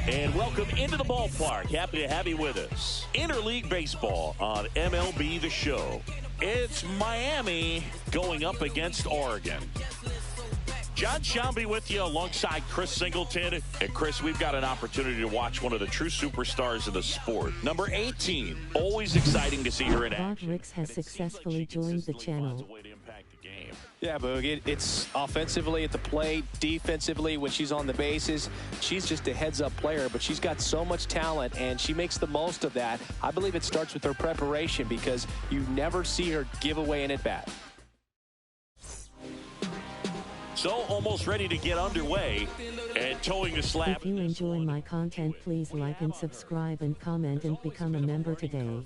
And welcome into the ballpark. Happy to have you with us. Interleague Baseball on MLB The Show. It's Miami going up against Oregon. John Shelby with you alongside Chris Singleton. And Chris, we've got an opportunity to watch one of the true superstars of the sport. Number 18. Always exciting to see her in action. Bob Ricks has successfully joined the channel. Yeah, Boog, it's offensively at the plate, defensively when she's on the bases. She's just a heads-up player, but she's got so much talent, and she makes the most of that. I believe it starts with her preparation because you never see her give away an at-bat. So almost ready to get underway and towing the slab. If you enjoy my content, please like and subscribe and comment and become a member today.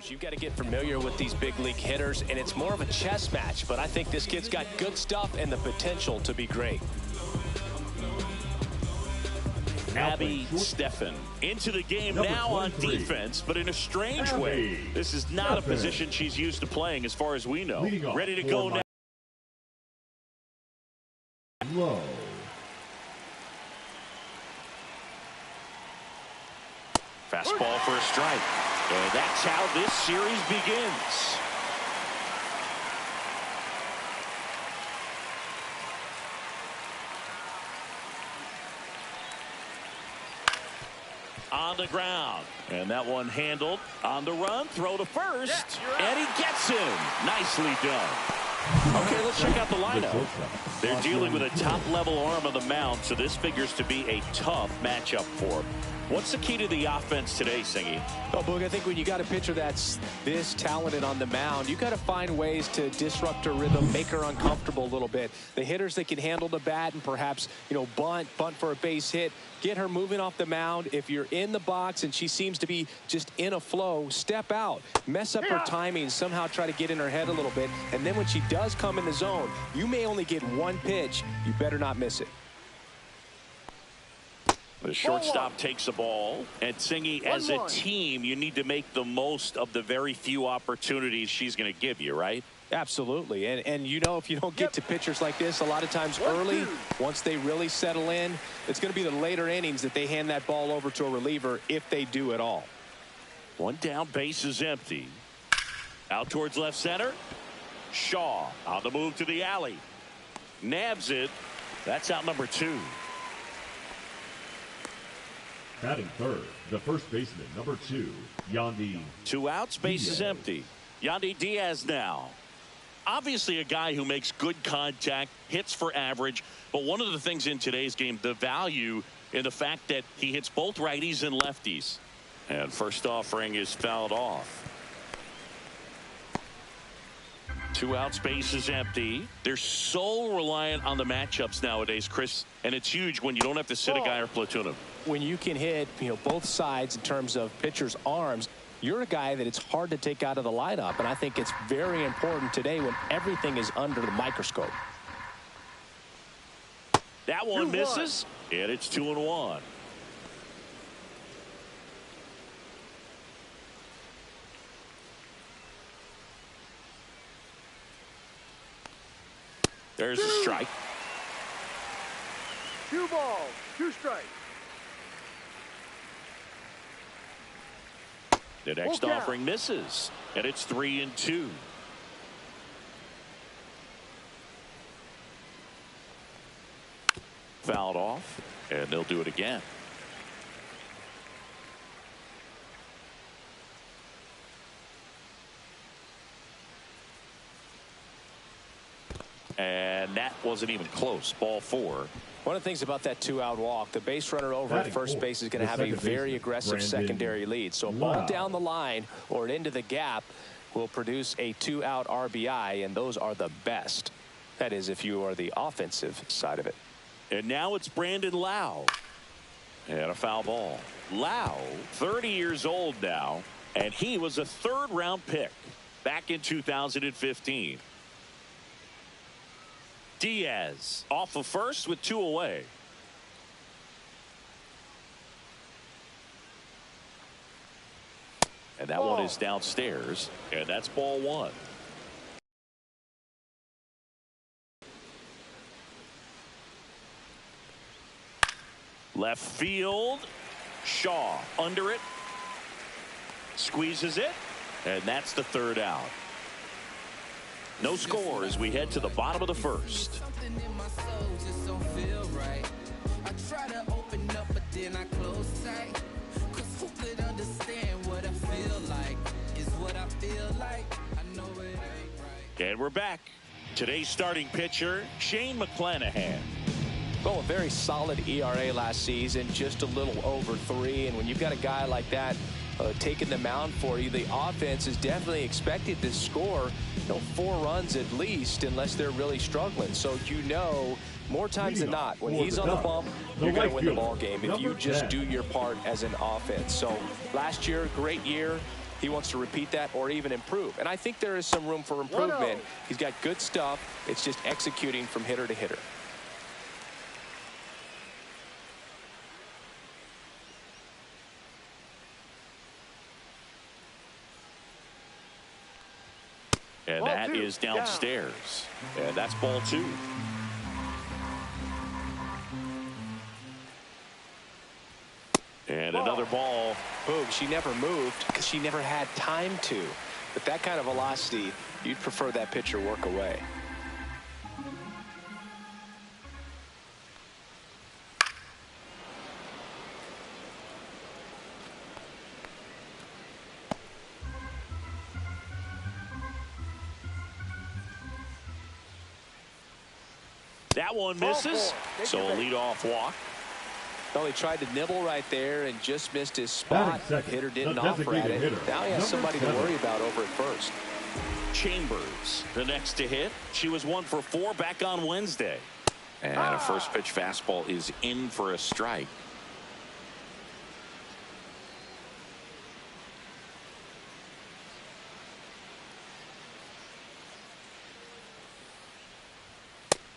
You've got to get familiar with these big league hitters, and it's more of a chess match, but I think this kid's got good stuff and the potential to be great. Abby Steffen into the game now on defense, but in a strange way. This is not a position she's used to playing as far as we know. Ready to go now. Low. Fastball for a strike. And that's how this series begins. On the ground. And that one handled. On the run. Throw to first. And he gets him. Nicely done. Okay, let's check out the lineup. They're dealing with a top-level arm on the mound, so this figures to be a tough matchup for them. What's the key to the offense today, Singy? Well, Boog, I think when you got a pitcher that's this talented on the mound, you got to find ways to disrupt her rhythm, make her uncomfortable a little bit. The hitters that can handle the bat and perhaps, bunt for a base hit, get her moving off the mound. If you're in the box and she seems to be just in a flow, step out, mess up her timing, somehow try to get in her head a little bit. And then when she does come in the zone, you may only get one pitch. You better not miss it. The shortstop takes the ball, and Singy, as a team, you need to make the most of the very few opportunities she's going to give you, right? Absolutely. And if you don't get to pitchers like this, a lot of times early, once they really settle in, it's going to be the later innings that they hand that ball over to a reliever, if they do at all. One down, base is empty. Out towards left center. Shaw on the move to the alley. Nabs it. That's out number 2. Batting third, the first baseman, number 2, Yandy. 2 outs, base is empty. Yandy Diaz now. Obviously a guy who makes good contact, hits for average, but one of the things in today's game, the value in the fact that he hits both righties and lefties. And first offering is fouled off. 2 outs, base is empty. They're so reliant on the matchups nowadays, Chris, and it's huge when you don't have to sit a guy or platoon him. When you can hit, both sides in terms of pitchers' arms, you're a guy that it's hard to take out of the lineup, and I think it's very important today when everything is under the microscope. That one misses, and it's 2-1. There's a strike. 2 balls, 2 strikes. The next offering misses, and it's 3-2. Fouled off, and they'll do it again. And that wasn't even close. Ball 4. One of the things about that 2-out walk, the base runner over at first base is going to have a very aggressive secondary lead. So a ball down the line or into the gap will produce a 2-out RBI, and those are the best. That is, if you are the offensive side of it. And now it's Brandon Lau. And a foul ball. Lau, 30 years old now, and he was a 3rd-round pick back in 2015. Diaz off of first with 2 away. And that one is downstairs, and that's ball 1. Left field. Ncaa under it. Squeezes it. And that's the third out. No score as we head to the bottom of the first. Something in my soul just don't feel right. I try to open up, but then I close tight. 'Cause who could understand what I feel like? Is what I feel like. I know it ain't right. And we're back. Today's starting pitcher, Shane McClanahan. Well, a very solid ERA last season, just a little over 3. And when you've got a guy like that taking the mound for you, the offense is definitely expected to score 4 runs at least, unless they're really struggling. So more times than not, when he's on the bump, you're going to win the ball game if you just do your part as an offense. So last year, great year. He wants to repeat that or even improve. And I think there is some room for improvement. He's got good stuff. It's just executing from hitter to hitter. And that is downstairs. And that's ball 2. And another ball. Boom, she never moved because she never had time to. But that kind of velocity, you'd prefer that pitcher work away. That one misses. So a leadoff walk. Well, he tried to nibble right there and just missed his spot. The hitter didn't offer at it. Now he has somebody to worry about over at first. Chambers, the next to hit. She was 1 for 4 back on Wednesday. And a first pitch fastball is in for a strike.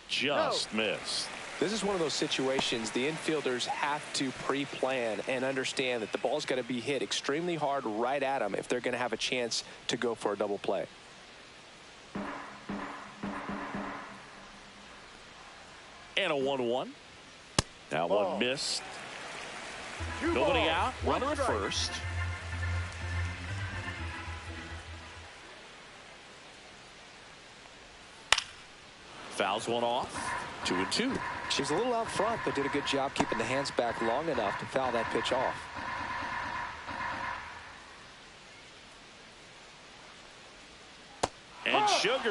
Just missed. This is one of those situations the infielders have to pre-plan and understand that the ball's got to be hit extremely hard right at them if they're going to have a chance to go for a double play. And a 1-1. That one missed. Nobody out. Runner at first. Fouls one off. 2-2. She was a little out front, but did a good job keeping the hands back long enough to foul that pitch off. And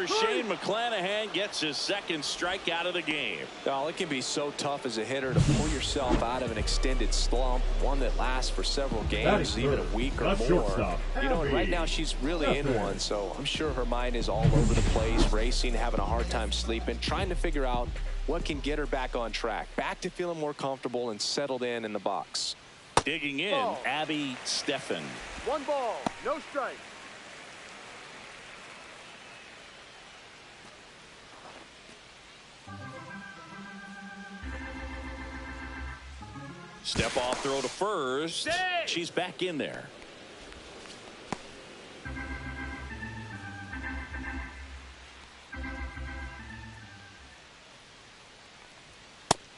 Shane McClanahan gets his second strikeout of the game. Well, it can be so tough as a hitter to pull yourself out of an extended slump, one that lasts for several games, even a week or more. Right now she's really in one, so I'm sure her mind is all over the place, racing, having a hard time sleeping, trying to figure out what can get her back on track, back to feeling more comfortable and settled in the box. Digging in, Abby Steffen. 1 ball, no strike. Step off throw to first. She's back in there.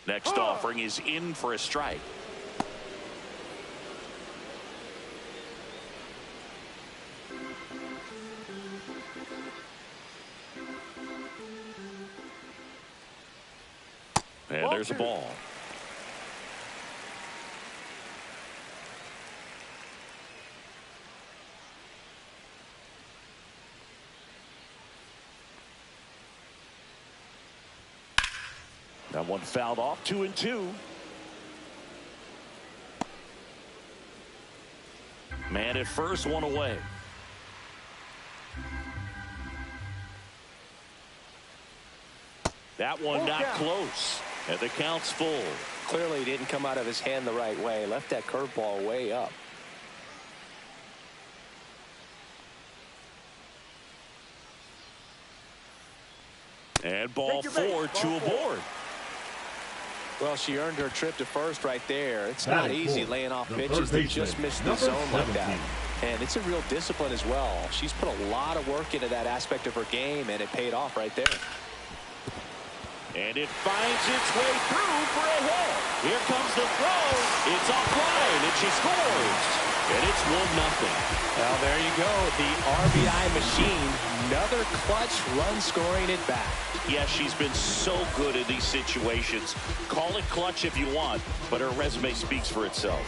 Next offering is in for a strike. And there's a ball. That one fouled off. 2-2. Man at first, one away. That one not close. And the count's full. Clearly didn't come out of his hand the right way. Left that curveball way up. And ball 4, 2 aboard. Well, she earned her trip to first right there. It's not easy laying off pitches that just miss the zone like that. And it's a real discipline as well. She's put a lot of work into that aspect of her game, and it paid off right there. And it finds its way through for a hit. Here comes the throw. It's offline, and she scores. And it's 1-0. Well, there you go. The RBI machine. Another clutch run scoring it back. Yeah, she's been so good in these situations. Call it clutch if you want, but her resume speaks for itself.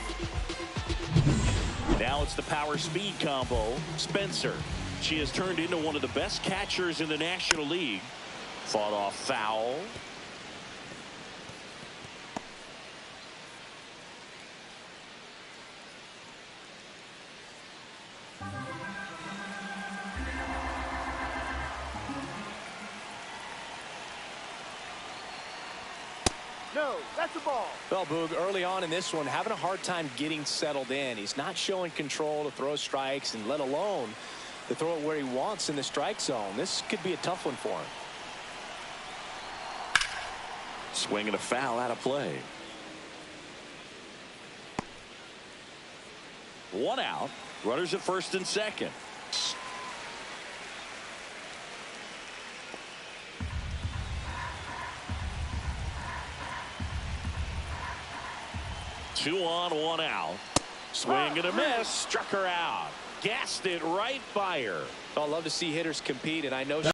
Now it's the power speed combo. Spencer. She has turned into one of the best catchers in the National League. Fought off foul. No, that's a ball. Well, Boog, early on in this one, having a hard time getting settled in. He's not showing control to throw strikes, and let alone to throw it where he wants in the strike zone. This could be a tough one for him. Swing and a foul out of play. 1 out. Runners at first and second. Two on, 1 out. Swing and a miss. Struck her out. Gassed it right by her. I love to see hitters compete, and I know that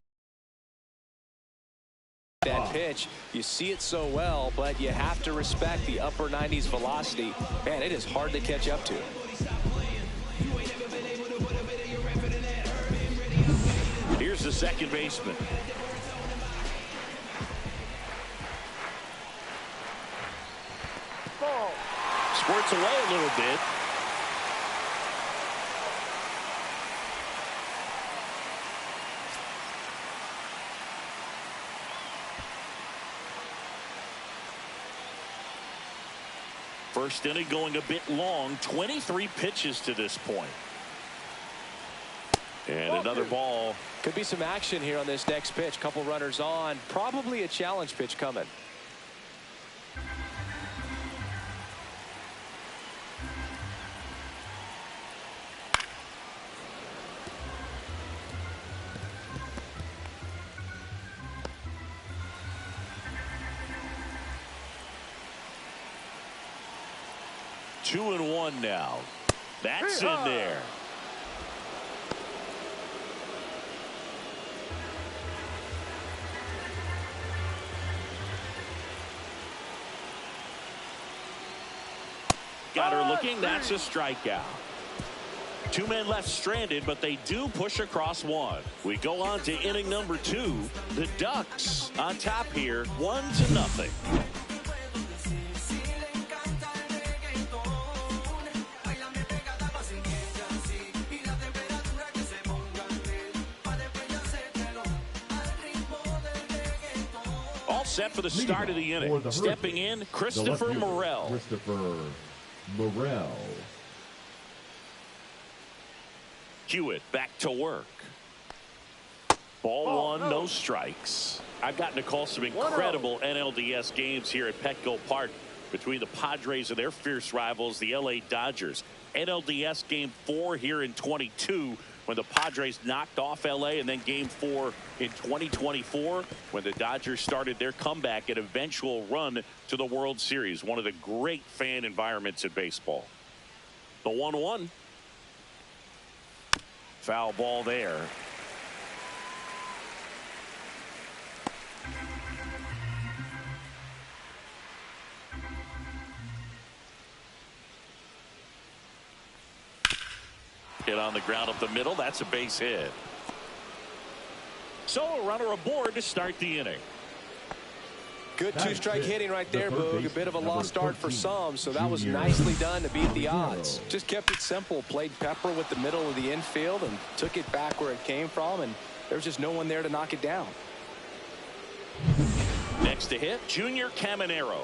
pitch. You see it so well, but you have to respect the upper 90s velocity. Man, it is hard to catch up to. Here's the second baseman. Ball. Squirts away a little bit. First inning going a bit long. 23 pitches to this point. And another ball. Could be some action here on this next pitch. Couple runners on. Probably a challenge pitch coming. Two and one now. That's in there. Got her looking. That's a strikeout. Two men left stranded, but they do push across one. We go on to inning number 2. The Ducks on top here, 1-0. All set for the start of the inning. Stepping in, Christopher Morel. Christopher Morel. Hewitt back to work. Ball one, no strikes. I've gotten to call some incredible NLDS games here at Petco Park between the Padres and their fierce rivals, the LA Dodgers. NLDS Game 4 here in 22 when the Padres knocked off LA, and then Game 4 in 2024 when the Dodgers started their comeback and eventual run to the World Series. One of the great fan environments in baseball. The 1-1. Foul ball there. Hit on the ground up the middle. That's a base hit. So a runner aboard to start the inning. Good two-strike hitting right there, Boog. A bit of a lost start for some, so that was nicely done to beat the odds. Just kept it simple, played pepper with the middle of the infield, and took it back where it came from, and there was just no one there to knock it down. Next to hit, Junior Caminero.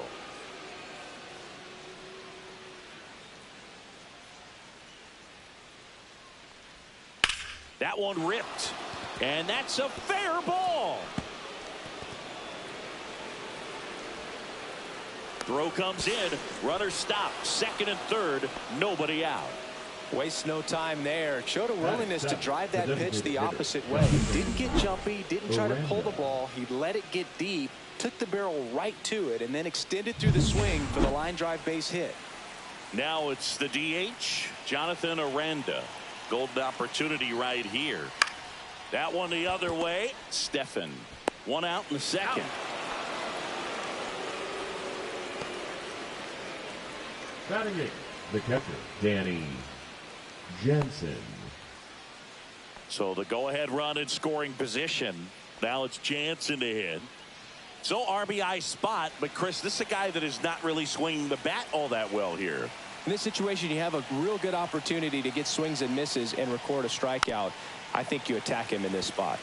That one ripped, and that's a fair ball. Throw comes in. Runner stopped. Second and third. Nobody out. Waste no time there. Showed a willingness to drive that pitch the opposite way. Didn't get jumpy. Didn't try to pull the ball. He let it get deep. took the barrel right to it and then extended through the swing for the line drive base hit. Now it's the DH, Jonathan Aranda. Golden opportunity right here. That one the other way. Stephan. One out in the second. Batting eighth, the catcher, Danny Jansen. So the go-ahead run in scoring position. Now it's Jansen to hit. So RBI spot, but Chris, this is a guy that is not really swinging the bat all that well here. In this situation, you have a real good opportunity to get swings and misses and record a strikeout. I think you attack him in this spot.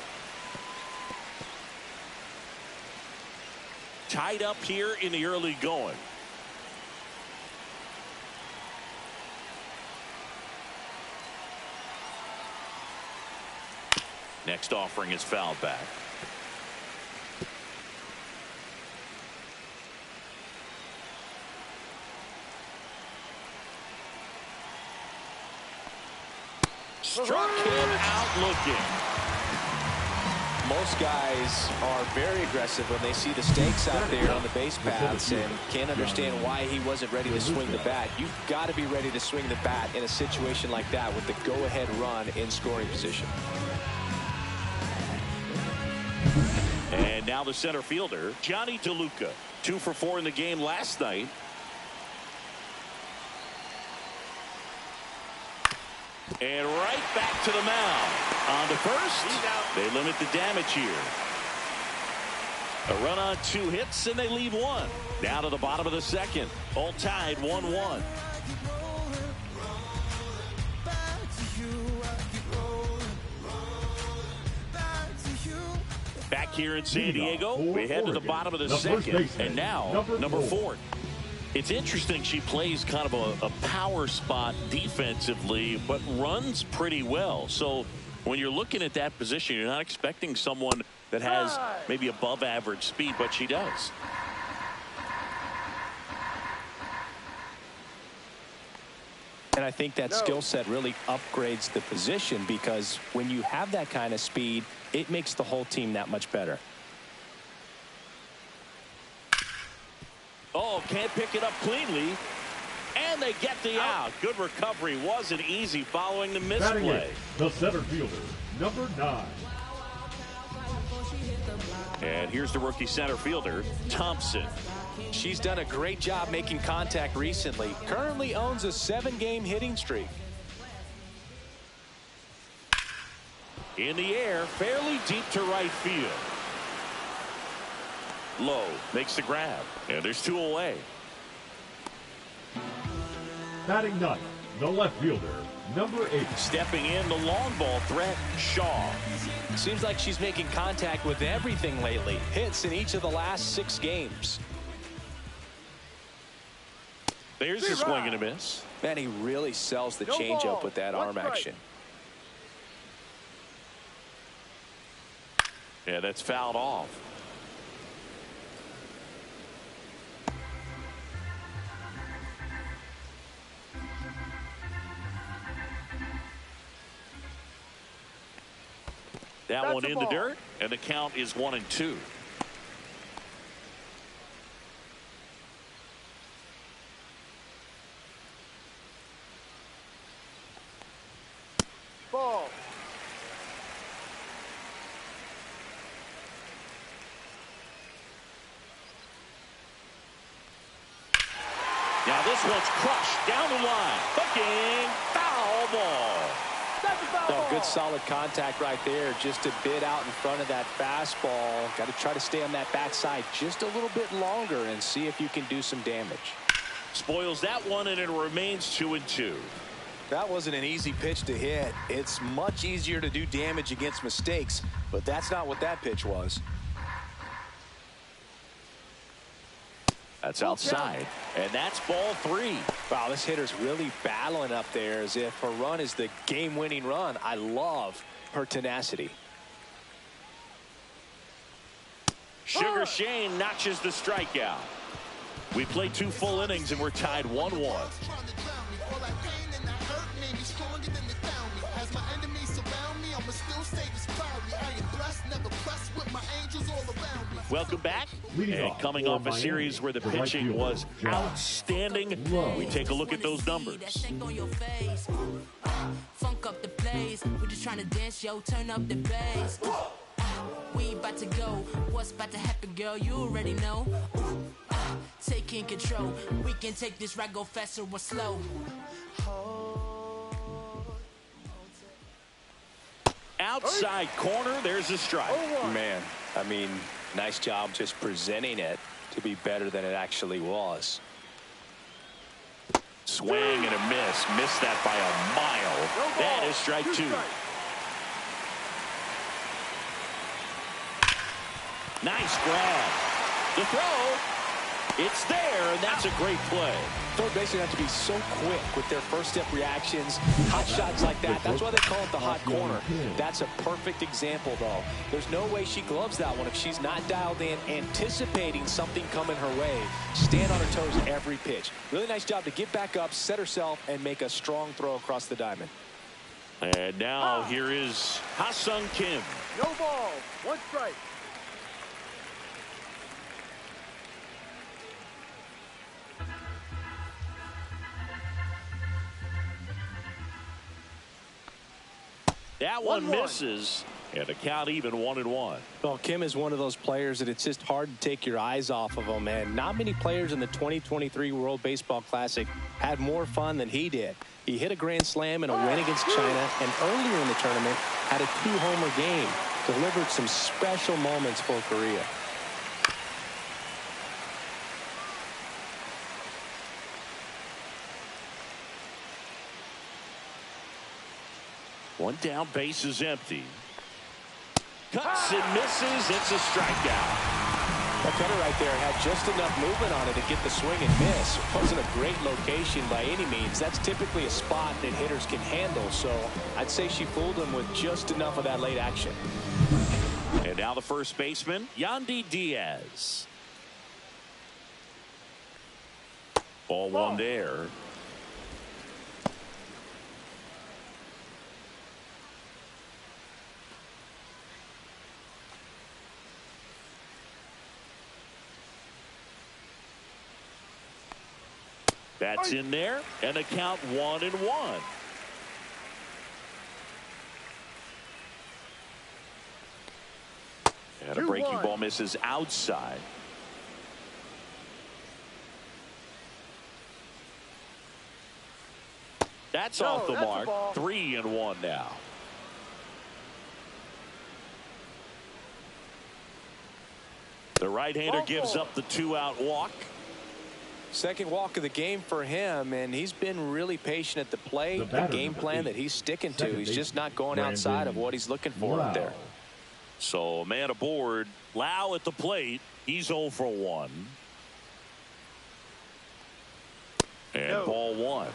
Tied up here in the early going. Next offering is fouled back. Struck him out looking. Most guys are very aggressive when they see the stakes out there on the base paths and can't understand why he wasn't ready to swing the bat. You've got to be ready to swing the bat in a situation like that with the go-ahead run in scoring position. And now the center fielder, Johnny DeLuca. 2 for 4 in the game last night. And right back to the mound. On to first. They limit the damage here. A run on 2 hits, and they leave 1. Now to the bottom of the second. All tied 1-1. Back here in San Diego, we head to the bottom of the second. And now, number 4. It's interesting, she plays kind of a power spot defensively, but runs pretty well. So when you're looking at that position, you're not expecting someone that has maybe above average speed, but she does. And I think that skill set really upgrades the position, because when you have that kind of speed, it makes the whole team that much better. Oh, can't pick it up cleanly. And they get the out. Good recovery. Wasn't easy following the misplay. The center fielder, number 9. And here's the rookie center fielder, Thompson. She's done a great job making contact recently. Currently owns a 7-game hitting streak. In the air, fairly deep to right field. Low makes the grab, and there's 2 away. Batting ninth, the left fielder, number 8. Stepping in, the long ball threat, Ncaa. Seems like she's making contact with everything lately. Hits in each of the last 6 games. There's a swing and a miss. Man, he really sells the changeup with that arm action. Yeah, that's fouled off. That one in the dirt, and the count is 1-2. Ball. Now this one's crushed down the line. Hooking, foul ball. Oh, good solid contact right there, just a bit out in front of that fastball. Got to try to stay on that backside just a little bit longer and see if you can do some damage. Spoils that one, and it remains 2-2. That wasn't an easy pitch to hit. It's much easier to do damage against mistakes, but that's not what that pitch was. That's outside, and that's ball 3. Wow, this hitter's really battling up there as if her run is the game-winning run. I love her tenacity. Sugar Shane notches the strikeout. We played 2 full innings, and we're tied 1-1. Welcome back. And coming off a series where the pitching was outstanding, we take a look at those numbers. Funk up the place. We just trying to dance, yo. Turn up the bass. We about to go. What's about to happen, girl? You already know. Taking control. We can take this ride, go faster or slow. Outside corner, there's a strike. Man, I mean, nice job just presenting it to be better than it actually was. Swing and a miss. Missed that by a mile. That is strike two. Nice grab. The throw. It's there, and that's a great play. Third basemen have to be so quick with their first step reactions. Hot shots like that. That's why they call it the hot corner. That's a perfect example, though. There's no way she gloves that one if she's not dialed in, anticipating something coming her way. Stand on her toes every pitch. Really nice job to get back up, set herself, and make a strong throw across the diamond. And now here is Ha-Sung Kim. No ball. One strike. That one misses, and the count even 1-1. Well, Kim is one of those players that it's just hard to take your eyes off of him, and not many players in the 2023 World Baseball Classic had more fun than he did. He hit a grand slam in a win against China, and earlier in the tournament had a 2-homer game, delivered some special moments for Korea. One down, base is empty. Cuts and misses. It's a strikeout. That cutter right there had just enough movement on it to get the swing and miss. It wasn't a great location by any means. That's typically a spot that hitters can handle. So I'd say she fooled him with just enough of that late action. And now the first baseman, Yandy Diaz. Ball one there. That's in there, and a count 1-1. And a breaking ball misses outside. That's off the mark. 3-1 now. The right-hander gives up the 2-out walk. Second walk of the game for him, and he's been really patient at the plate. The game plan that he's sticking to. He's just not going outside of what he's looking for up there. So a man aboard. Lau at the plate. He's 0 for 1. And ball one.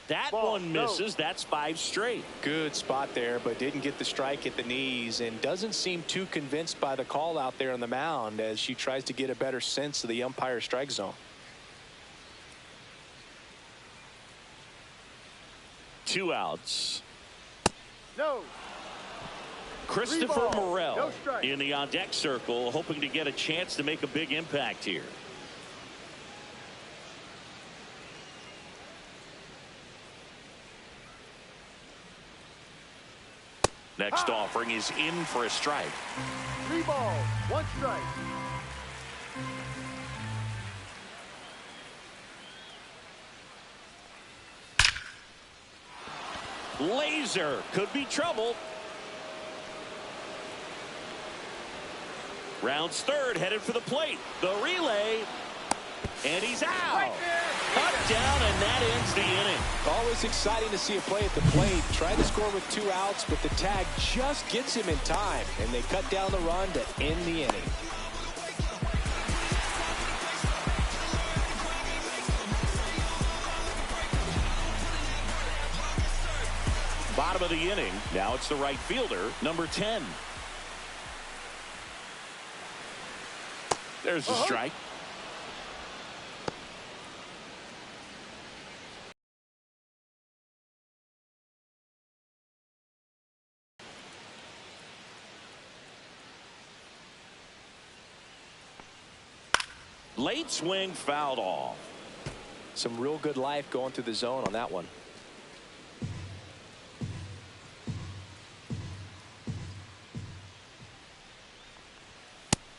That one misses. That's 5 straight. Good spot there, but didn't get the strike at the knees, and doesn't seem too convinced by the call out there on the mound as she tries to get a better sense of the umpire's strike zone. 2 outs. No. Christopher Morel in the on-deck circle, hoping to get a chance to make a big impact here. Next offering is in for a strike. 3 balls, 1 strike. Laser could be trouble. Rounds third, headed for the plate. The relay, and he's out. Cut down, and that ends the inning. Always exciting to see a play at the plate. Tried to score with 2 outs, but the tag just gets him in time, and they cut down the run to end the inning. Bottom of the inning. Now it's the right fielder, number 10. There's a strike. Late swing fouled off. Some real good life going through the zone on that one.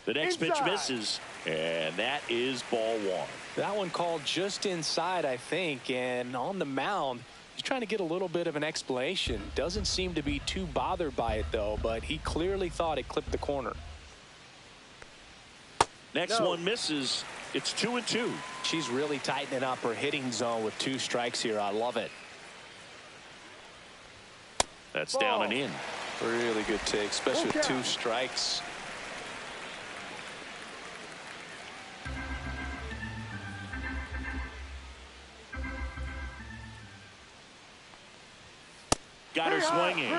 The next pitch misses, and that is ball one. That one called just inside, I think, and on the mound, he's trying to get a little bit of an explanation. Doesn't seem to be too bothered by it, though, but he clearly thought it clipped the corner. Next one misses. It's 2-2. She's really tightening up her hitting zone with 2 strikes here. I love it. That's down and in. Really good take, especially with 2 strikes. Got her swinging.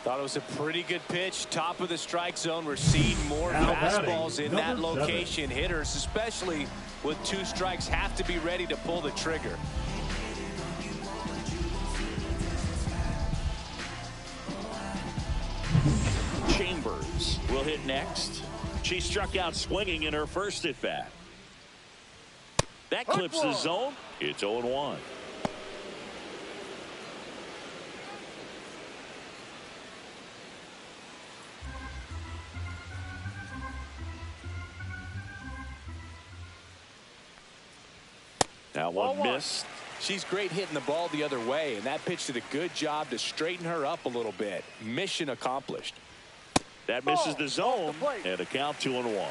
Thought it was a pretty good pitch. Top of the strike zone. We're seeing more fastballs in that location. Hitters, especially with 2 strikes, have to be ready to pull the trigger. Chambers will hit next. She struck out swinging in her first at bat. That clips the zone. It's 0-1. That one missed. She's great hitting the ball the other way, and that pitch did a good job to straighten her up a little bit. Mission accomplished. That misses the zone, and a count 2-1.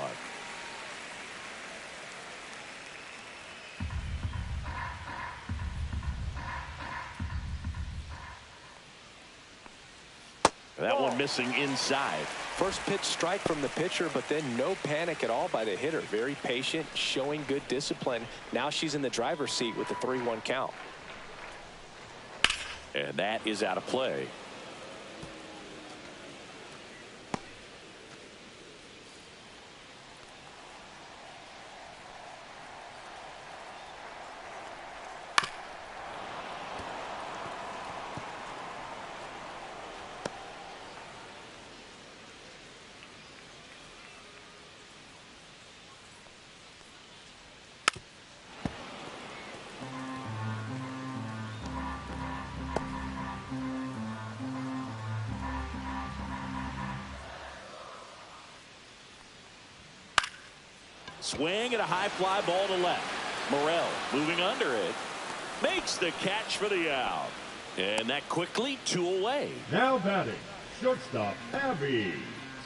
That one missing inside. First pitch strike from the pitcher, but then no panic at all by the hitter. Very patient, showing good discipline. Now she's in the driver's seat with the 3-1 count. And that is out of play. Swing and a high fly ball to left. Morel moving under it. Makes the catch for the out. And that quickly 2 away. Now batting, shortstop Abby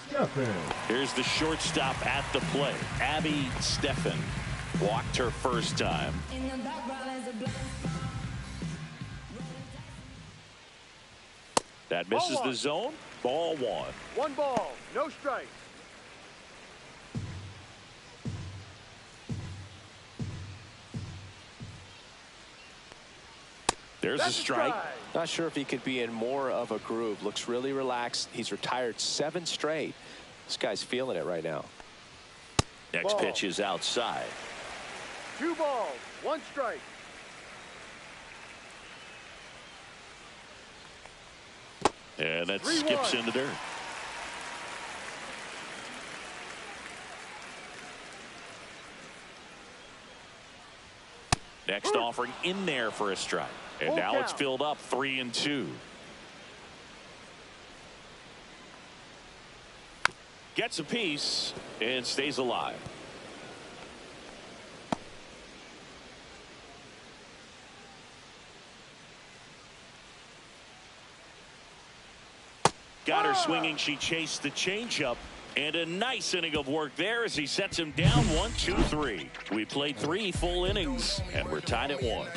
Steffen. Here's the shortstop at the plate. Abby Steffen walked her first time. That misses the zone. Ball 1. 1 ball, no strikes. There's a strike. Not sure if he could be in more of a groove. Looks really relaxed. He's retired 7 straight. This guy's feeling it right now. Next pitch is outside. 2 balls, 1 strike. And that skips in the dirt. Next offering in there for a strike. And now it's filled up 3-2. Gets a piece and stays alive. Got her swinging. She chased the changeup. And a nice inning of work there as he sets him down 1, 2, 3. We played 3 full innings, and we're tied at 1.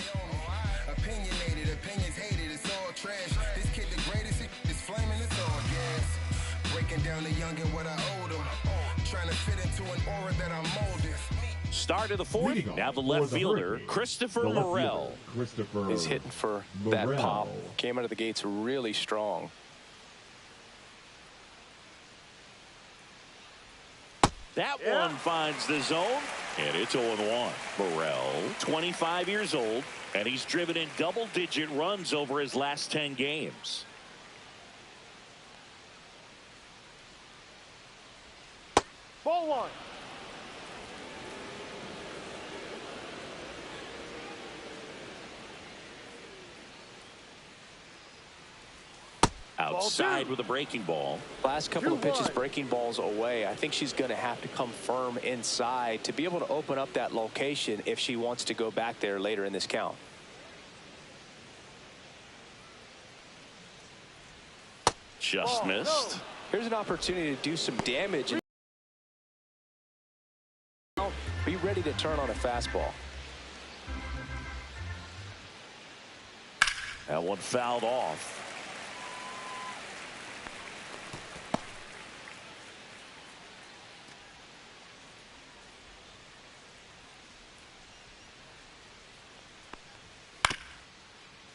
Start of the 4th. Now the left fielder, Christopher Morel. He's hitting for that pop. Came out of the gates really strong. That one finds the zone, and it's 0-1. Morel, 25 years old, and he's driven in double-digit runs over his last 10 games. Ball 1. Outside with a breaking ball. Last couple of pitches breaking balls away. I think she's going to have to come firm inside to be able to open up that location if she wants to go back there later in this count. Just missed. Here's an opportunity to do some damage and be ready to turn on a fastball. That one fouled off.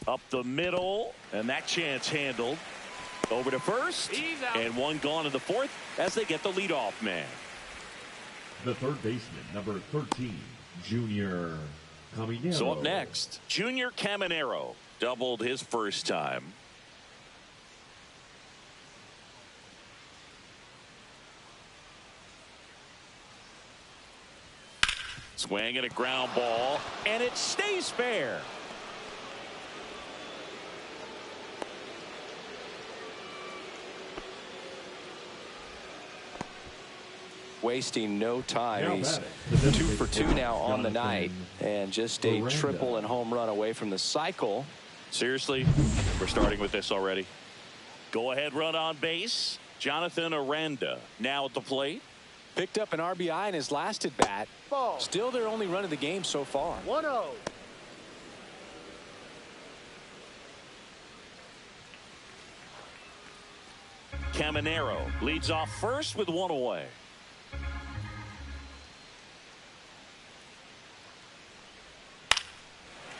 Up the middle, and that chance handled. Over to first, and one gone in the fourth as they get the leadoff man. The third baseman, number 13, Junior Caminero. So up next, Junior Caminero doubled his first time. Swing and a ground ball, and it stays fair. Wasting no time. He's 2 for 2 now on the night, and just a triple and home run away from the cycle. Seriously, we're starting with this already. Go ahead run on base. Jonathan Aranda now at the plate. Picked up an RBI in his last at bat. Still their only run of the game so far. 1-0. Caminero leads off first with one away.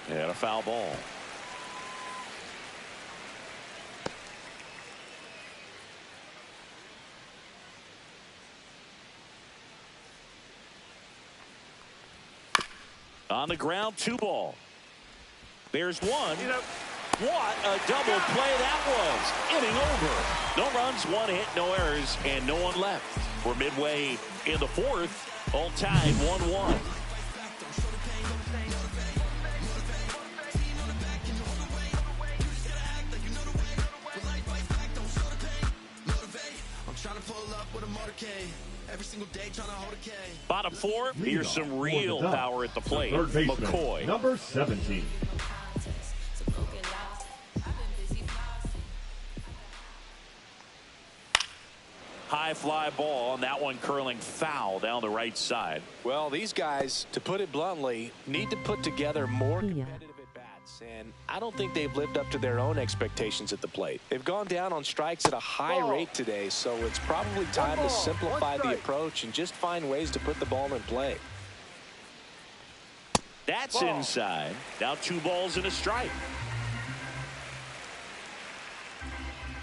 And a foul ball. On the ground, 2 ball. There's one. What a double play that was. Inning over. No runs, 1 hit, no errors, and no one left. We're midway in the fourth. All tied 1-1. Bottom 4, here's some real power at the plate. McCoy. Number 17. High fly ball, and that one curling foul down the right side. Well, these guys, to put it bluntly, need to put together more competitive at-bats, and I don't think they've lived up to their own expectations at the plate. They've gone down on strikes at a high rate today, so it's probably time to simplify the approach and just find ways to put the ball in play. That's inside. Now 2 balls and a strike.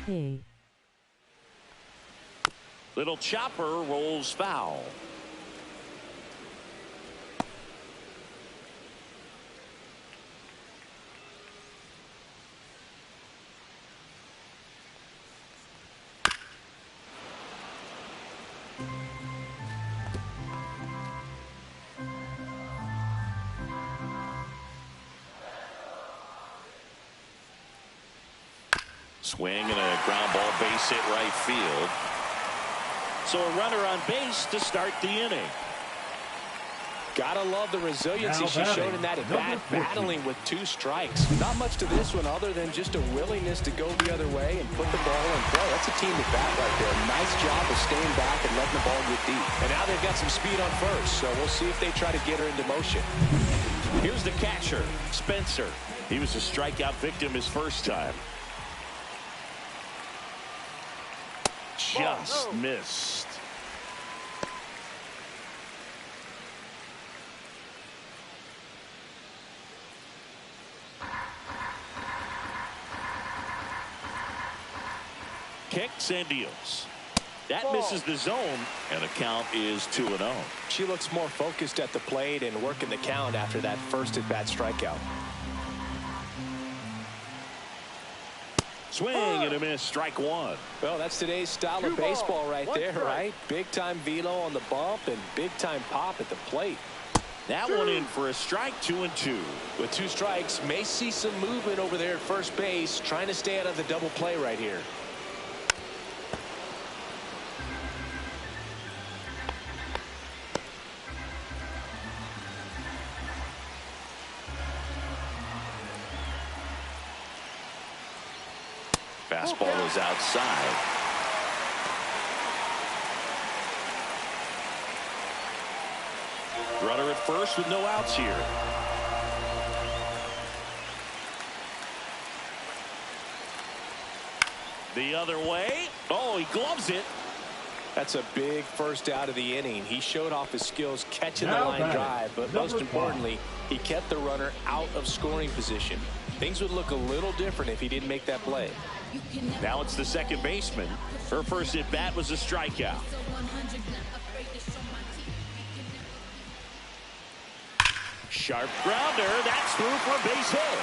Hey. Little chopper rolls foul. Swing and a ground ball, base hit right field. So a runner on base to start the inning. Gotta love the resiliency she showed in that at bat, battling with 2 strikes. Not much to this one other than just a willingness to go the other way and put the ball in play. That's a team at bat right there. Nice job of staying back and letting the ball get deep. And now they've got some speed on first, so we'll see if they try to get her into motion. Here's the catcher, Spencer. He was a strikeout victim his first time. Just missed. Kicks and deals. That misses the zone, and the count is 2-0. She looks more focused at the plate and working the count after that first at-bat strikeout. Swing and a miss, strike 1. Well, that's today's style of baseball right there, right? Big-time velo on the bump and big-time pop at the plate. That one in for a strike, 2-2. With 2 strikes, may see some movement over there at first base, trying to stay out of the double play right here. Fastball is outside. Runner at first with no outs here. The other way. Oh, he gloves it. That's a big first out of the inning. He showed off his skills catching the line drive, but most importantly, he kept the runner out of scoring position. Things would look a little different if he didn't make that play. Now it's the second baseman. Her first at bat was a strikeout. Sharp grounder. That's through for a base hit.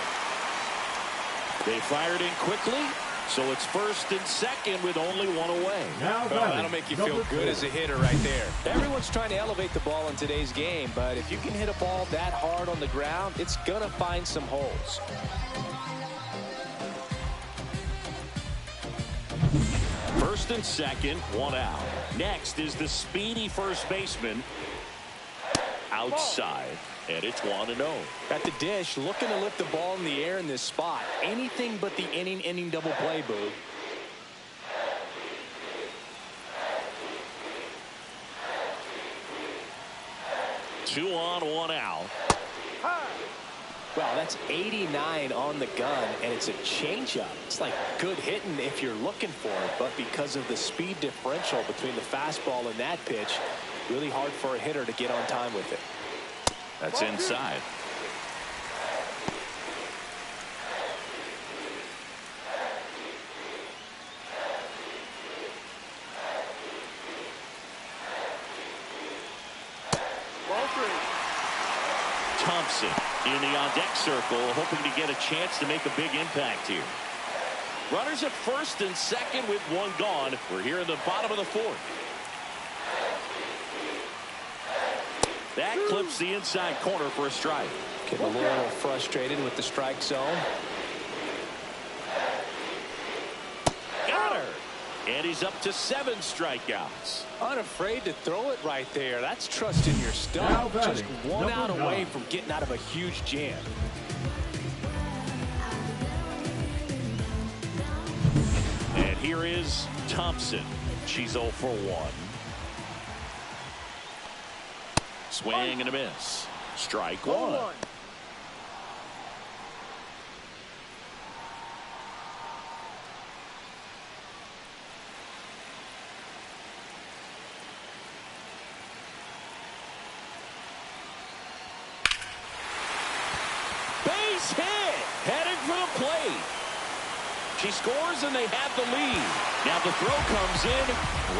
They fired in quickly, so it's first and second with only one away. Well, that'll make you feel good as a hitter right there. Everyone's trying to elevate the ball in today's game, but if you can hit a ball that hard on the ground, it's going to find some holes. First and second, one out. Next is the speedy first baseman. Outside, and it's 1-0. At the dish, looking to lift the ball in the air in this spot. Anything but the inning double play, Boo. Two on, one out. Well, that's 89 on the gun, and it's a changeup. It's like good hitting if you're looking for it, but because of the speed differential between the fastball and that pitch, really hard for a hitter to get on time with it. That's inside. Thompson in the on-deck circle, hoping to get a chance to make a big impact here. Runners at first and second with one gone. We're here in the bottom of the fourth. That clips the inside corner for a strike. Getting a little frustrated with the strike zone. Got her. And he's up to 7 strikeouts. Unafraid to throw it right there. That's trusting your stuff. Just one out away from getting out of a huge jam. And here is Thompson. She's 0 for 1. Swing and a miss. Strike one. Base hit. Heading for the plate. She scores and they have the lead. Now the throw comes in.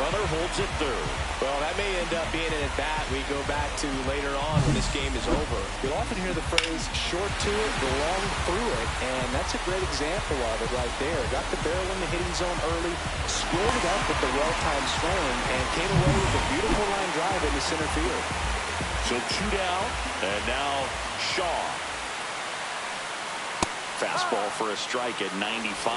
Runner holds it third. Well, that may end up being an at-bat we go back to later on when this game is over. You'll often hear the phrase, short to it, long through it, and that's a great example of it right there. Got the barrel in the hitting zone early, squared it up with the well-timed swing, and came away with a beautiful line drive into center field. So 2 down, and now Shaw. Fastball for a strike at 95.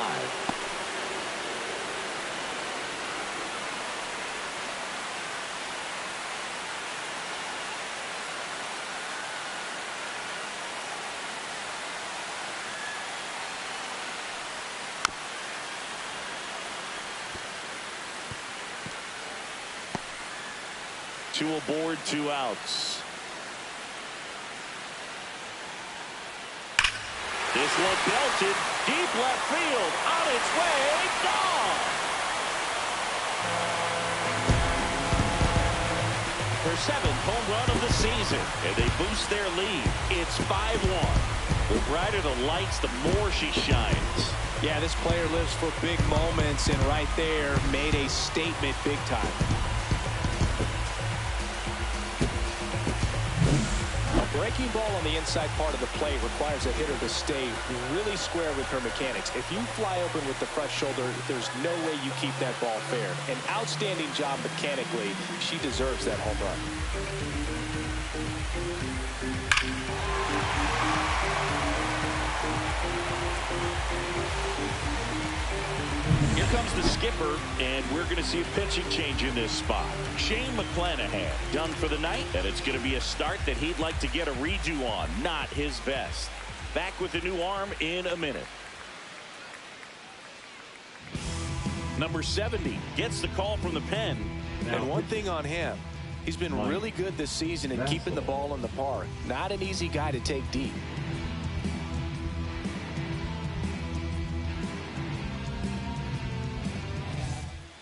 Two aboard, 2 outs. This one belted deep left field, on its way, gone. Her 7th home run of the season, and they boost their lead. It's 5-1. The brighter the lights, the more she shines. Yeah, this player lives for big moments, and right there made a statement big time. Breaking ball on the inside part of the plate requires a hitter to stay really square with her mechanics. If you fly open with the front shoulder, there's no way you keep that ball fair. An outstanding job mechanically. She deserves that home run. Here comes the skipper, and we're going to see a pitching change in this spot. Shane McClanahan done for the night, and it's going to be a start that he'd like to get a redo on. Not his best. Back with the new arm in a minute. Number 70 gets the call from the pen. And one thing on him, he's been really good this season in keeping the ball in the park. Not an easy guy to take deep.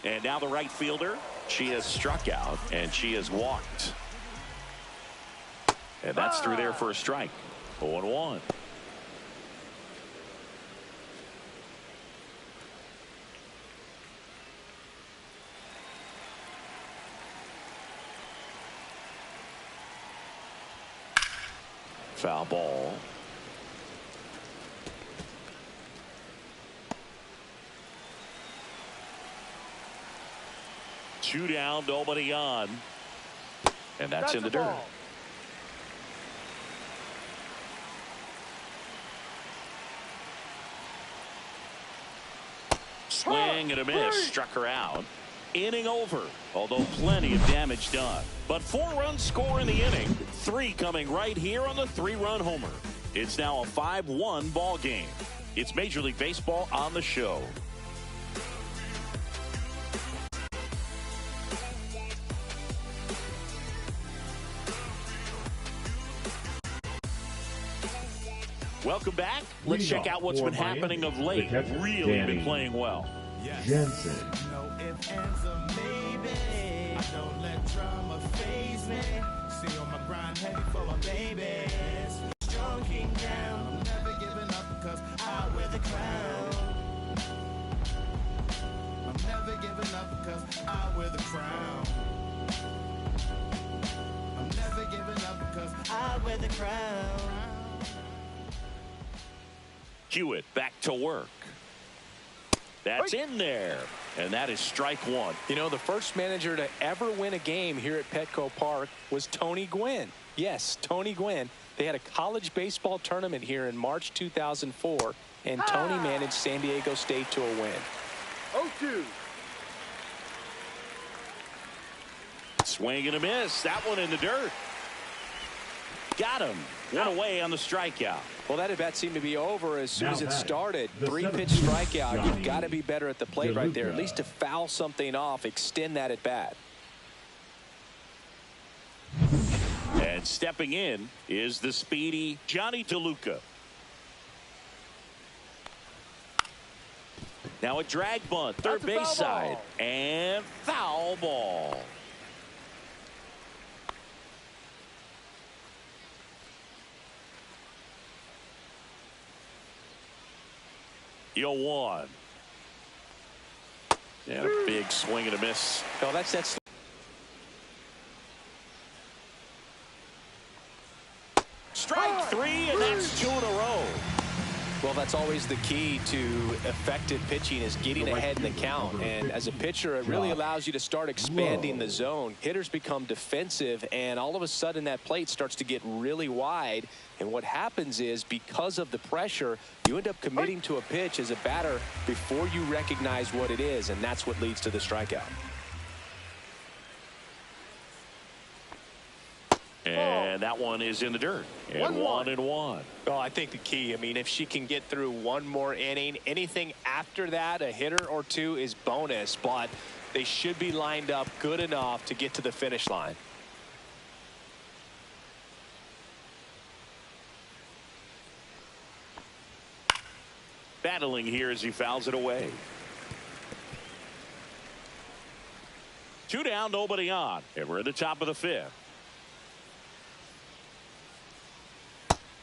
And now the right fielder, she has struck out and she has walked. And that's through there for a strike. 0-1. Foul ball. Two down, nobody on. And that's in the dirt. Ball. Swing and a miss. Struck her out. Inning over, although plenty of damage done. But 4 runs score in the inning. 3 coming right here on the 3-run homer. It's now a 5-1 ball game. It's Major League Baseball on the show. Welcome back. Let's check out what's been happening of late. Really been playing well. Jensen. No ifs, ands, or maybe. I don't let drama faze me. Stay on my grind, heavy for my babies. Strong king down. I'm never giving up because I wear the crown. I'm never giving up because I wear the crown. I'm never giving up because I wear the crown. Hewitt back to work. That's in there. And that is strike 1. You know, the first manager to ever win a game here at Petco Park was Tony Gwynn. Yes, Tony Gwynn. They had a college baseball tournament here in March 2004, and Tony managed San Diego State to a win. 0-2. Swing and a miss. That one in the dirt. Got him. One away on the strikeout. Well, that at bat seemed to be over as soon as it started. the 3-pitch strikeout. You've got to be better at the plate right there, at least to foul something off, extend that at bat. And stepping in is the speedy Johnny DeLuca. Now a drag bunt, third base side, and foul ball. Yo, 1. And a big swing and a miss. No, that's Strike 3, and that's 2 in a row. Well, that's always the key to effective pitching, is getting ahead in the count. And as a pitcher, it really allows you to start expanding the zone. Hitters become defensive, and all of a sudden that plate starts to get really wide. And what happens is, because of the pressure, you end up committing to a pitch as a batter before you recognize what it is, and that's what leads to the strikeout. And that one is in the dirt. And 1-1. Well, I think the key, I mean, if she can get through one more inning, anything after that, a hitter or two, is bonus. But they should be lined up good enough to get to the finish line. Battling here as he fouls it away. 2 down, nobody on. And we're at the top of the 5th.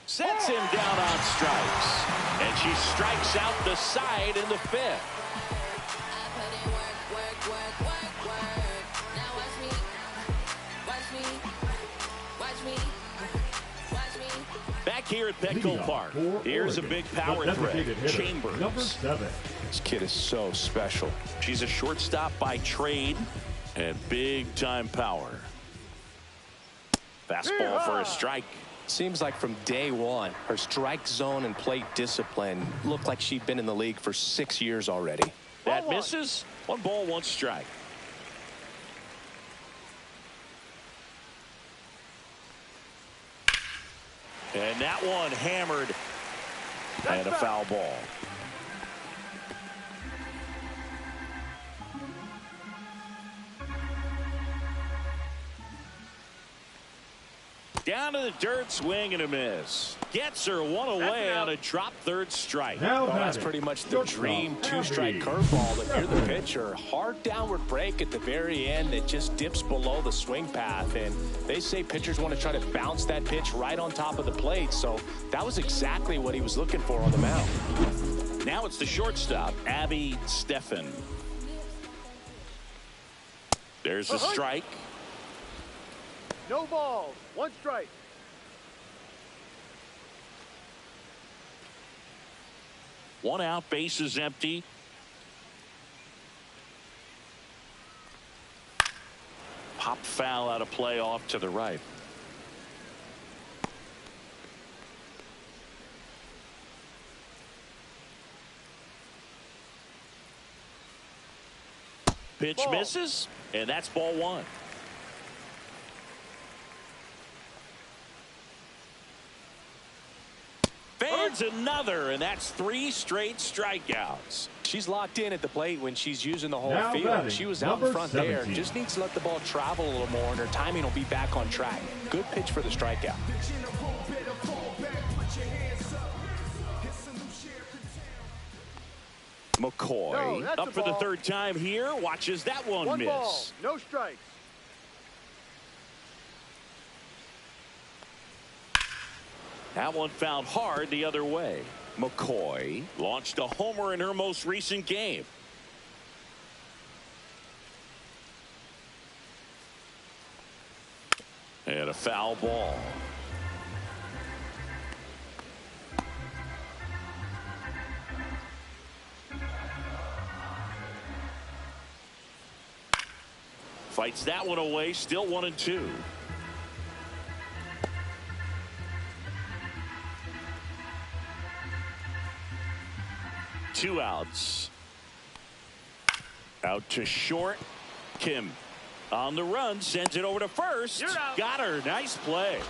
Sets him down on strikes. And she strikes out the side in the 5th. Back here at Petco Park, here's a big power threat, Chambers. Number 7. This kid is so special. She's a shortstop by trade and big time power. Fastball for a strike. Seems like from day one, her strike zone and plate discipline looked like she'd been in the league for 6 years already. That misses. 1 ball, 1 strike. And that one hammered. And a foul ball. Down to the dirt, swing and a miss. Gets her one away on a drop third strike. Now That's pretty much the dream two-strike curveball. If you're the pitcher, hard downward break at the very end that just dips below the swing path. And they say pitchers want to try to bounce that pitch right on top of the plate. So that was exactly what he was looking for on the mound. Now it's the shortstop, Abby Steffen. There's a strike. No balls. 1 strike. One out, base is empty. Pop foul out of play off to the right. Pitch misses, and that's ball 1. Fans another, and that's 3 straight strikeouts. She's locked in at the plate when she's using the whole Now field. batting, She was out in number front 17. there. Just needs to let the ball travel a little more, and her timing will be back on track. Good pitch for the strikeout. McCoy that's up a for the ball. 3rd time here. Watches that one 1 miss. ball. No strikes. That one fouled hard the other way. McCoy launched a homer in her most recent game. And a foul ball. Fights that one away, still 1-2. Two outs. Out to short. Kim on the run, sends it over to first. Got her. Nice play.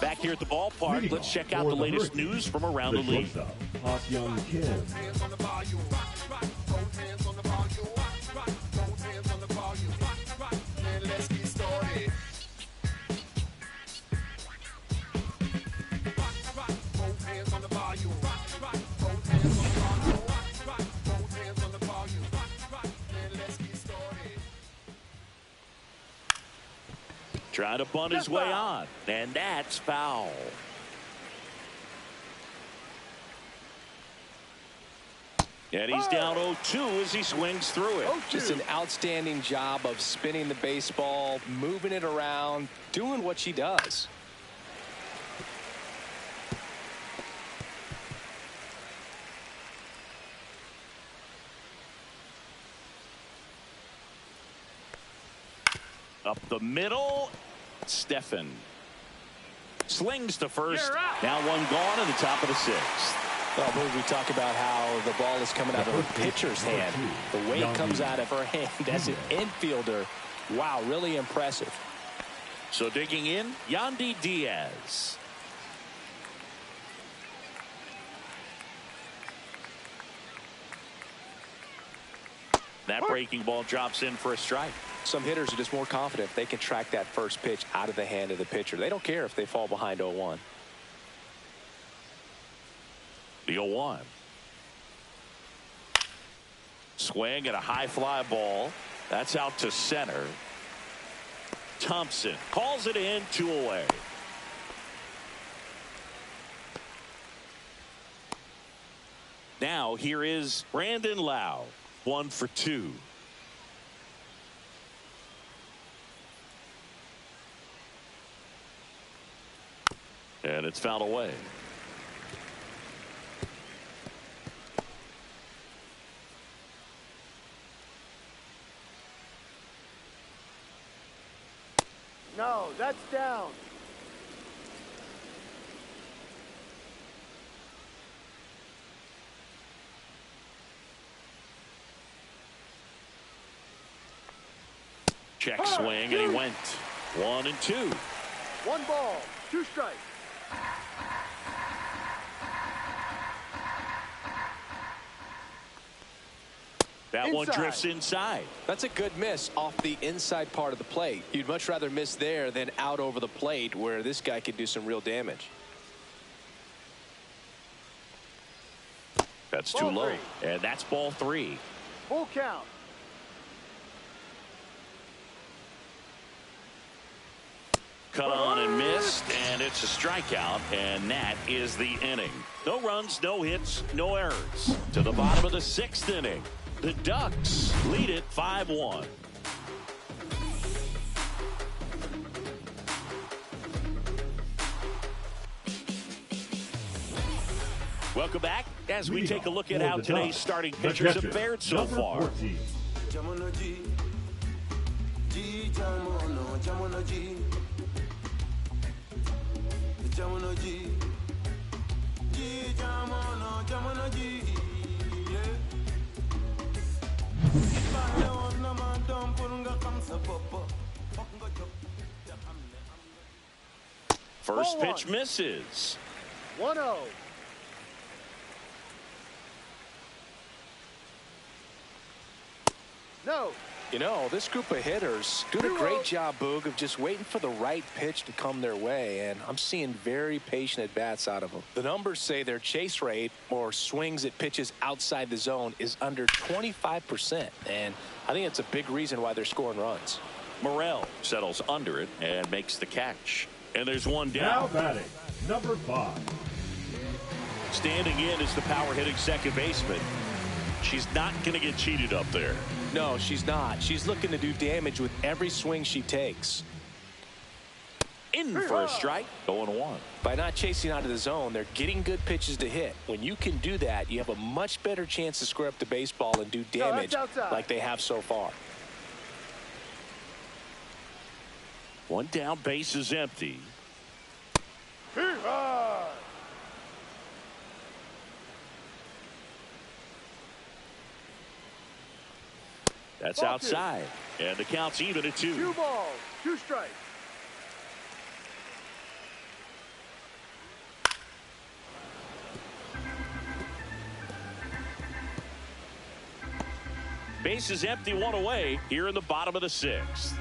Back here at the ballpark, let's check out the latest news from around the league. Young Kim. Trying to bunt his way on, and that's foul. And he's down 0-2 as he swings through it. Just an outstanding job of spinning the baseball, moving it around, doing what she does. Up the middle, Steffen slings to first. Now one gone in the top of the 6th. Well, I believe we talk about how the ball is coming out of her pitcher's hand. The way it comes out of her hand as an infielder. Wow, really impressive. So digging in, Yandy Diaz. That breaking ball drops in for a strike. Some hitters are just more confident if they can track that first pitch out of the hand of the pitcher. They don't care if they fall behind 0-1. The 0-1. Swing at a high fly ball. That's out to center. Thompson calls it in, 2 away. Now here is Brandon Lau, 1 for 2. And it's fouled away. No, that's down. Check swing, and he went 1-2. 1 ball, 2 strikes. That one drifts inside. That's a good miss off the inside part of the plate. You'd much rather miss there than out over the plate where this guy could do some real damage. That's too low. And that's ball 3. Full count. Cut on and missed, and it's a strikeout, and that is the inning. No runs, no hits, no errors. To the bottom of the 6th inning. The Ducks lead it 5-1. Welcome back as we take a look at how today's starting pitchers have fared so far. First pitch misses. 1-0. No. You know, this group of hitters doing a great job, Boog, of just waiting for the right pitch to come their way, and I'm seeing very patient at-bats out of them. The numbers say their chase rate, or swings at pitches outside the zone, is under 25%, and I think it's a big reason why they're scoring runs. Morel settles under it and makes the catch. And there's one down. Now batting, number 5. Standing in is the power-hitting second baseman. She's not going to get cheated up there. No, she's not. She's looking to do damage with every swing she takes. In for a strike, 0-1. By not chasing out of the zone, they're getting good pitches to hit. When you can do that, you have a much better chance to square up the baseball and do damage like they have so far. One down, base is empty. That's outside. And the count's even at 2. 2 balls, 2 strikes. Base is empty, 1 away here in the bottom of the 6th.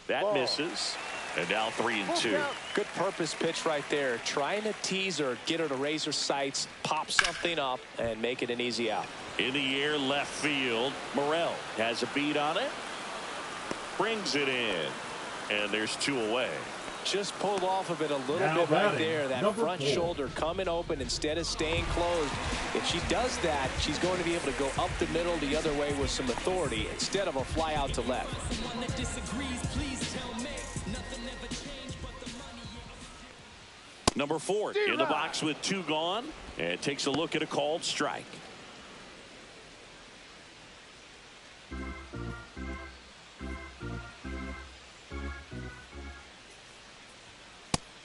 That misses. And now 3-2. Good purpose pitch right there. Trying to tease her, get her to raise her sights, pop something up, and make it an easy out. In the air, left field. Morel has a beat on it. Brings it in. And there's 2 away. Just pulled off of it a little Now bit right batting, there. That front 4. shoulder coming open instead of staying closed. If she does that, she's going to be able to go up the middle the other way with some authority instead of a fly out to left. Number 4 in the box with 2 gone. And takes a look at a called strike.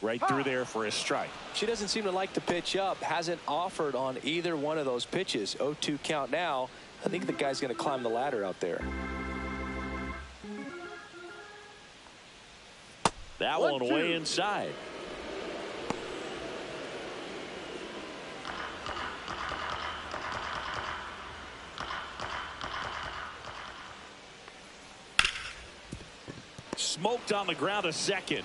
Right through there for a strike. She doesn't seem to like to pitch up. Hasn't offered on either one of those pitches. 0-2 count now. I think the guy's going to climb the ladder out there. That one way inside. Smoked on the ground a second.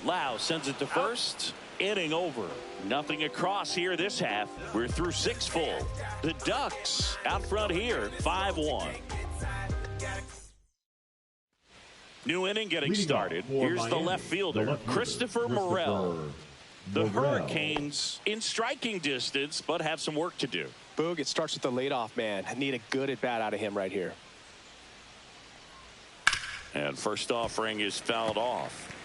Lau sends it to first. Inning over. Nothing across here this half. We're through 6 full. The Ducks out front here, 5-1. New inning getting started. Here's the left fielder, Christopher Morel. The Hurricanes in striking distance, but have some work to do. Boog, it starts with the leadoff man. I need a good at-bat out of him right here. And first offering is fouled off.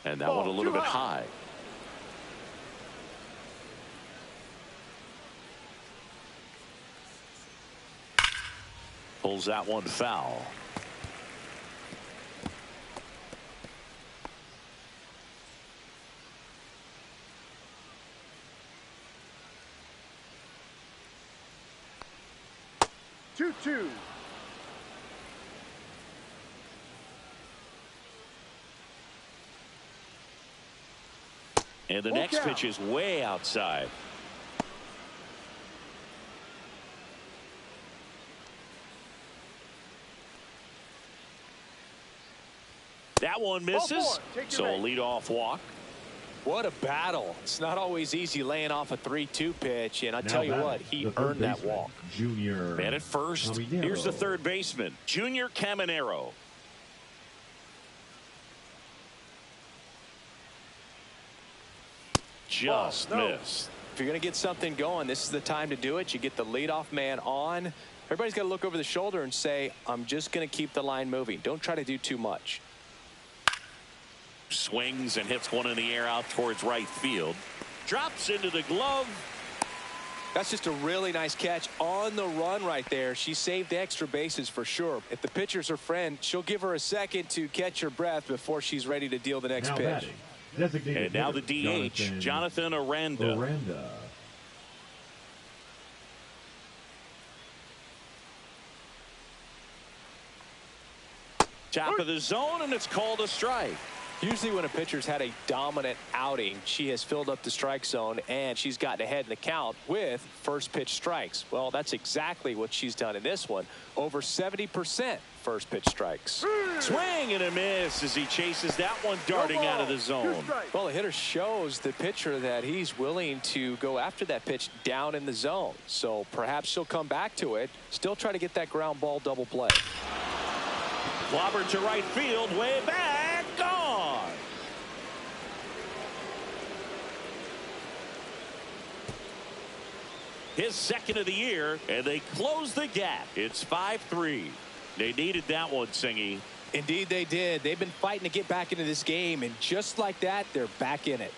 And that one a little bit high. Pulls that one foul. 2-2. And the Full next count. pitch is way outside. That one misses. So a leadoff walk. What a battle. It's not always easy laying off a 3-2 pitch, and I tell you what, he earned that walk. Junior. Man at first. Caminero. Here's the third baseman, Junior Caminero. Just missed. If you're going to get something going, this is the time to do it. You get the leadoff man on. Everybody's got to look over the shoulder and say, I'm just going to keep the line moving. Don't try to do too much. Swings and hits one in the air out towards right field. Drops into the glove. That's just a really nice catch on the run right there. She saved the extra bases for sure. If the pitcher's her friend, she'll give her a second to catch her breath before she's ready to deal the next Now pitch. batting, designated And now the hitter, DH, Jonathan Aranda. Top of the zone, and it's called a strike. Usually when a pitcher's had a dominant outing, she has filled up the strike zone and she's gotten ahead in the count with first pitch strikes. Well, that's exactly what she's done in this one. Over 70% first pitch strikes. Swing and a miss as he chases that one darting out of the zone. Well, the hitter shows the pitcher that he's willing to go after that pitch down in the zone. So perhaps she'll come back to it, still try to get that ground ball double play. Clobbered to right field, way back, gone. His second of the year, and they close the gap. It's 5-3. They needed that one, Singy. Indeed they did. They've been fighting to get back into this game, and just like that, they're back in it.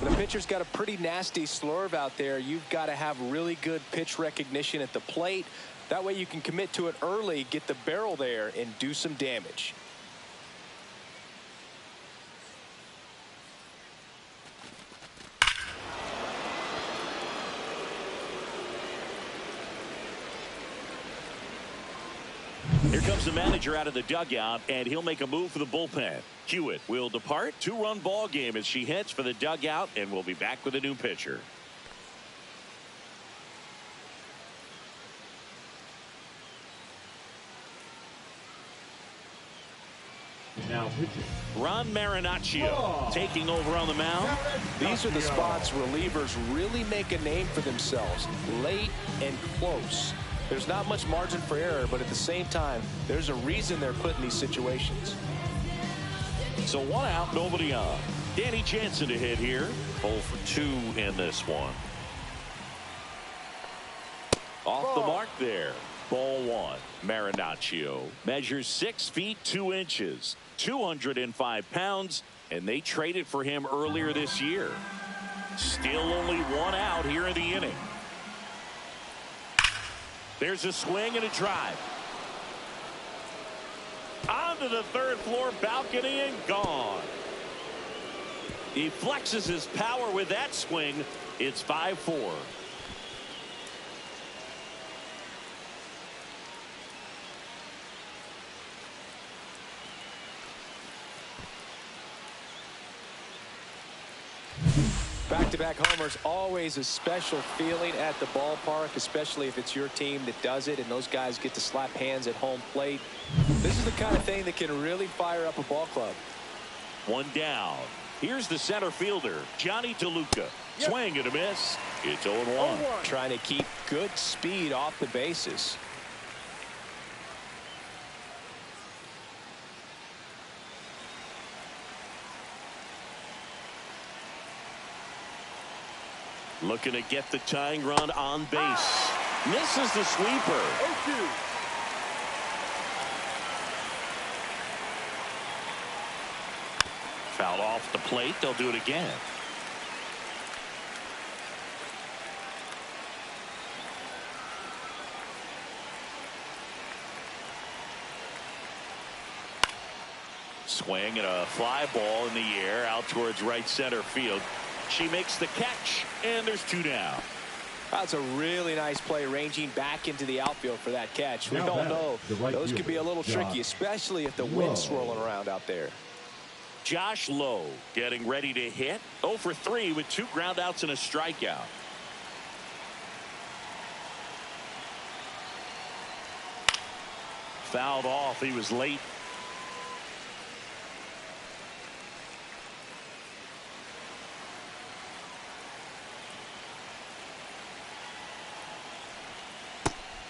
When a pitcher's got a pretty nasty slurve out there, you've got to have really good pitch recognition at the plate. That way you can commit to it early, get the barrel there, and do some damage. Here comes the manager out of the dugout, and he'll make a move for the bullpen. Hewitt will depart. 2-run ball game as she heads for the dugout, and we'll be back with a new pitcher. Now pitching, Ron Marinaccio taking over on the mound. These are the spots relievers really make a name for themselves. Late and close. There's not much margin for error, but at the same time, there's a reason they're put in these situations. So 1 out, nobody on. Danny Jansen to hit here. 0 for 2 in this one. Off the mark there. Ball 1. Marinaccio measures 6 feet 2 inches, 205 pounds, and they traded for him earlier this year. Still only 1 out here in the inning. There's a swing and a drive. Onto the third floor balcony and gone. He flexes his power with that swing. It's 5-4. Back-to-back homers, always a special feeling at the ballpark, especially if it's your team that does it and those guys get to slap hands at home plate. This is the kind of thing that can really fire up a ball club. 1 down. Here's the center fielder, Johnny DeLuca. Swing and a miss. It's 0-1. Trying to keep good speed off the bases. Looking to get the tying run on base. Misses the sweeper. 0-2. Foul off the plate. They'll do it again. Swing and a fly ball in the air out towards right center field. She makes the catch, and there's 2 down. That's a really nice play, ranging back into the outfield for that catch. We all know those could be a little tricky, especially if the wind's swirling around out there. Josh Lowe getting ready to hit. 0 for 3 with 2 groundouts and a strikeout. Fouled off. He was late.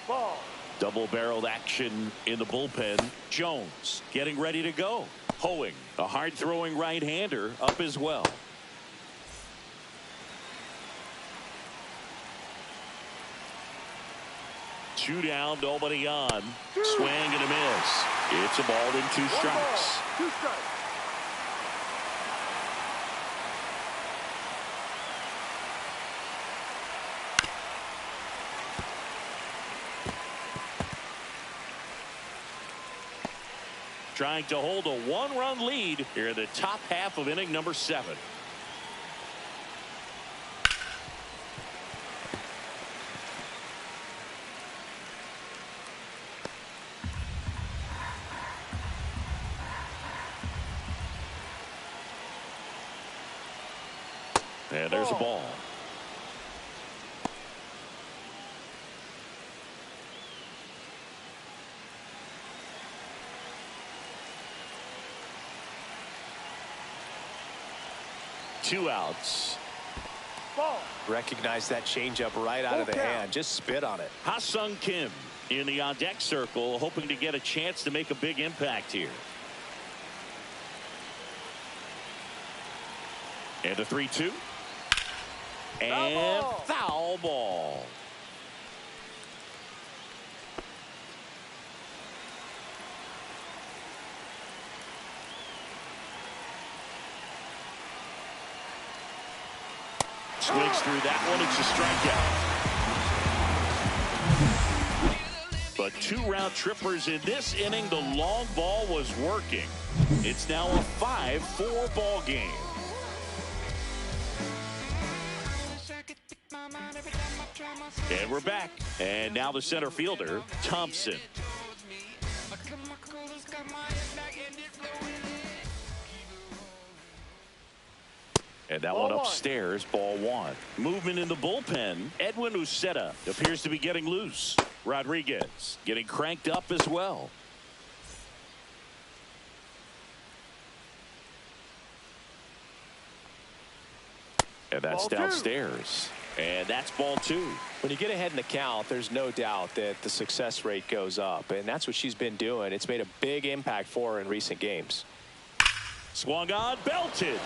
Ball. Double-barreled action in the bullpen. Jones getting ready to go. Hoeing, a hard-throwing right-hander, up as well. Two down, nobody on. Swing and a miss. It's a ball and 2 strikes. 2 strikes. Trying to hold a 1-run lead here in the top half of inning number 7. And there's a ball. Two outs. Ball. Recognize that changeup right out of the hand. Just spit on it. Ha-Sung Kim in the on-deck circle, hoping to get a chance to make a big impact here. And a 3-2. And foul ball. Swings through that one. It's a strikeout. But 2 round trippers in this inning. The long ball was working. It's now a 5-4 ball game. And we're back. And now the center fielder, Thompson. And that one upstairs, ball 1. Movement in the bullpen. Edwin Uceta appears to be getting loose. Rodriguez getting cranked up as well. And that's downstairs. And that's ball 2. When you get ahead in the count, there's no doubt that the success rate goes up. And that's what she's been doing. It's made a big impact for her in recent games. Swung on, belted.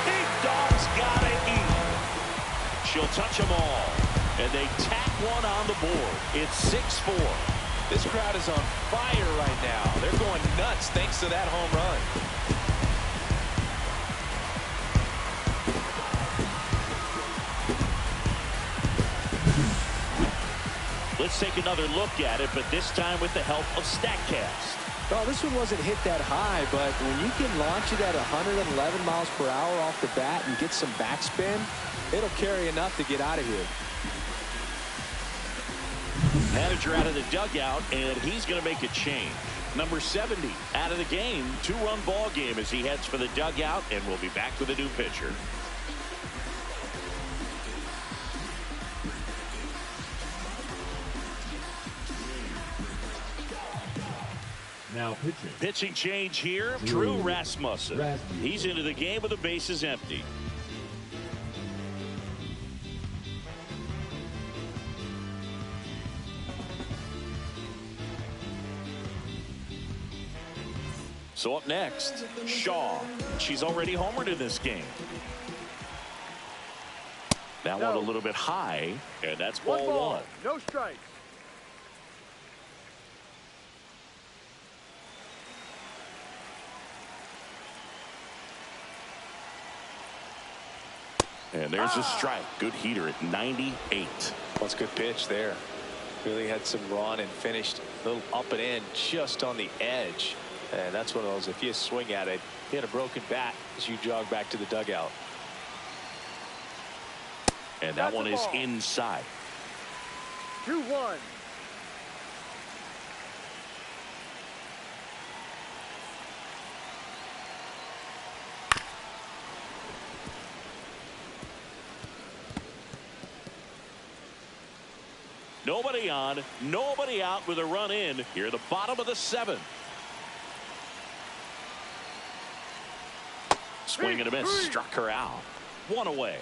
Big Dog's gotta eat. She'll touch them all. And they tack one on the board. It's 6-4. This crowd is on fire right now. They're going nuts thanks to that home run. Let's take another look at it, but this time with the help of StatCast. Well, this one wasn't hit that high, but when you can launch it at 111 miles per hour off the bat and get some backspin, it'll carry enough to get out of here. Manager out of the dugout, and he's going to make a change. Number 70 out of the game. 2-run ball game as he heads for the dugout, and we'll be back with a new pitcher. Now pitching. Pitching change here. Drew Rasmussen. He's into the game with the bases empty. So up next, Ncaa. She's already homered in this game. That one a little bit high, and that's ball 1. No strikes. And there's a strike. Good heater at 98. That's a good pitch there. Really had some run and finished a little up and in just on the edge. And that's one of those, if you swing at it, hit a broken bat as you jog back to the dugout. And that one is inside. 2-1. Nobody on, nobody out with a run in here at the bottom of the 7th. Swing and a miss, struck her out. 1 away.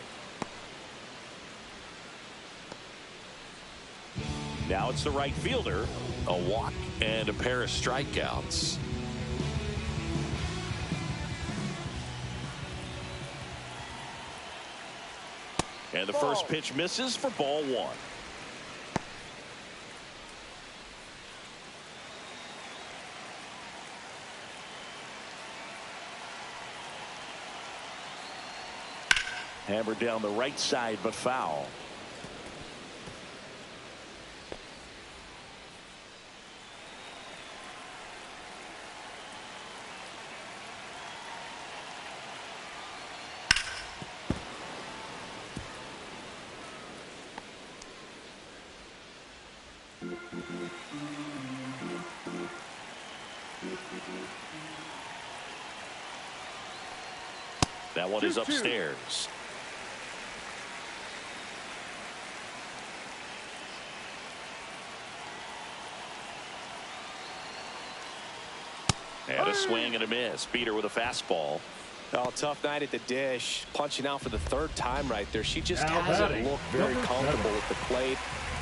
Now it's the right fielder, a walk and a pair of strikeouts. And the first pitch misses for ball 1. Hammered down the right side, but foul. That one is upstairs. And a swing and a miss. Beat her with a fastball. Oh, tough night at the dish. Punching out for the 3rd time right there. She just hasn't looked very comfortable with the plate.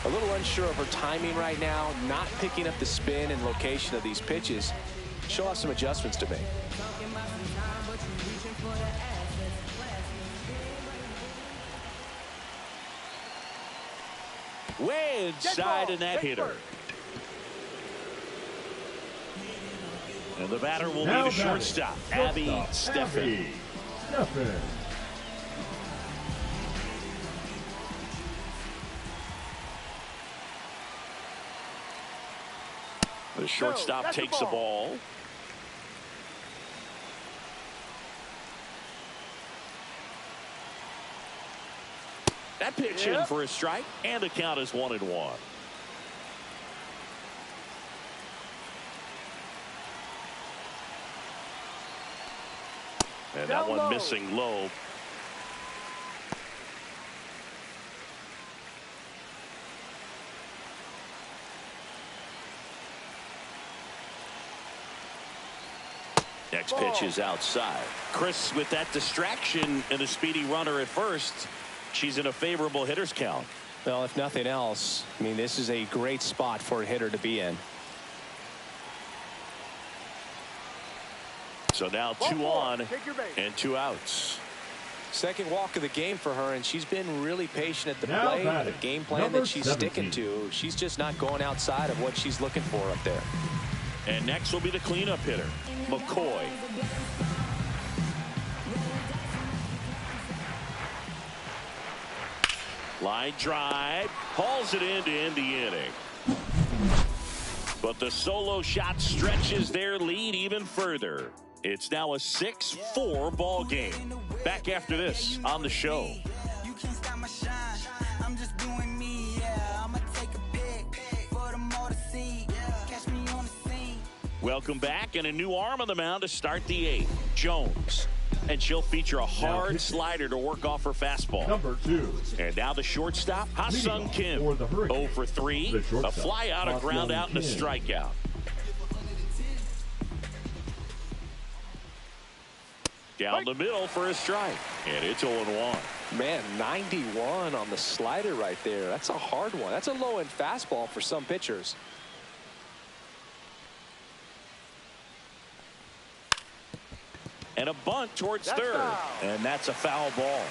A little unsure of her timing right now. Not picking up the spin and location of these pitches. She'll have some adjustments to make. Way inside, and that hit her. And the batter will be the shortstop, Abby Steffen. The shortstop takes the ball. That pitch in for a strike, and the count is 1-1. And that one missing low. Next pitch is outside. Chris, with that distraction and a speedy runner at first, she's in a favorable hitter's count. Well, if nothing else, I mean, this is a great spot for a hitter to be in. So now 2 on and 2 outs. Second walk of the game for her, and she's been really patient at the plate. The game plan that she's sticking to, she's just not going outside of what she's looking for up there. And next will be the cleanup hitter, McCoy. Line drive, hauls it in to end the inning. But the solo shot stretches their lead even further. It's now a 6-4 ball game. Back after this on the show. You can't stop my shine. I'm just doing me, yeah. I'ma take a pic for them all to see. Catch me on the scene. Welcome back, and a new arm on the mound to start the 8th. Jones. And she'll feature a hard slider to work off her fastball. Number 2. And now the shortstop, Ha-Sung Kim. 0 for 3. A fly out, a ground out, and a strikeout. Down the middle for a strike. And it's 0-1. Man, 91 on the slider right there. That's a hard one. That's a low-end fastball for some pitchers. And a bunt towards third. And that's a foul ball.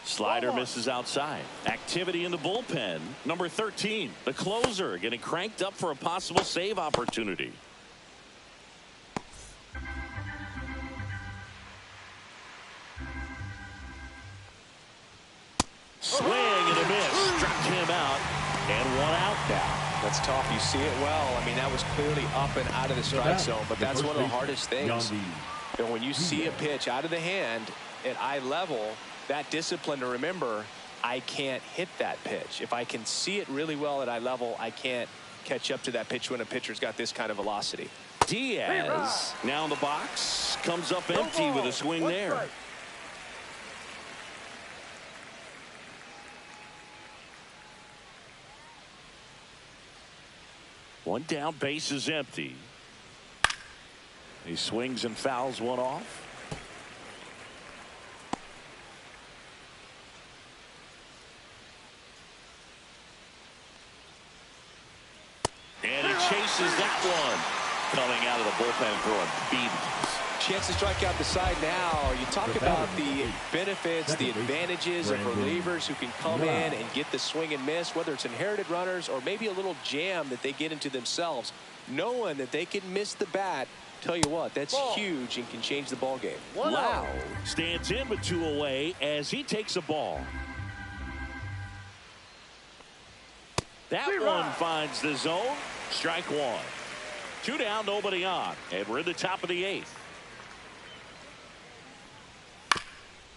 Slider misses outside. Activity in the bullpen. Number 13, the closer, getting cranked up for a possible save opportunity. Swing and a miss. Struck him out. That's tough. You see it well. I mean, that was clearly up and out of the strike zone, but that's one of the hardest things. You know, when you see a pitch out of the hand at eye level, that discipline to remember, I can't hit that pitch. If I can see it really well at eye level, I can't catch up to that pitch when a pitcher's got this kind of velocity. Diaz now in the box, comes up empty with a swing there. Strike. One down, base is empty. He swings and fouls one off. And he chases that one. Coming out of the bullpen throwing beatings. Chance to strike out the side now. You talk about the benefits, the advantages of relievers who can come in and get the swing and miss, whether it's inherited runners or maybe a little jam that they get into themselves. Knowing that they can miss the bat, tell you what, that's huge and can change the ball game. Lau stands in with 2 away as he takes a ball. That one finds the zone. Strike one. 2 down, nobody on, and we're in the top of the 8th.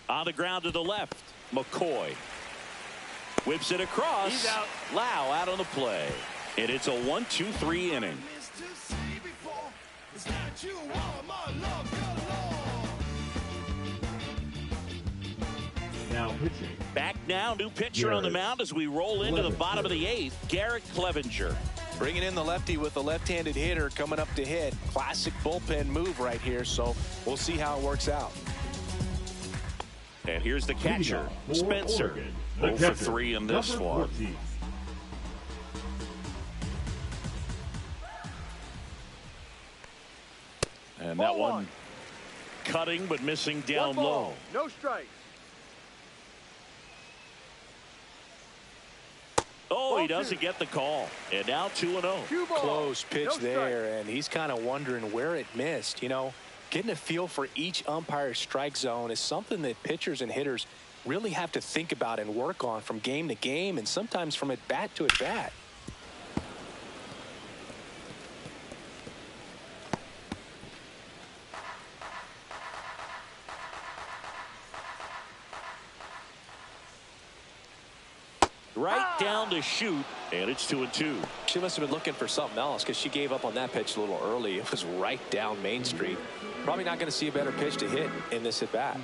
On the ground to the left, McCoy whips it across. He's out. Lau out on the play, and it's a 1-2-3 inning. Now pitching. Back now, new pitcher on the mound as we roll into the bottom of the 8th, Garrett Clevenger. Bringing in the lefty with the left-handed hitter coming up to hit. Classic bullpen move right here, so we'll see how it works out. And here's the catcher, Spencer. 0 for 3 in this one. And that one cutting but missing down low. No strikes. Oh, he doesn't get the call. And now 2-0. Close pitch there, and he's kind of wondering where it missed. You know, getting a feel for each umpire's strike zone is something that pitchers and hitters really have to think about and work on from game to game and sometimes from at bat to at bat. Right down to shoot, and it's 2-2. She must have been looking for something else because she gave up on that pitch a little early. It was right down Main Street. Probably not going to see a better pitch to hit in this at bat.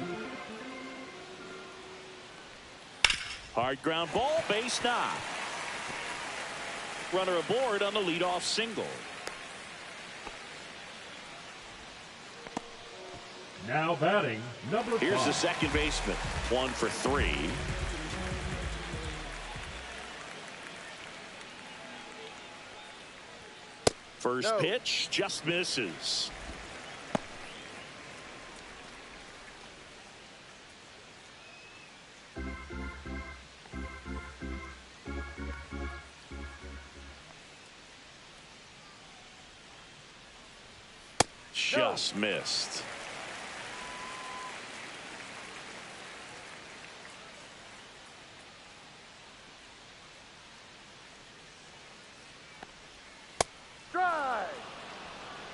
Hard ground ball, base knock. Runner aboard on the leadoff single. Now batting, number 5. Here's the second baseman. 1 for 3. First pitch just misses. Just missed.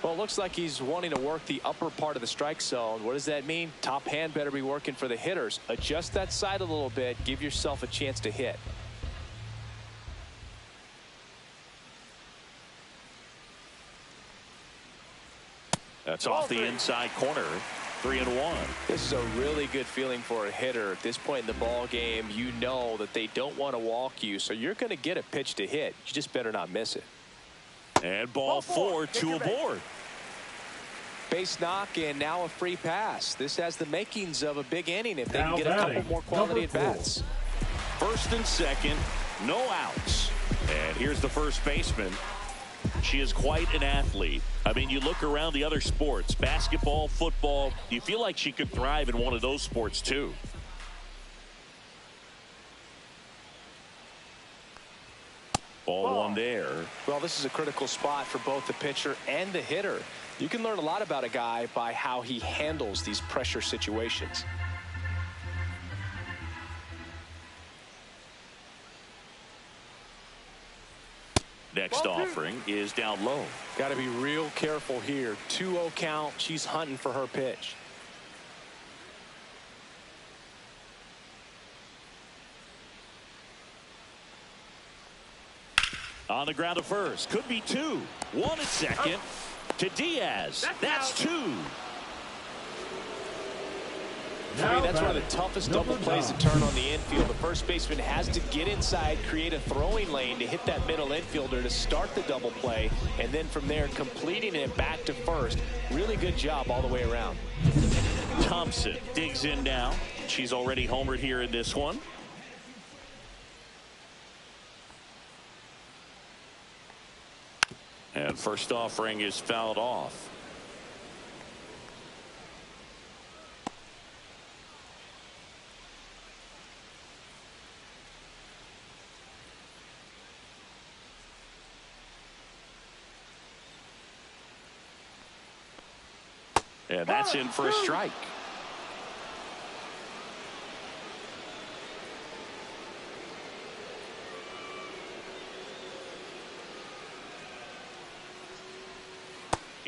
Well, it looks like he's wanting to work the upper part of the strike zone. What does that mean? Top hand better be working for the hitters. Adjust that side a little bit. Give yourself a chance to hit. That's off the inside corner. 3-1. This is a really good feeling for a hitter. At this point in the ball game, you know that they don't want to walk you, so you're going to get a pitch to hit. You just better not miss it. And ball 4, 2 aboard. Base knock and now a free pass. This has the makings of a big inning if they can get a couple more quality at bats. First and second, no outs. And here's the first baseman. She is quite an athlete. I mean, you look around the other sports, basketball, football, you feel like she could thrive in one of those sports too. Ball 1 there. Well, this is a critical spot for both the pitcher and the hitter. You can learn a lot about a guy by how he handles these pressure situations. next offering is down low. Got to be real careful here. 2-0 count. She's hunting for her pitch. On the ground to first. Could be 2. 1 at second. To Diaz. That's 2. I mean, that's one of the toughest double plays to turn on the infield. The first baseman has to get inside, create a throwing lane to hit that middle infielder to start the double play, and then from there completing it back to first. Really good job all the way around. Thompson digs in now. She's already homered here in this one. And first offering is fouled off. And that's in for a strike.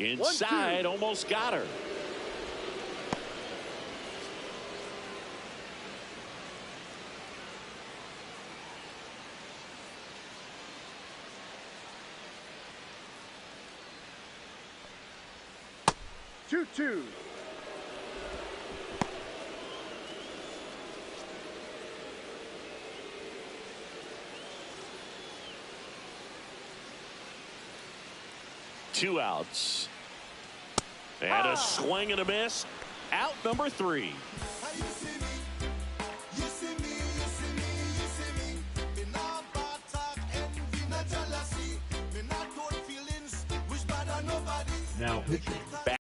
Inside, almost got her. Two. Two outs. And a swing and a miss. Out number 3. Now pitching. Back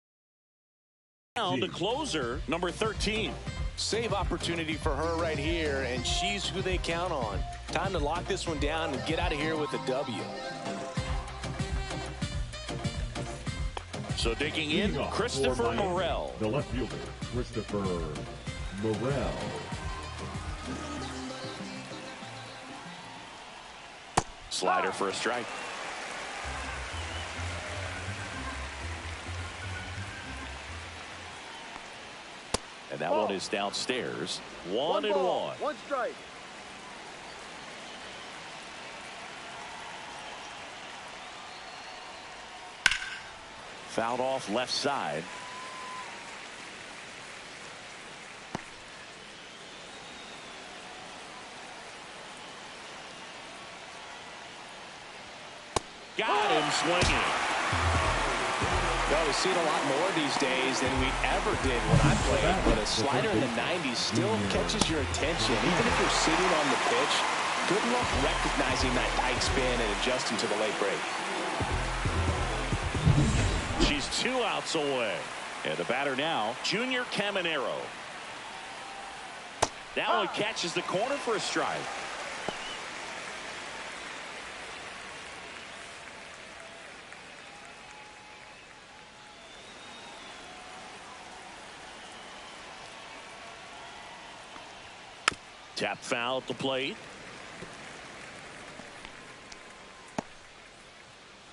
down the closer, number 13. Save opportunity for her right here, and she's who they count on. Time to lock this one down and get out of here with a W. So digging in, Christopher Morel. The left fielder, Christopher Morel. Slider for a strike. And that one is downstairs. 1-1. 1 strike. Fouled off left side. Got him swinging. Well, we've seen a lot more these days than we ever did when I played, but a slider in the 90s still catches your attention. Even if you're sitting on the pitch, good luck recognizing that tight spin and adjusting to the late break. She's 2 outs away. And the batter now, Junior Caminero. That one catches the corner for a strike. Tap foul at the plate.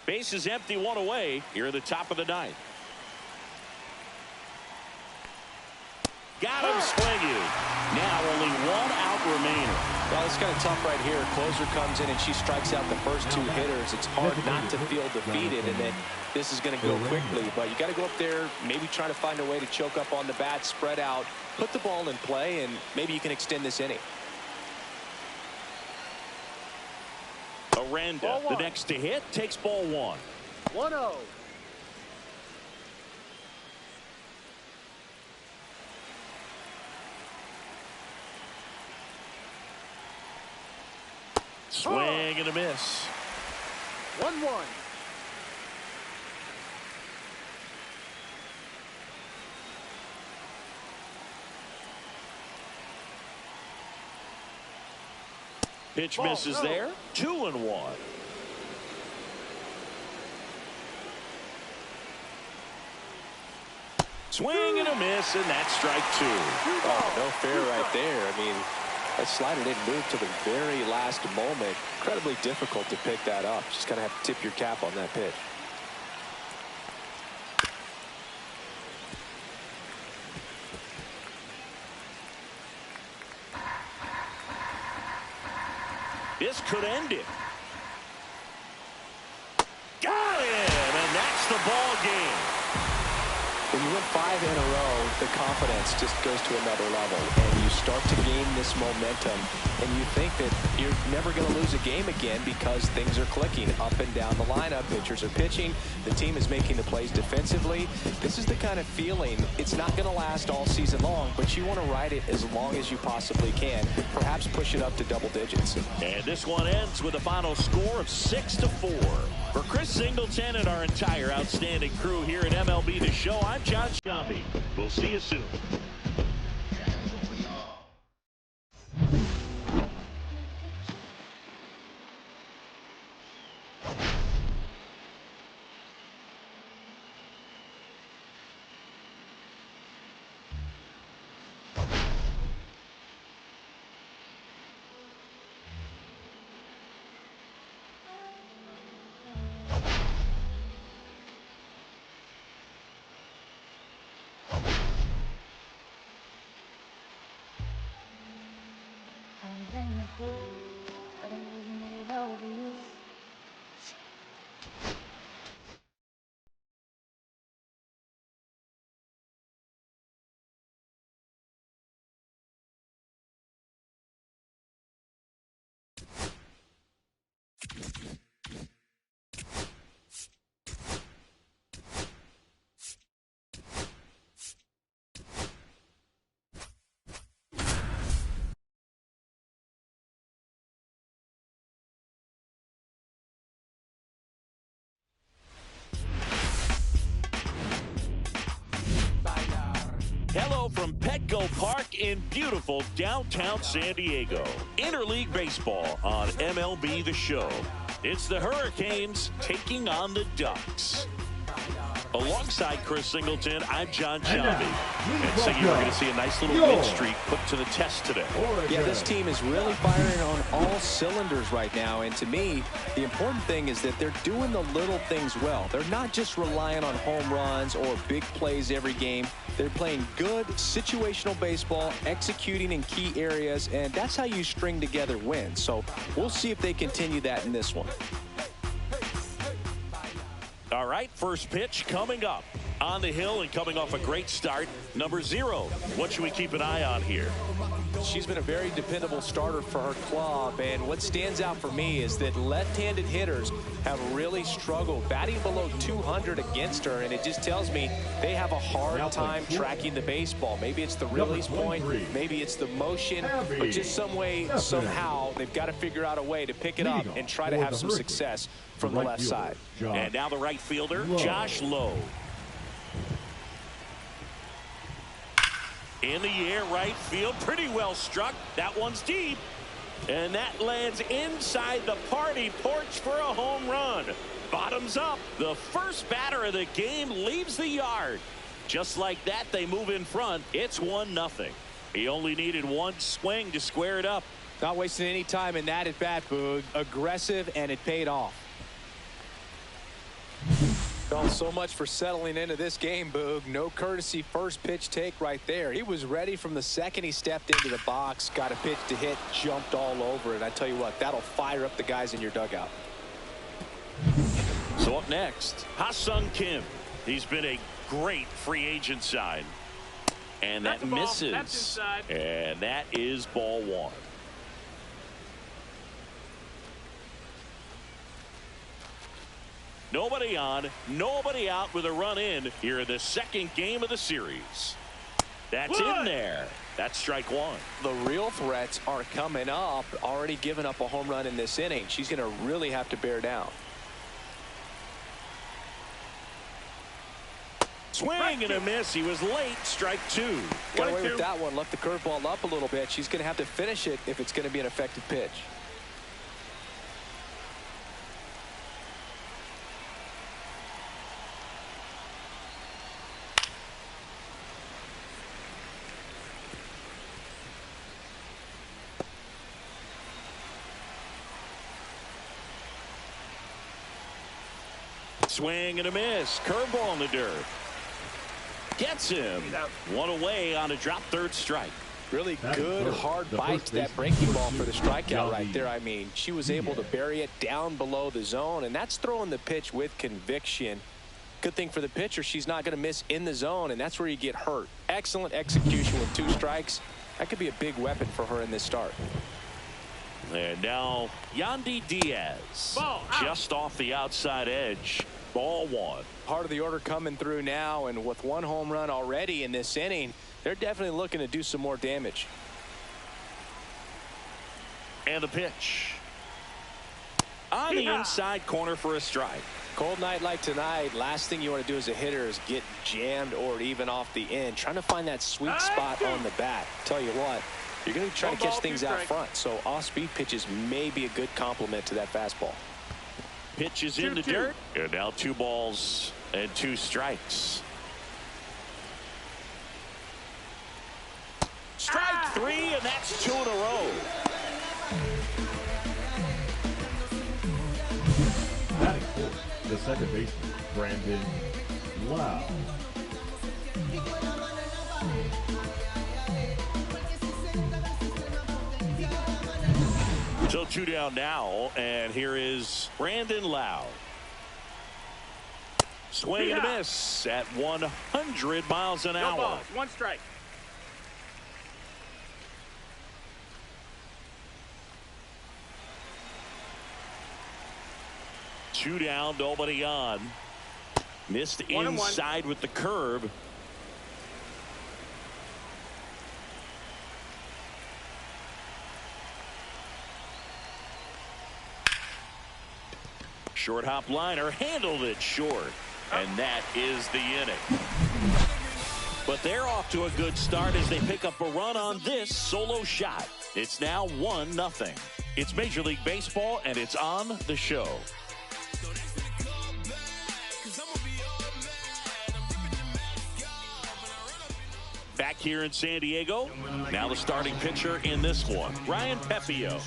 Base is empty, 1 away here at the top of the 9th. Got him swinging. Now only 1 out remaining. Well, it's kind of tough right here. Closer comes in and she strikes out the first 2 hitters. It's hard not to feel defeated, and then this is going to go quickly. But you got to go up there, maybe try to find a way to choke up on the bat, spread out, put the ball in play, and maybe you can extend this inning. Aranda, the next to hit, takes ball 1. 1-0. Swing and a miss. 1-1. Pitch misses there. 2-1. Swing and a miss, and that's strike 2. Oh, no fair right there. I mean, That slider didn't move to the very last moment. Incredibly difficult to pick that up. Just kind of have to tip your cap on that pitch. This could end it. Got him, and that's the ball game. When you win 5 in a row, the confidence just goes to another level, and you start to gain this momentum, and you think that you're never going to lose a game again because things are clicking up and down the lineup. Pitchers are pitching. The team is making the plays defensively. This is the kind of feeling, it's not going to last all season long, but you want to ride it as long as you possibly can. Perhaps push it up to double digits. And this one ends with a final score of 6-4. For Chris Singleton and our entire outstanding crew here at MLB The Show, I'm Ncaa. We'll see you soon. Hello from Petco Park in beautiful downtown San Diego. Interleague Baseball on MLB The Show. It's the Hurricanes taking on the Ducks. Alongside Chris Singleton, I'm Ncaa. And so you're going to see a nice little win streak put to the test today. Yeah, this team is really firing on all cylinders right now. And to me, the important thing is that they're doing the little things well. They're not just relying on home runs or big plays every game. They're playing good situational baseball, executing in key areas, and that's how you string together wins. So we'll see if they continue that in this one. All right, first pitch coming up. On the hill and coming off a great start, number 0. What should we keep an eye on here? She's been a very dependable starter for her club, and what stands out for me is that left-handed hitters have really struggled batting below 200 against her, and it just tells me they have a hard time tracking the baseball. Maybe it's the release point, maybe it's the motion, but just some way, somehow, they've got to figure out a way to pick it up and try to have some success from the left side. And now the right fielder, Josh Lowe. In the air, right field, pretty well struck. That one's deep. And that lands inside the party porch for a home run. Bottoms up. The first batter of the game leaves the yard. Just like that, they move in front. It's 1-0. He only needed one swing to square it up. Not wasting any time in that at bat, Boog. Aggressive, and it paid off. Well, so much for settling into this game, Boog. No courtesy first pitch take right there. He was ready from the second he stepped into the box, got a pitch to hit, jumped all over it. I tell you what, that'll fire up the guys in your dugout. So up next, Ha-Sung Kim. He's been a great free agent sign. And that misses. That's inside. And that is ball 1. Nobody on, nobody out with a run in here in the second game of the series. That's in there. That's strike 1. The real threats are coming up. Already given up a home run in this inning. She's going to really have to bear down. Swing and a miss. He was late. Strike 2. Got away with that one. Left the curveball up a little bit. She's going to have to finish it if it's going to be an effective pitch. Swing and a miss. Curveball in the dirt. Gets him. One away on a drop, third strike. Really good hard bite to that breaking ball for the strikeout right there. I mean, she was able to bury it down below the zone, and that's throwing the pitch with conviction. Good thing for the pitcher, she's not going to miss in the zone, and that's where you get hurt. Excellent execution with 2 strikes. That could be a big weapon for her in this start. And now Yandy Diaz just off the outside edge. Ball 1. Part of the order coming through now, and with 1 home run already in this inning, they're definitely looking to do some more damage. And the pitch. On the inside corner for a strike. Cold night like tonight, last thing you want to do as a hitter is get jammed or even off the end. Trying to find that sweet spot on the bat. Tell you what, you're going to try to catch things out front, so off-speed pitches may be a good complement to that fastball. Pitch is in the dirt. And now 2 balls and 2 strikes. Strike 3, and that's 2 in a row. Batting fourth, the second baseman, Brandon Lau. So 2 down now, and here is Brandon Lau. Swing and a miss at 100 miles an hour. Balls, 1 strike. Two down, nobody on. Missed inside with the curve. Short hop liner, handled it short, and that is the inning. But they're off to a good start as they pick up a run on this solo shot. It's now 1-0. It's Major League Baseball, and it's on the show. Back here in San Diego, now the starting pitcher in this one, Ryan Pepio.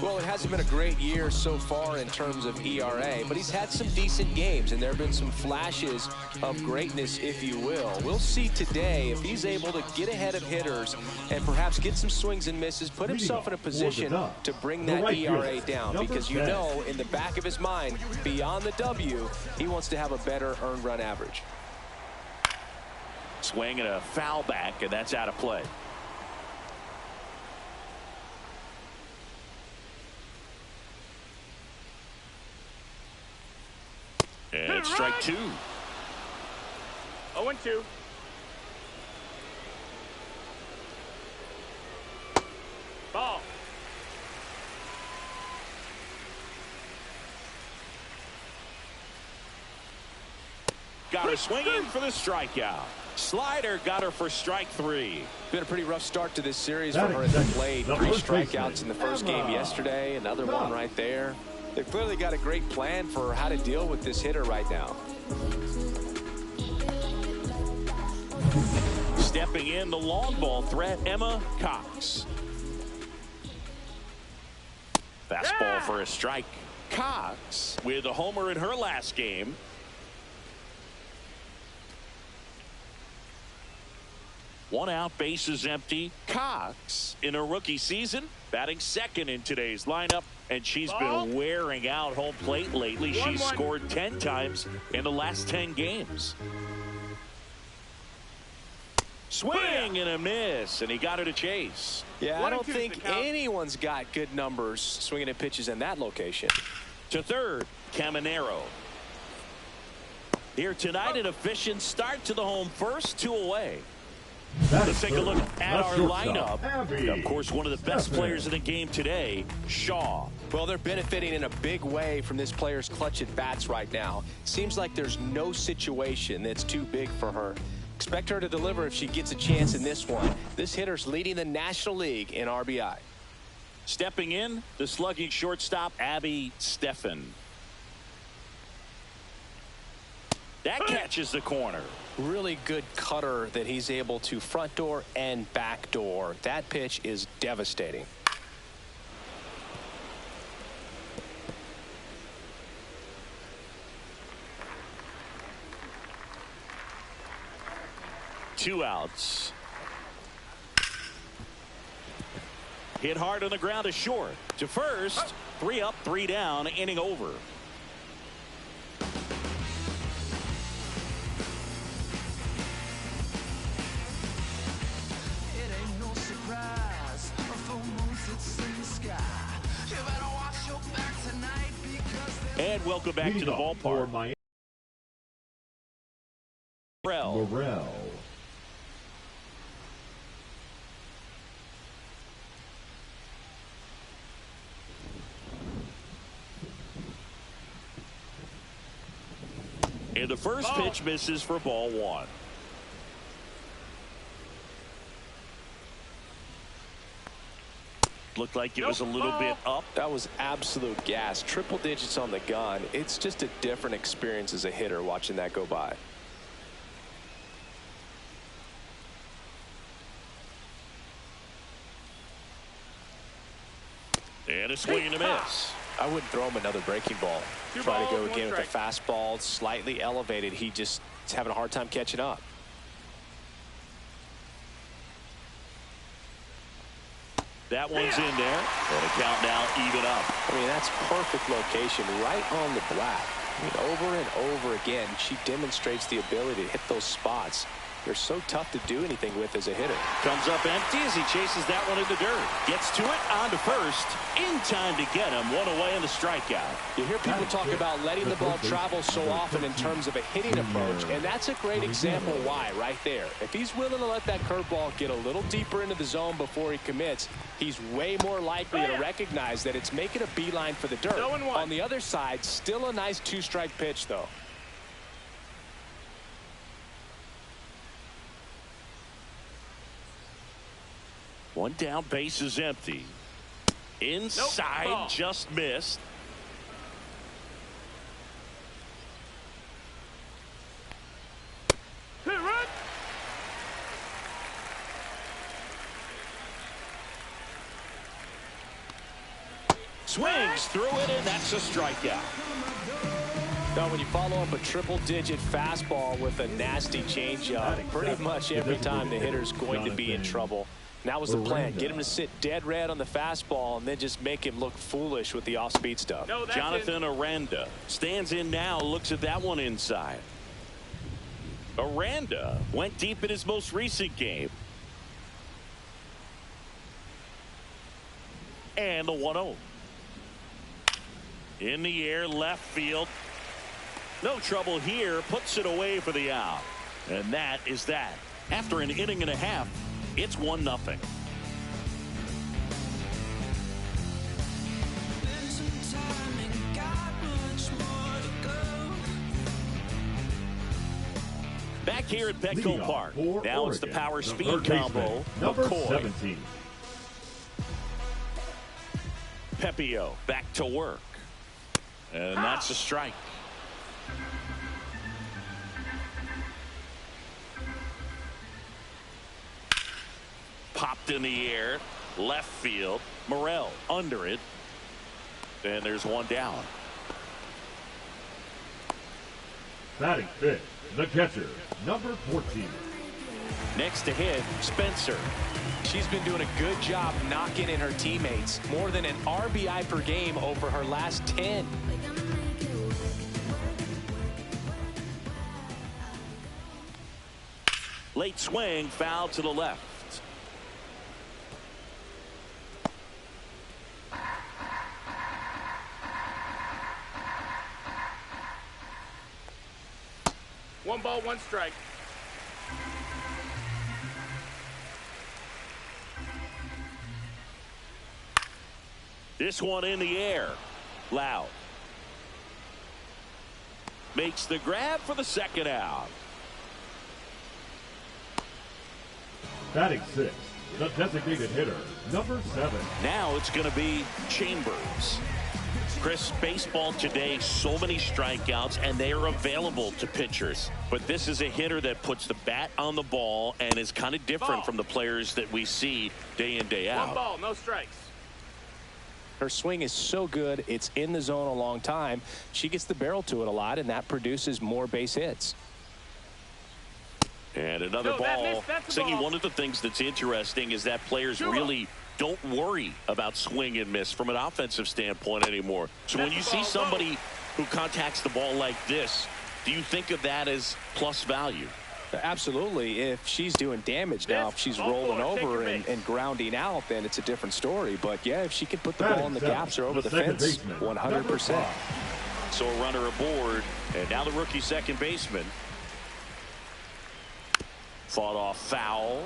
Well, it hasn't been a great year so far in terms of ERA, but he's had some decent games, and there have been some flashes of greatness, if you will. We'll see today if he's able to get ahead of hitters and perhaps get some swings and misses, put himself in a position to bring that ERA down, because you know in the back of his mind, beyond the W, he wants to have a better earned run average. Swing and a foul back, and that's out of play. And strike 2. 0-2. Ball. Got her swinging for the strikeout. Slider got her for strike 3. Been a pretty rough start to this series for her at the plate. 3 strikeouts in the first game yesterday, another one right there. They've clearly got a great plan for how to deal with this hitter right now. Stepping in, the long ball threat, Ncaa Cox. Fastball for a strike. Cox with a homer in her last game. One out, bases empty. Cox in her rookie season batting second in today's lineup, and she's been wearing out home plate lately. She's scored 10 times in the last 10 games. Swing and a miss, and he got her to chase. Yeah, I don't think anyone's got good numbers swinging at pitches in that location. To third, Caminero. Here tonight, an efficient start to the home first, 2 away. Let's take a look at our lineup. Of course, one of the best players in the game today, Ncaa. Well, they're benefiting in a big way from this player's clutch at bats right now. Seems like there's no situation that's too big for her. Expect her to deliver if she gets a chance in this one. This hitter's leading the National League in RBI. Stepping in, the slugging shortstop, Abby Steffen. That catches the corner. Really good cutter that he's able to front door and back door. That pitch is devastating. 2 outs. Hit hard on the ground to short. To first. 3 up, 3 down, inning over. And welcome back to the ballpark. Morel. And the first pitch misses for ball 1. Looked like it was a little bit up. That was absolute gas. Triple digits on the gun. It's just a different experience as a hitter watching that go by. And a swing and a miss. I wouldn't throw him another breaking ball. Try to go again with a fastball slightly elevated. He just is having a hard time catching up. That one's in there. And a count now even up. I mean, that's perfect location right on the black. I mean, over and over again, she demonstrates the ability to hit those spots. They're so tough to do anything with as a hitter. Comes up empty as he chases that one in the dirt. Gets to it, on to first. In time to get him. 1 away on the strikeout. You hear people talk about letting the ball travel so often in terms of a hitting approach, and that's a great example why right there. If he's willing to let that curveball get a little deeper into the zone before he commits, he's way more likely to recognize that it's making a beeline for the dirt. On the other side, still a nice 2-strike pitch, though. One down, base is empty. Inside, just missed. Swings through it, and that's a strikeout. Now, when you follow up a triple-digit fastball with a nasty changeup, pretty much every time the hitter's going to be in trouble. And that was the plan. Get him to sit dead red on the fastball and then just make him look foolish with the off-speed stuff. Jonathan Aranda stands in now, looks at that one inside. Aranda went deep in his most recent game. And the 1-0. In the air, left field. No trouble here, puts it away for the out. And that is that. After an inning and a half, it's 1-0. Back here at Petco Park. Now it's the power speed combo of Coy. 17. Pepio back to work. And that's a strike. Popped in the air, left field. Morel under it. And there's one down. Batting fifth, the catcher, number 14. Next to hit, Spencer. She's been doing a good job knocking in her teammates. More than an RBI per game over her last 10. Late swing, foul to the left. One ball, one strike. This one in the air. Loud. Makes the grab for the second out. Batting sixth, the designated hitter, number 7. Now it's going to be Chambers. Chris, baseball today, so many strikeouts, and they are available to pitchers. But this is a hitter that puts the bat on the ball and is kind of different from the players that we see day in, day out. One ball, no strikes. Her swing is so good, it's in the zone a long time. She gets the barrel to it a lot, and that produces more base hits. And another ball. Thinking one of the things that's interesting is that players really don't worry about swing and miss from an offensive standpoint anymore. So when you see somebody who contacts the ball like this, do you think of that as plus value? Absolutely. If she's doing damage now, if she's rolling over and grounding out, then it's a different story. But yeah, if she can put the ball in the gaps or over the fence, 100%. So a runner aboard, and now the rookie second baseman. Fought off foul.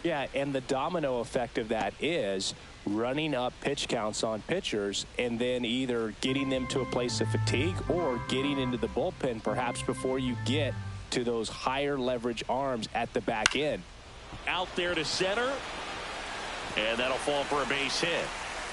Yeah, and the domino effect of that is running up pitch counts on pitchers and then either getting them to a place of fatigue or getting into the bullpen perhaps before you get to those higher leverage arms at the back end. Out there to center, and that'll fall for a base hit.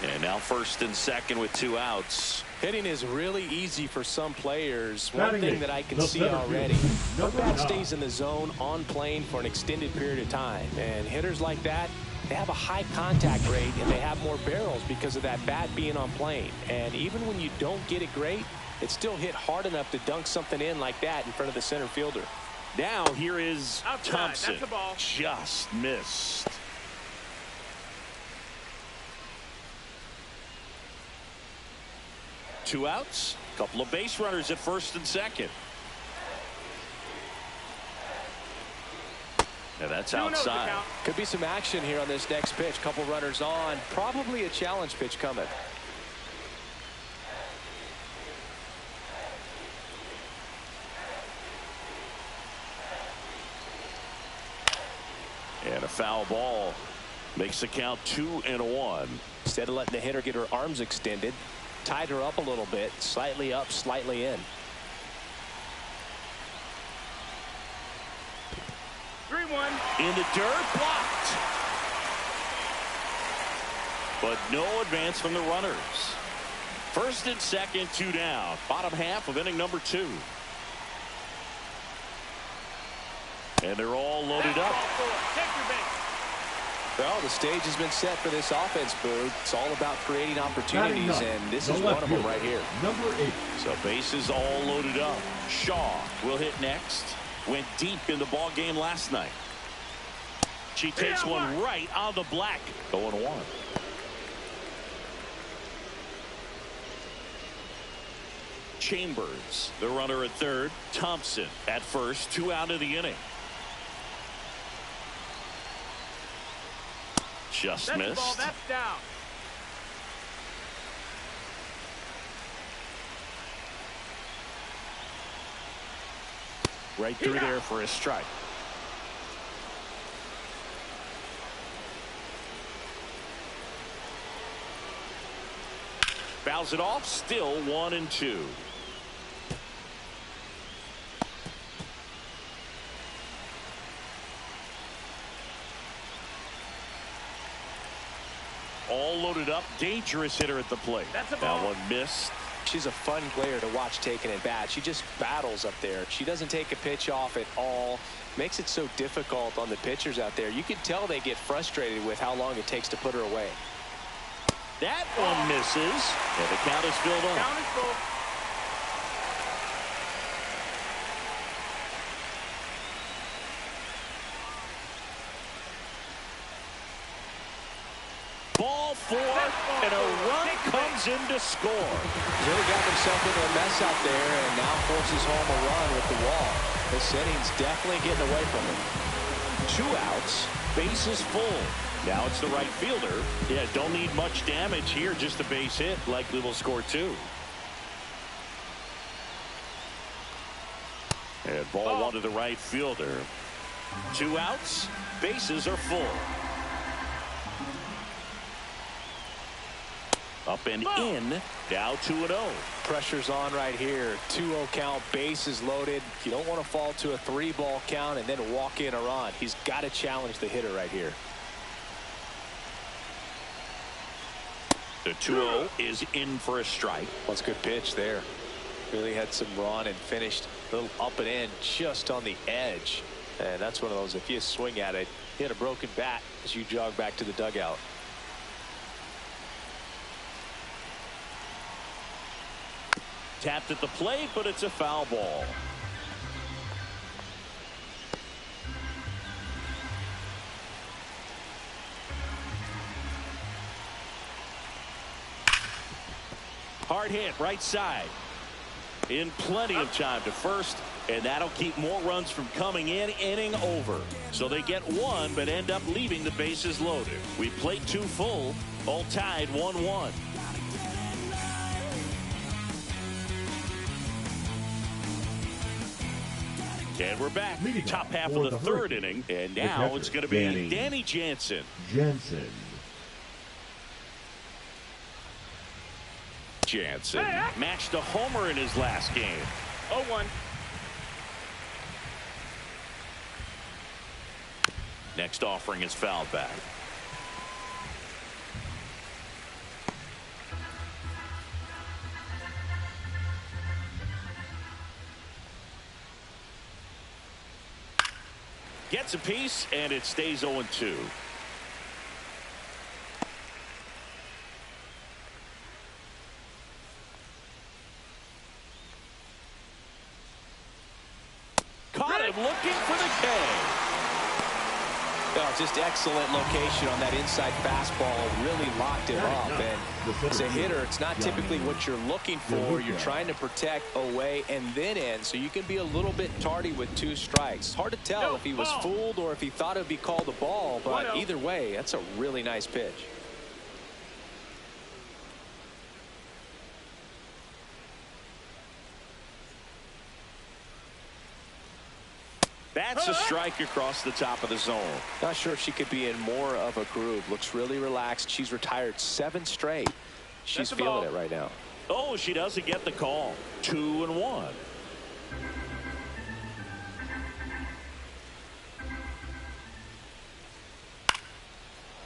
And now first and second with 2 outs. Hitting is really easy for some players. One thing that I can see already, the bat stays in the zone on plane for an extended period of time. And hitters like that, they have a high contact rate and they have more barrels because of that bat being on plane. And even when you don't get it great, it's still hit hard enough to dunk something in like that in front of the center fielder. Now here is Thompson. Just missed. Two outs, couple of base runners at first and second. And that's outside. Could be some action here on this next pitch. Couple runners on. Probably a challenge pitch coming. And a foul ball makes the count 2-1. Instead of letting the hitter get her arms extended, tied her up a little bit, slightly up, slightly in. 3-1. In the dirt, blocked. But no advance from the runners. First and second, 2 down. Bottom half of inning number 2. And they're all loaded up. Take your base. Well, the stage has been set for this offense, Boo. It's all about creating opportunities, and this is one of them right here. Number 8. So bases all loaded up. Shaw will hit next. Went deep in the ball game last night. She takes one right on the black. 0-1. Chambers, the runner at third. Thompson at first. 2 out of the inning. Just missed. Ball, that's down. Right through there for a strike. Fouls it off. Still 1-2. All loaded up. Dangerous hitter at the plate. That's a that ball. one missed. She's a fun player to watch taking at bat. She just battles up there. She doesn't take a pitch off at all. Makes it so difficult on the pitchers out there. You can tell they get frustrated with how long it takes to put her away. That one misses. And the count is filled up. Count is full. Ball 4, and a run comes in to score. Really got himself into a mess out there and now forces home a run with the wall. This inning's definitely getting away from him. 2 outs, bases full. Now it's the right fielder. Yeah, don't need much damage here, just a base hit. Likely will score 2. And ball 1 to the right fielder. 2 outs, bases are full. Up and in, now 2-0. Pressure's on right here. 2-0 count, bases loaded. You don't want to fall to a 3-ball count and then walk in a run. He's got to challenge the hitter right here. The 2-0 is in for a strike. That's a good pitch there. Really had some run and finished a little up and in just on the edge. And that's one of those, if you swing at it, hit a broken bat as you jog back to the dugout. Tapped at the plate, but it's a foul ball. Hard hit right side. In plenty of time to first, and that'll keep more runs from coming in. Inning over. So they get one, but end up leaving the bases loaded. We played 2 full, all tied 1-1. And we're back. Top half of the 3rd inning, and now it's going to be Danny Jansen. Jansen matched a homer in his last game. 0-1. Next offering is fouled back. Gets a piece, and it stays 0-2. Caught him looking for the K. Oh, just excellent location on that inside fastball. Really locked him up. And as a hitter, it's not typically what you're looking for. You're trying to protect away and then in, so you can be a little bit tardy with 2 strikes. Hard to tell if he was fooled or if he thought it would be called a ball, but either way, that's a really nice pitch. That's a strike across the top of the zone. Not sure if she could be in more of a groove. Looks really relaxed. She's retired 7 straight. She's feeling it right now. Oh, she doesn't get the call. 2-1.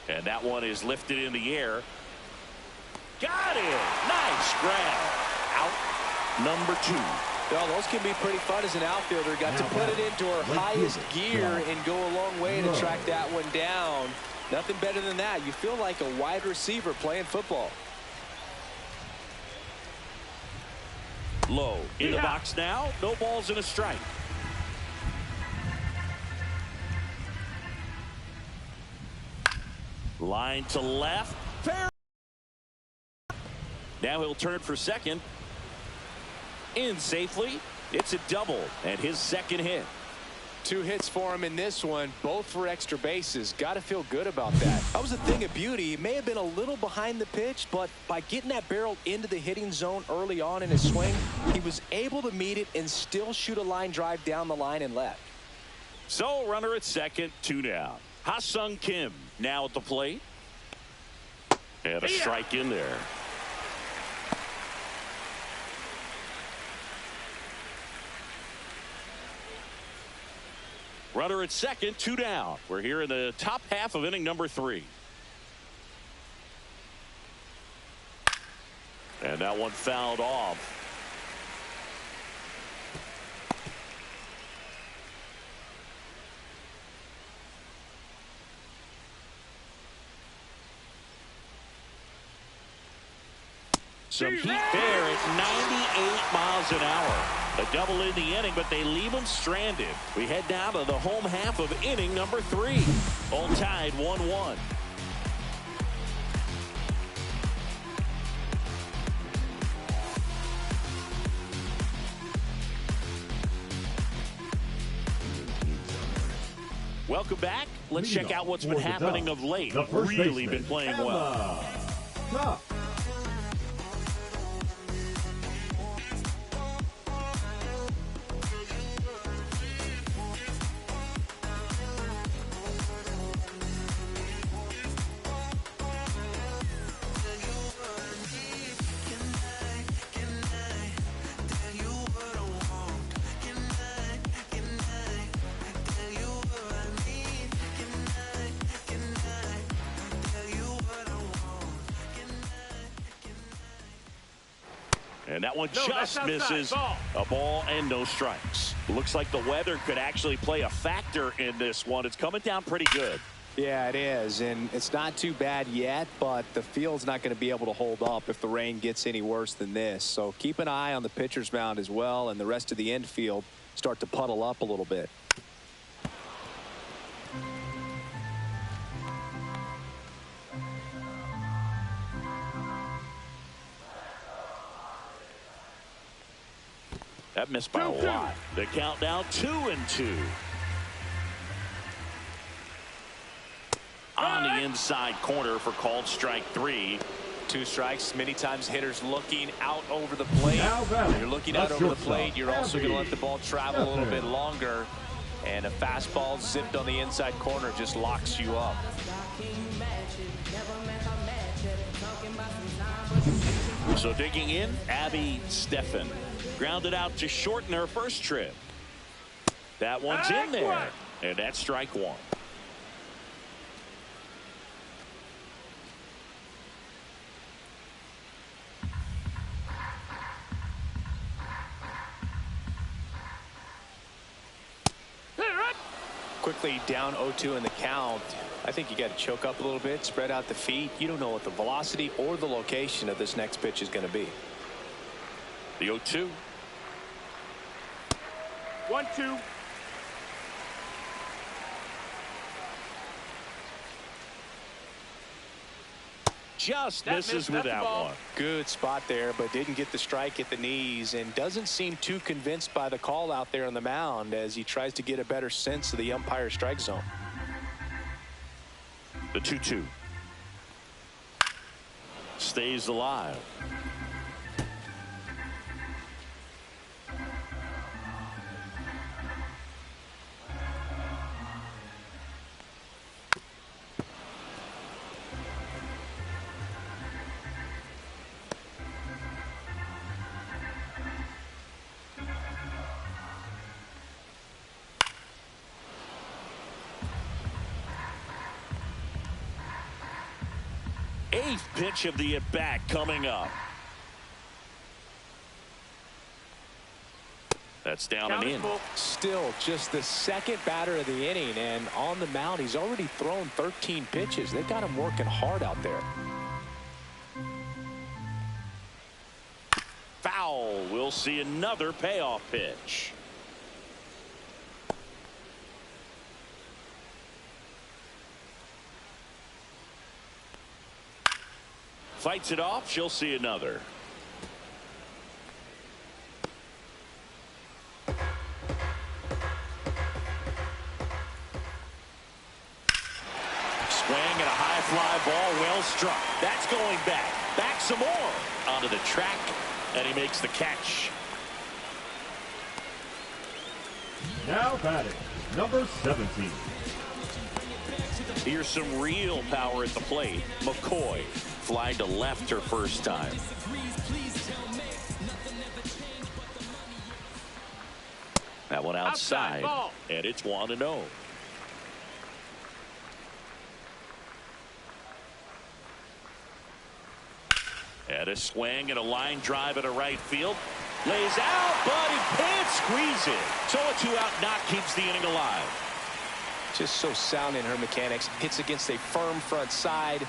And that one is lifted in the air. Got it. Nice grab. Out number 2. Well, those can be pretty fun as an outfielder. Got to put it into her highest gear and go a long way to track that one down. Nothing better than that. You feel like a wide receiver playing football. Low in the box now. No balls and a strike. Line to left. Fair. Now he'll turn for second. In safely. It's a double and his second hit. 2 hits for him in this one, both for extra bases. Got to feel good about that. That was a thing of beauty. He may have been a little behind the pitch, but by getting that barrel into the hitting zone early on in his swing, he was able to meet it and still shoot a line drive down the line and left. So runner at second, 2 down. Ha-Sung Kim now at the plate. And a strike in there. Runner at second, 2 down. We're here in the top half of inning number 3. And that one fouled off. Some heat there at 98 miles an hour. A double in the inning, but they leave them stranded. We head down to the home half of inning number 3. All tied 1-1. Welcome back. Let's check out what's been happening of late. Really been playing well. And that one just misses a ball and no strikes. Looks like the weather could actually play a factor in this one. It's coming down pretty good. Yeah, it is, and it's not too bad yet, but the field's not going to be able to hold up if the rain gets any worse than this. So keep an eye on the pitcher's mound as well, and the rest of the infield start to puddle up a little bit. That missed by a lot. The count now 2-2. On the inside corner for called strike 3. 2 strikes. Many times hitters looking out over the plate. You're looking out over the plate. You're also going to let the ball travel a little bit longer. And a fastball zipped on the inside corner just locks you up. So digging in, Abby Steffen grounded out to shorten her first trip. That one's in there, and that's strike 1. Quickly down 0-2 in the count. I think you got to choke up a little bit, spread out the feet. You don't know what the velocity or the location of this next pitch is going to be. The 0-2. 1-2. Just misses with that one. Good spot there, but didn't get the strike at the knees and doesn't seem too convinced by the call out there on the mound as he tries to get a better sense of the umpire's strike zone. The 2-2 stays alive. Eighth pitch of the at-bat coming up. That's down and in. Still just the second batter of the inning, and on the mound he's already thrown 13 pitches. They've got him working hard out there. Foul. We'll see another payoff pitch. Fights it off. She'll see another. Swing and a high fly ball, well struck. That's going back. Back some more. Onto the track, and he makes the catch. Now batting, number 17. Here's some real power at the plate. McCoy flying to left her first time. That one outside and it's 1-0. And a swing and a line drive at a right field. Lays out, but he can't squeeze it. So a 2-out knock keeps the inning alive. Just so sound in her mechanics. Hits against a firm front side,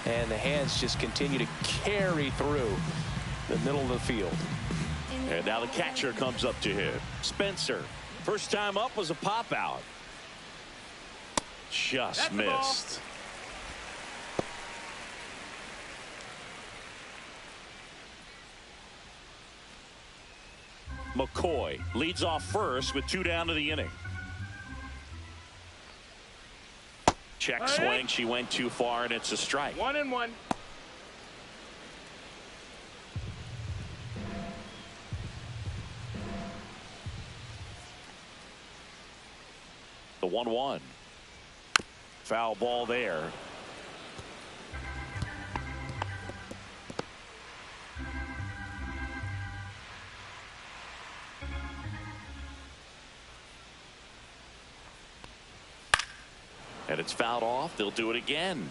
and the hands just continue to carry through the middle of the field. And now the catcher comes up to him. Spencer. First time up was a pop out. Just missed. McCoy leads off first with 2 down to the inning. Check swing. She went too far, and it's a strike. 1-1. The 1-1. Foul ball there. And it's fouled off. They'll do it again.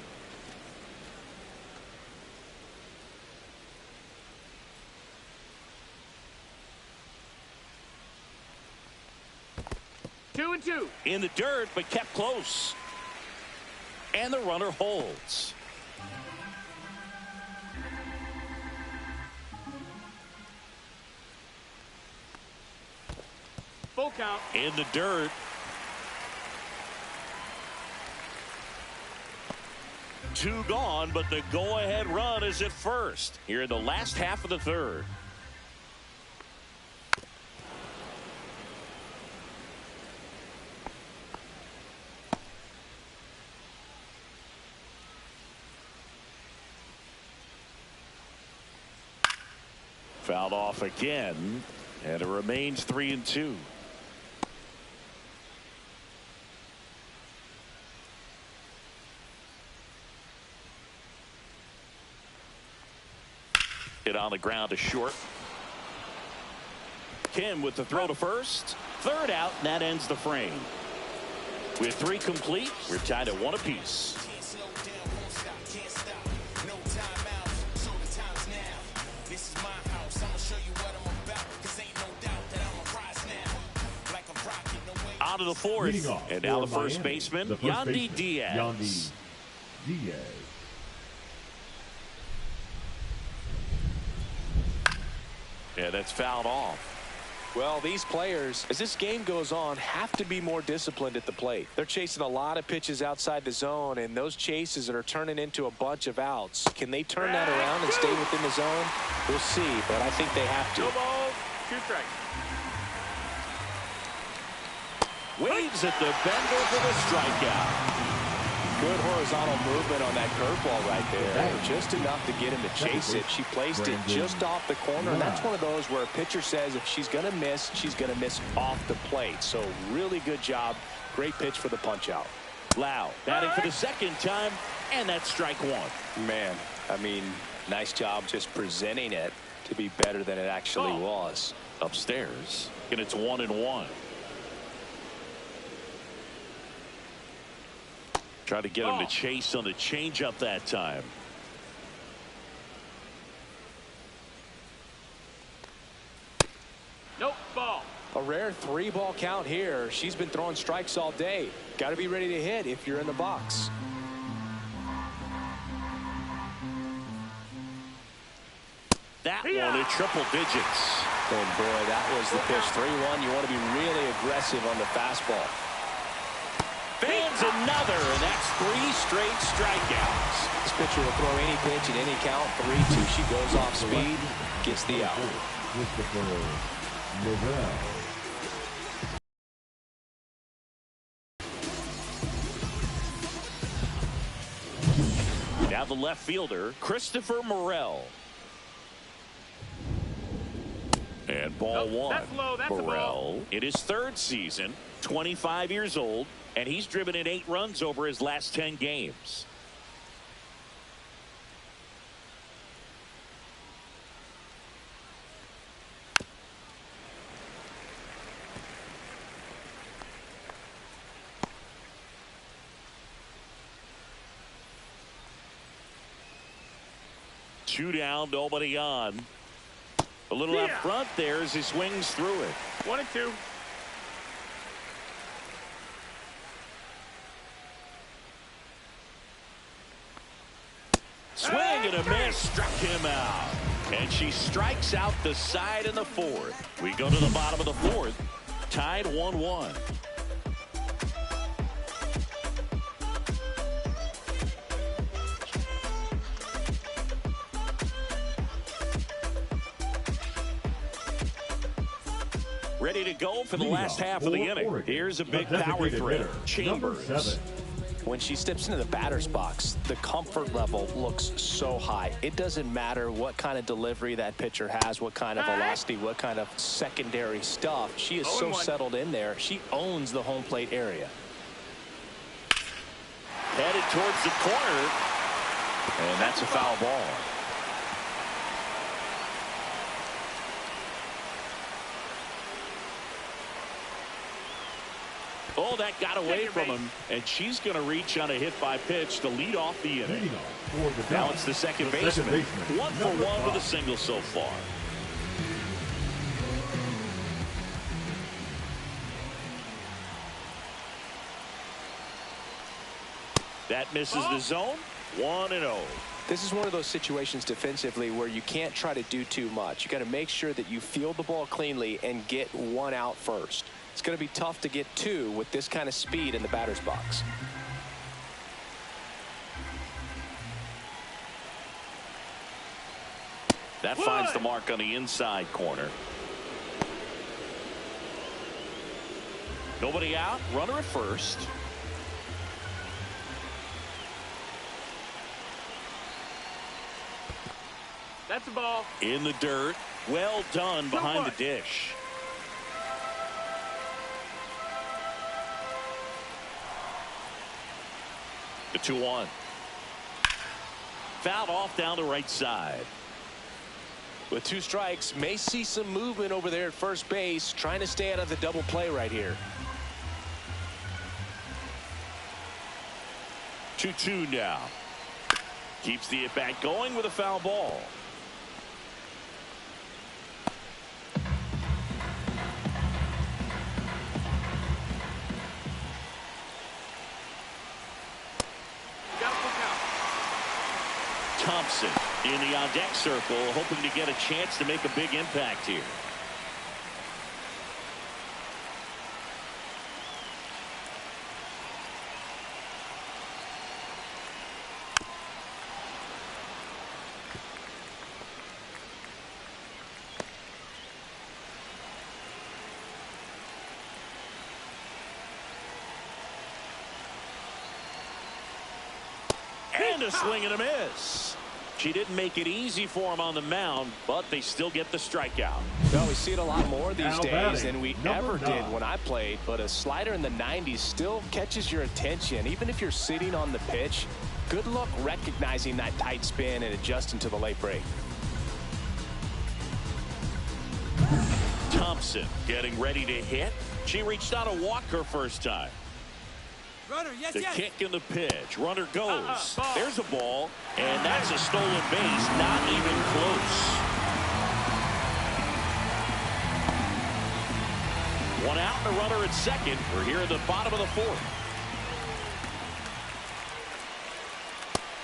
Two and two. In the dirt, but kept close. And the runner holds. Full count. In the dirt. 2 gone, but the go-ahead run is at first here in the last half of the third. Fouled off again, and it remains 3-2. Hit on the ground to short. Kim with the throw to first. Third out, and that ends the frame. With 3 complete, we're tied at 1 apiece. On to the fourth, and now the first baseman, Yandy Diaz. Yandy Diaz. Yeah, that's fouled off. Well, these players, as this game goes on, have to be more disciplined at the plate. They're chasing a lot of pitches outside the zone, and those chases that are turning into a bunch of outs. Can they turn that around and stay within the zone? We'll see, but I think they have to. No ball, 2 strikes. Waves at the bender for the strikeout. Good horizontal movement on that curveball right there. Just enough to get him to chase it. She placed it just off the corner. And that's one of those where a pitcher says if she's going to miss, she's going to miss off the plate. So really good job. Great pitch for the punch out. Lau batting for the second time, and that's strike 1. Man, I mean, nice job just presenting it to be better than it actually was. Upstairs, and it's 1-1. Try to get him to chase on the changeup that time. Nope, ball. A rare 3-ball count here. She's been throwing strikes all day. Got to be ready to hit if you're in the box. That one at triple digits. And boy, that was the pitch. 3-1. You want to be really aggressive on the fastball. Fans another, and that's 3 straight strikeouts. This pitcher will throw any pitch at any count. 3-2. She goes off speed, gets the out. Now the left fielder, Christopher Morel. And ball 1. That's low. That's a Morel ball. in his 3rd season, 25 years old, and he's driven in 8 runs over his last 10 games. Two down, nobody on. A little out front there as he swings through it. 1-2. Swing and a miss, struck him out. And she strikes out the side in the 4th. We go to the bottom of the 4th, tied 1-1. Ready to go for the last half of the inning. Here's a big power threat. Chambers. When she steps into the batter's box, the comfort level looks so high. It doesn't matter what kind of delivery that pitcher has, what kind of velocity, what kind of secondary stuff. She is so settled in there. She owns the home plate area. Headed towards the corner. And that's a foul ball. Oh, that got away from him, and she's going to reach on a hit by pitch to lead off the inning. Now it's the second baseman. 1 for 1 with a single so far. That misses the zone. 1-0. This is one of those situations defensively where you can't try to do too much. You got to make sure that you field the ball cleanly and get 1 out first. It's going to be tough to get 2 with this kind of speed in the batter's box. That finds the mark on the inside corner. Nobody out. Runner at first. That's a ball. In the dirt. Well done behind the dish. The 2-1. Fouled off down the right side. With 2 strikes, may see some movement over there at first base, trying to stay out of the double play right here. 2-2 now. Keeps the at-bat going with a foul ball. Thompson in the on-deck circle, hoping to get a chance to make a big impact here. And a swing and a miss. She didn't make it easy for him on the mound, but they still get the strikeout. Well, we see it a lot more these Now days batting, than we ever did when I played, but a slider in the 90s still catches your attention. Even if you're sitting on the pitch, good luck recognizing that tight spin and adjusting to the late break. Thompson getting ready to hit. She reached out to walk her first time. Runner, yes, The yes. kick and the pitch. Runner goes. There's a ball, and that's a stolen base. Not even close. One out and a runner at second. We're here at the bottom of the 4th.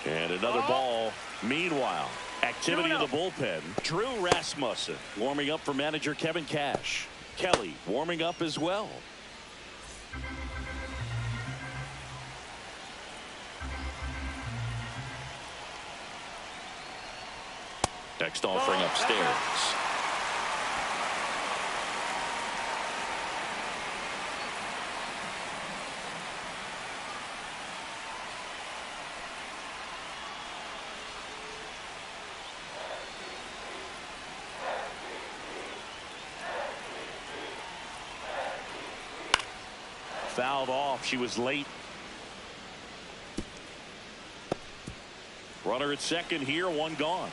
And another ball. Meanwhile, activity in the bullpen. Drew Rasmussen warming up for manager Kevin Cash. Kelly warming up as well. Next offering upstairs. Fouled off. She was late. Runner at second here, one gone.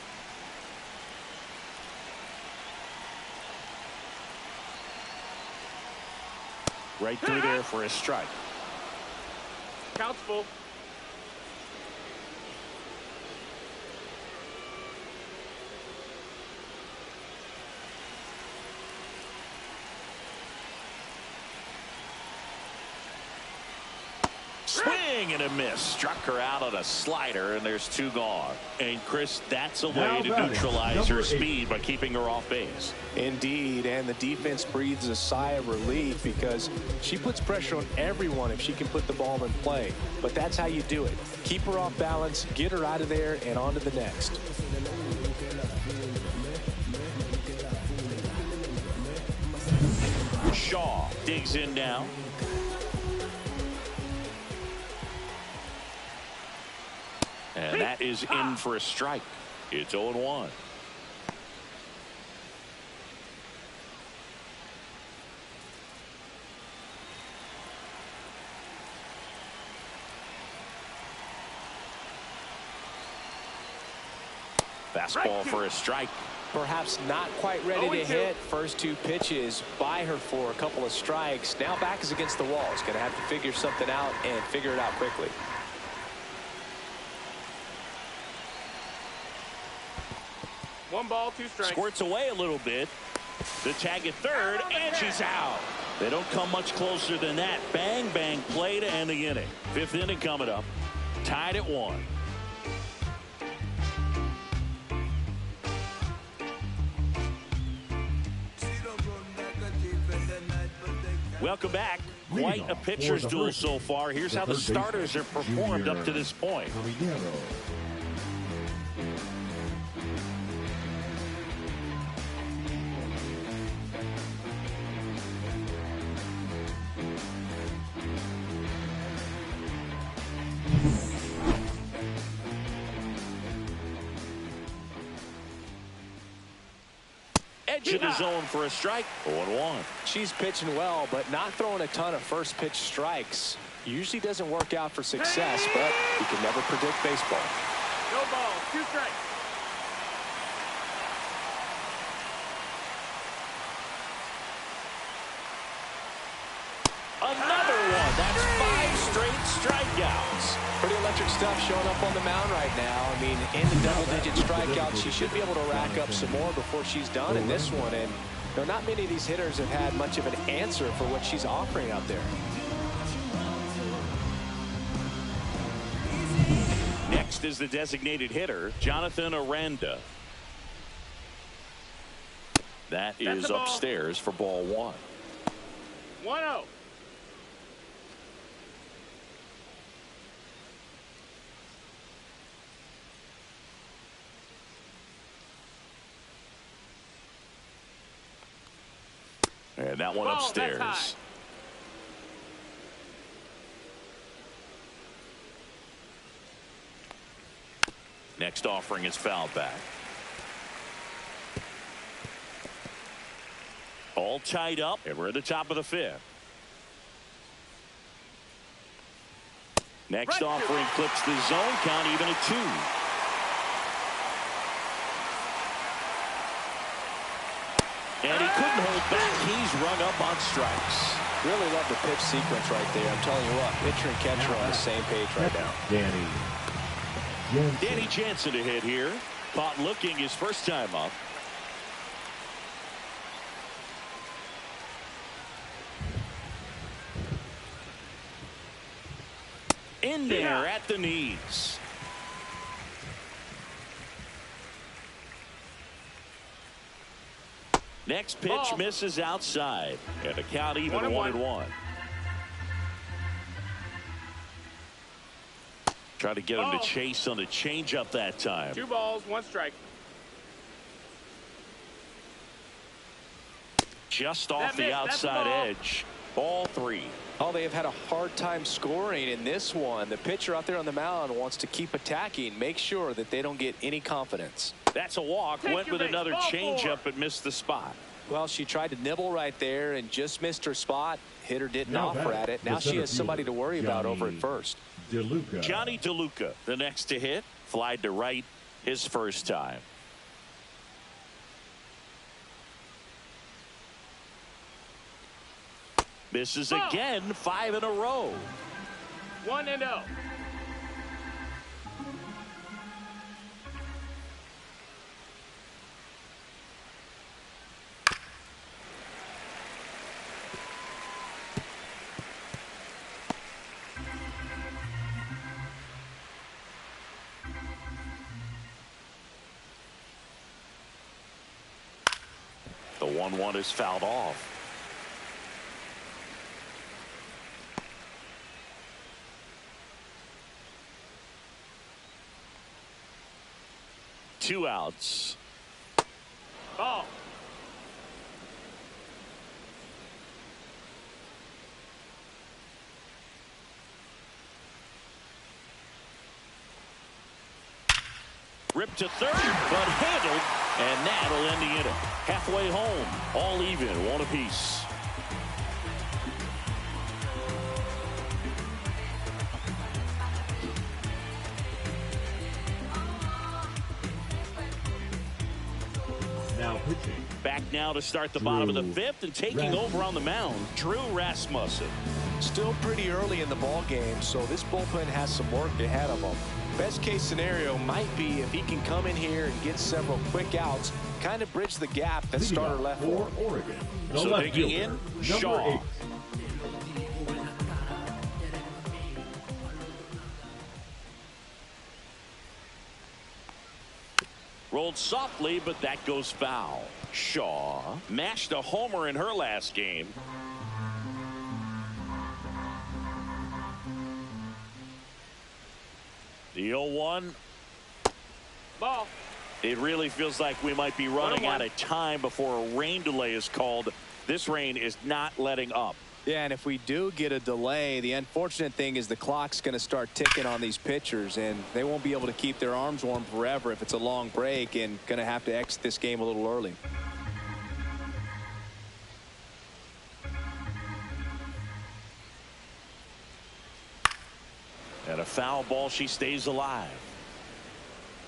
Right through there for a strike. Count's full. Swing and a miss. Struck her out on a slider, and there's 2 gone. And Chris, that's a way to neutralize her speed by keeping her off base. Indeed, and the defense breathes a sigh of relief because she puts pressure on everyone if she can put the ball in play. But that's how you do it. Keep her off balance, get her out of there, and on to the next. Shaw digs in now. And that is in for a strike. It's 0-1. Fastball for a strike. Perhaps not quite ready to hit. First 2 pitches by her for a couple of strikes. Now back is against the wall. She's going to have to figure something out and figure it out quickly. One ball, 2 strikes. Squirts away a little bit. The tag at third, and she's out. They don't come much closer than that. Bang, bang play to end the inning. 5th inning coming up. Tied at 1. Welcome back. Quite a pitcher's duel so far. Here's how the starters have performed up to this point. Pitch in the zone for a strike. 0-1. She's pitching well, but not throwing a ton of first pitch strikes. Usually doesn't work out for success, but you can never predict baseball. No ball, 2 strikes. Another one. That's 5 straight strikeouts. Pretty electric stuff showing up on the mound right now. I mean, in the double-digit strikeouts, she should be able to rack up some more before she's done in this one. And not many of these hitters have had much of an answer for what she's offering out there. Next is the designated hitter, Jonathan Aranda. That is upstairs for ball 1. 1-0. And that one upstairs. Next offering is fouled back. All tied up, and we're at the top of the 5th. Next offering clips the zone, count even at 2. And he couldn't hold back. He's rung up on strikes. Really love the pitch sequence right there. I'm telling you what, pitcher and catcher are on the same page right now. Danny Jansen to hit here. Caught looking his first time up. In there at the knees. Next pitch misses outside. And the count even 1-1. Try to get him to chase on the changeup that time. 2 balls, 1 strike. Just off the outside edge. Ball 3. Oh, they have had a hard time scoring in this one. The pitcher out there on the mound wants to keep attacking, make sure that they don't get any confidence. That's a walk. Went with another changeup but missed the spot. Well, she tried to nibble right there and just missed her spot. Hitter didn't offer at it. Now she has somebody to worry about over at first. Johnny DeLuca, the next to hit. Flied to right his first time. Misses again, 5 in a row. 1-0. The 1-1 is fouled off. Two outs. Ball. Ripped to third, but handled, and that'll end the inning. Halfway home, all even, 1 apiece. Now pitching. Back now to start the bottom of the 5th, and taking over on the mound, Drew Rasmussen. Still pretty early in the ball game, so this bullpen has some work ahead of them. Best case scenario might be if he can come in here and get several quick outs, kind of bridge the gap that starter left for Oregon. So digging in, Ncaa. Rolled softly, but that goes foul. Ncaa mashed a homer in her last game. The 0-1. Ball. It really feels like we might be running out of time before a rain delay is called. This rain is not letting up. Yeah, and if we do get a delay, the unfortunate thing is the clock's going to start ticking on these pitchers, and they won't be able to keep their arms warm forever if it's a long break, and going to have to exit this game a little early. And a foul ball, she stays alive.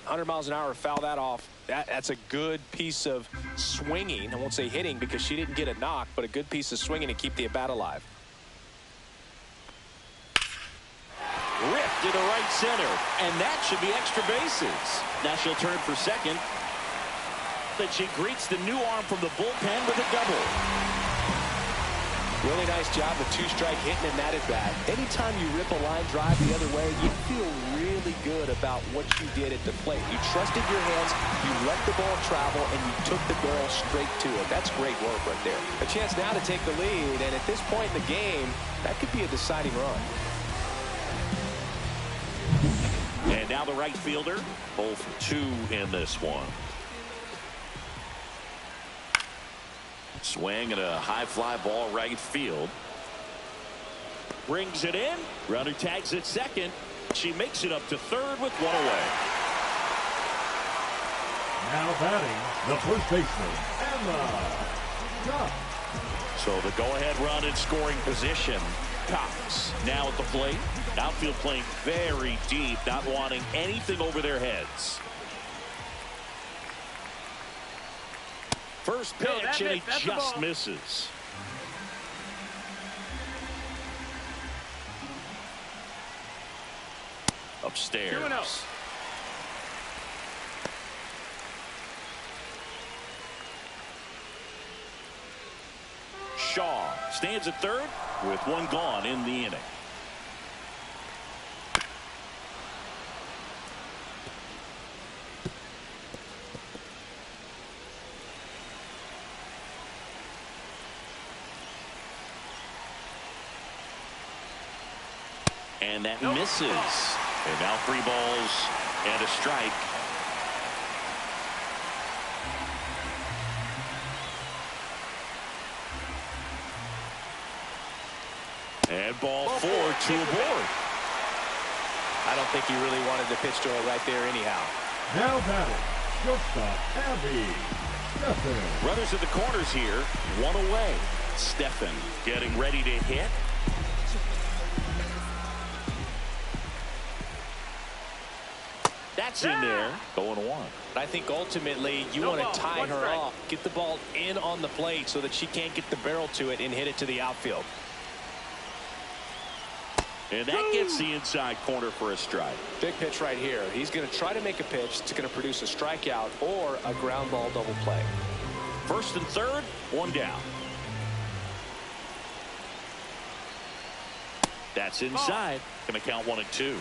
100 miles an hour, foul that off. That's a good piece of swinging. I won't say hitting because she didn't get a knock, but a good piece of swinging to keep the at-bat alive. Ripped into right center, and that should be extra bases. Now she'll turn for second. But she greets the new arm from the bullpen with a double. Really nice job with two-strike hitting in that at-bat. Anytime you rip a line drive the other way, you feel really good about what you did at the plate. You trusted your hands, you let the ball travel, and you took the barrel straight to it. That's great work right there. A chance now to take the lead, and at this point in the game, that could be a deciding run. And now the right fielder, 0 for 2 in this one. Swing and a high fly ball right field. Brings it in. Runner tags at second. She makes it up to third with one away. Now batting, the first baseman, Ncaa. So the go-ahead run in scoring position. Cox now at the plate. Outfield playing very deep, not wanting anything over their heads. First pitch, and he just misses. Upstairs. 2-0. Shaw stands at third with one gone in the inning. And that misses. And now 3 balls and a strike. And ball 4, 2 aboard. I don't think he really wanted to pitch to her right there anyhow. Now batting, shortstop, Abby Stephan. Runners at the corners here, one away. Stephan getting ready to hit. That's in there. 0-1. I think ultimately you want to tie her off, get the ball in on the plate so that she can't get the barrel to it and hit it to the outfield. And that gets the inside corner for a strike. Big pitch right here. He's going to try to make a pitch that's going to produce a strikeout or a ground ball double play. First and third, one down. That's inside. Going to count 1 and 2.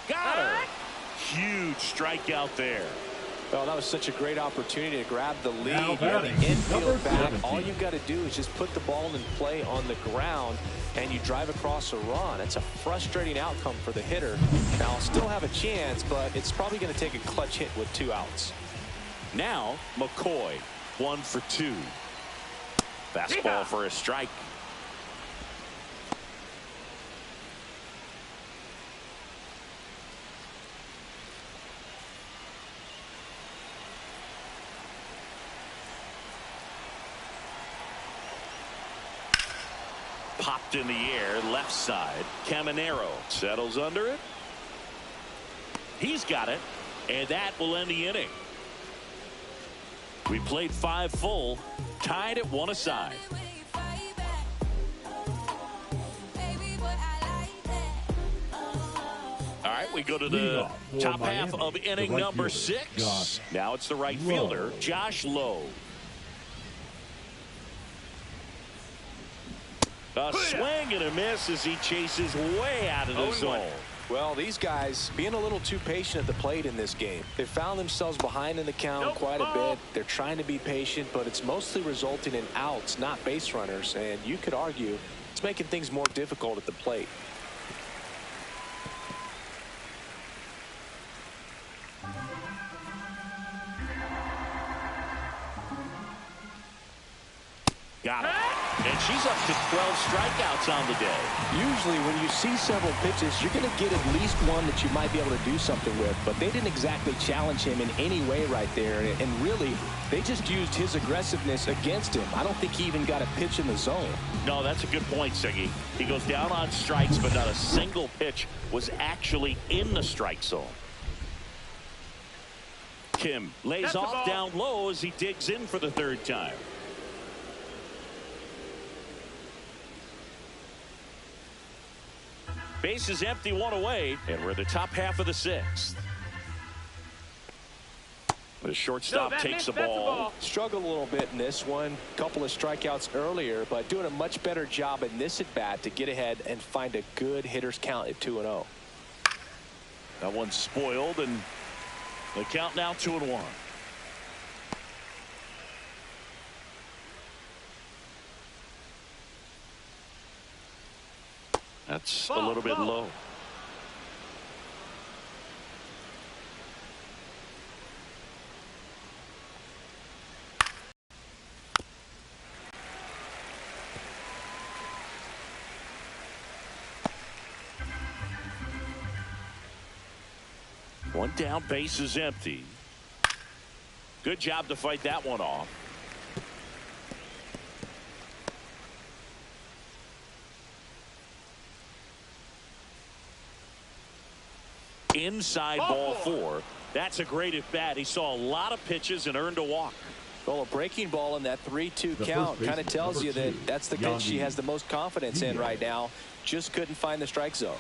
Got her. Huge strikeout there. Well, that was such a great opportunity to grab the lead. Now You have the batting, infield number back. 17. All you've got to do is just put the ball in play on the ground, and you drive across a run. It's a frustrating outcome for the hitter. Now, still have a chance, but it's probably going to take a clutch hit with 2 outs. Now, McCoy, 1 for 2. Fastball for a strike. Popped in the air, left side. Caminero settles under it. He's got it, and that will end the inning. We played 5 full, tied at 1 aside. All right, we go to the top half of inning number 6. Now it's the right fielder, Josh Lowe. A swing and a miss as he chases way out of the zone. Well, these guys being a little too patient at the plate in this game. They found themselves behind in the count quite a bit. They're trying to be patient, but it's mostly resulting in outs, not base runners. And you could argue it's making things more difficult at the plate. Got it. And she's up to 12 strikeouts on the day. Usually when you see several pitches, you're going to get at least one that you might be able to do something with. But they didn't exactly challenge him in any way right there. And really, they just used his aggressiveness against him. I don't think he even got a pitch in the zone. No, that's a good point, Siggy. He goes down on strikes, but not a single pitch was actually in the strike zone. Kim lays off down low as he digs in for the third time. Base is empty, one away, and we're in the top half of the sixth. The shortstop takes the ball. Struggled a little bit in this one. Couple of strikeouts earlier, but doing a much better job in this at bat to get ahead and find a good hitter's count at 2-0. That one's spoiled, and the count now 2-1. That's a little bit low. One down, base is empty. Good job to fight that one off. Inside ball four. That's a great at bat. He saw a lot of pitches and earned a walk. Well, a breaking ball in that 3-2 count kind of tells you that that's the pitch she has the most confidence in right now. Just couldn't find the strike zone.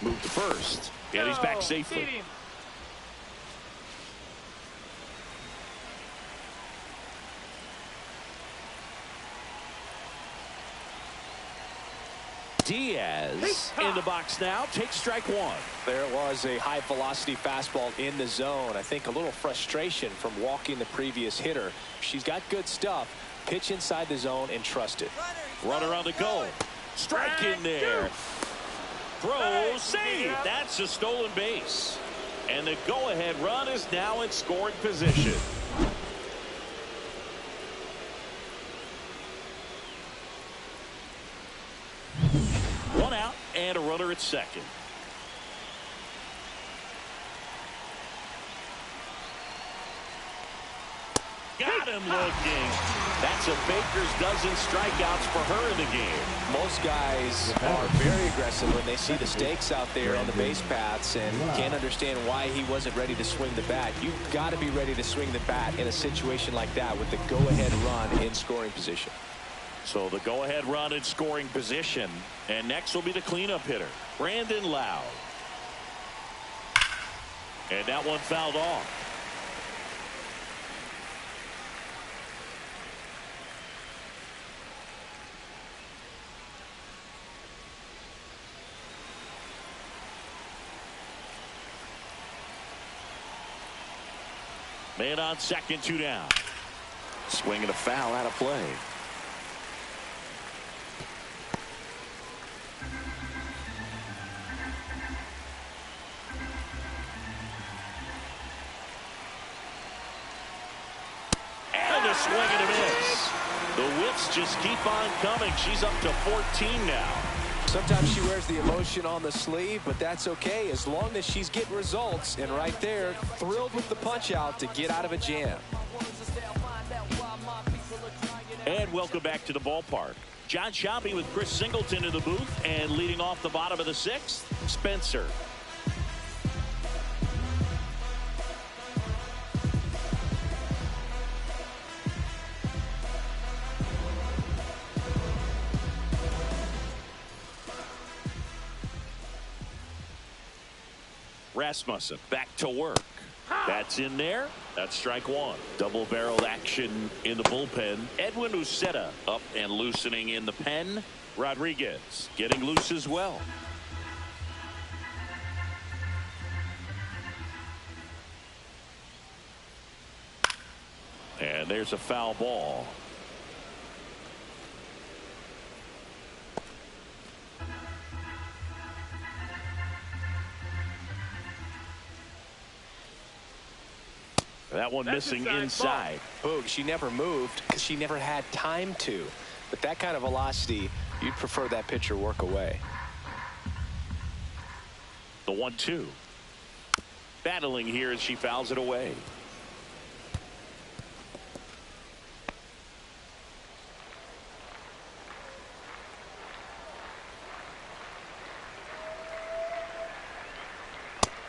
Moved to first, and he's back safely. Diaz in the box now, takes strike one. There was a high velocity fastball in the zone. I think a little frustration from walking the previous hitter. She's got good stuff. Pitch inside the zone and trust it. Runner on the go. Strike in there. Throw, save. That's a stolen base. And the go-ahead run is now in scoring position. One out and a runner at second. Got him looking. That's a baker's dozen strikeouts for her in the game. Most guys are very aggressive when they see the stakes out there on the base paths and can't understand why he wasn't ready to swing the bat. You've got to be ready to swing the bat in a situation like that with the go-ahead run in scoring position. So the go-ahead run in scoring position. And next will be the cleanup hitter, Brandon Lowe. And that one fouled off. Man on second, 2 down. Swing and a foul out of play. And a swing and a miss. The whiffs just keep on coming. She's up to 14 now. Sometimes she wears the emotion on the sleeve, but that's okay as long as she's getting results. And right there, thrilled with the punch out to get out of a jam. And welcome back to the ballpark. John Shopping with Chris Singleton in the booth, and leading off the bottom of the sixth, Spencer. Rasmussen back to work. That's in there. That's strike one. Double-barreled action in the bullpen. Edwin Uceta up and loosening in the pen. Rodriguez getting loose as well. And there's a foul ball. That one missing inside. Boog, she never moved because she never had time to. But that kind of velocity, you'd prefer that pitcher work away. The 1-2. Battling here as she fouls it away.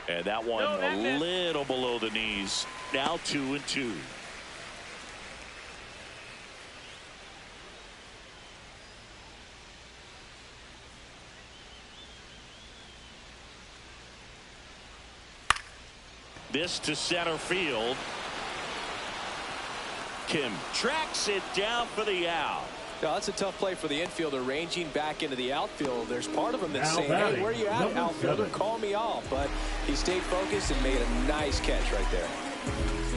And that one a little below the knees. Now 2-2. This to center field. Kim tracks it down for the out. Now, that's a tough play for the infielder, ranging back into the outfield. There's part of him that's Now saying, hey, where you at, outfielder? 7. Call me off. But he stayed focused and made a nice catch right there.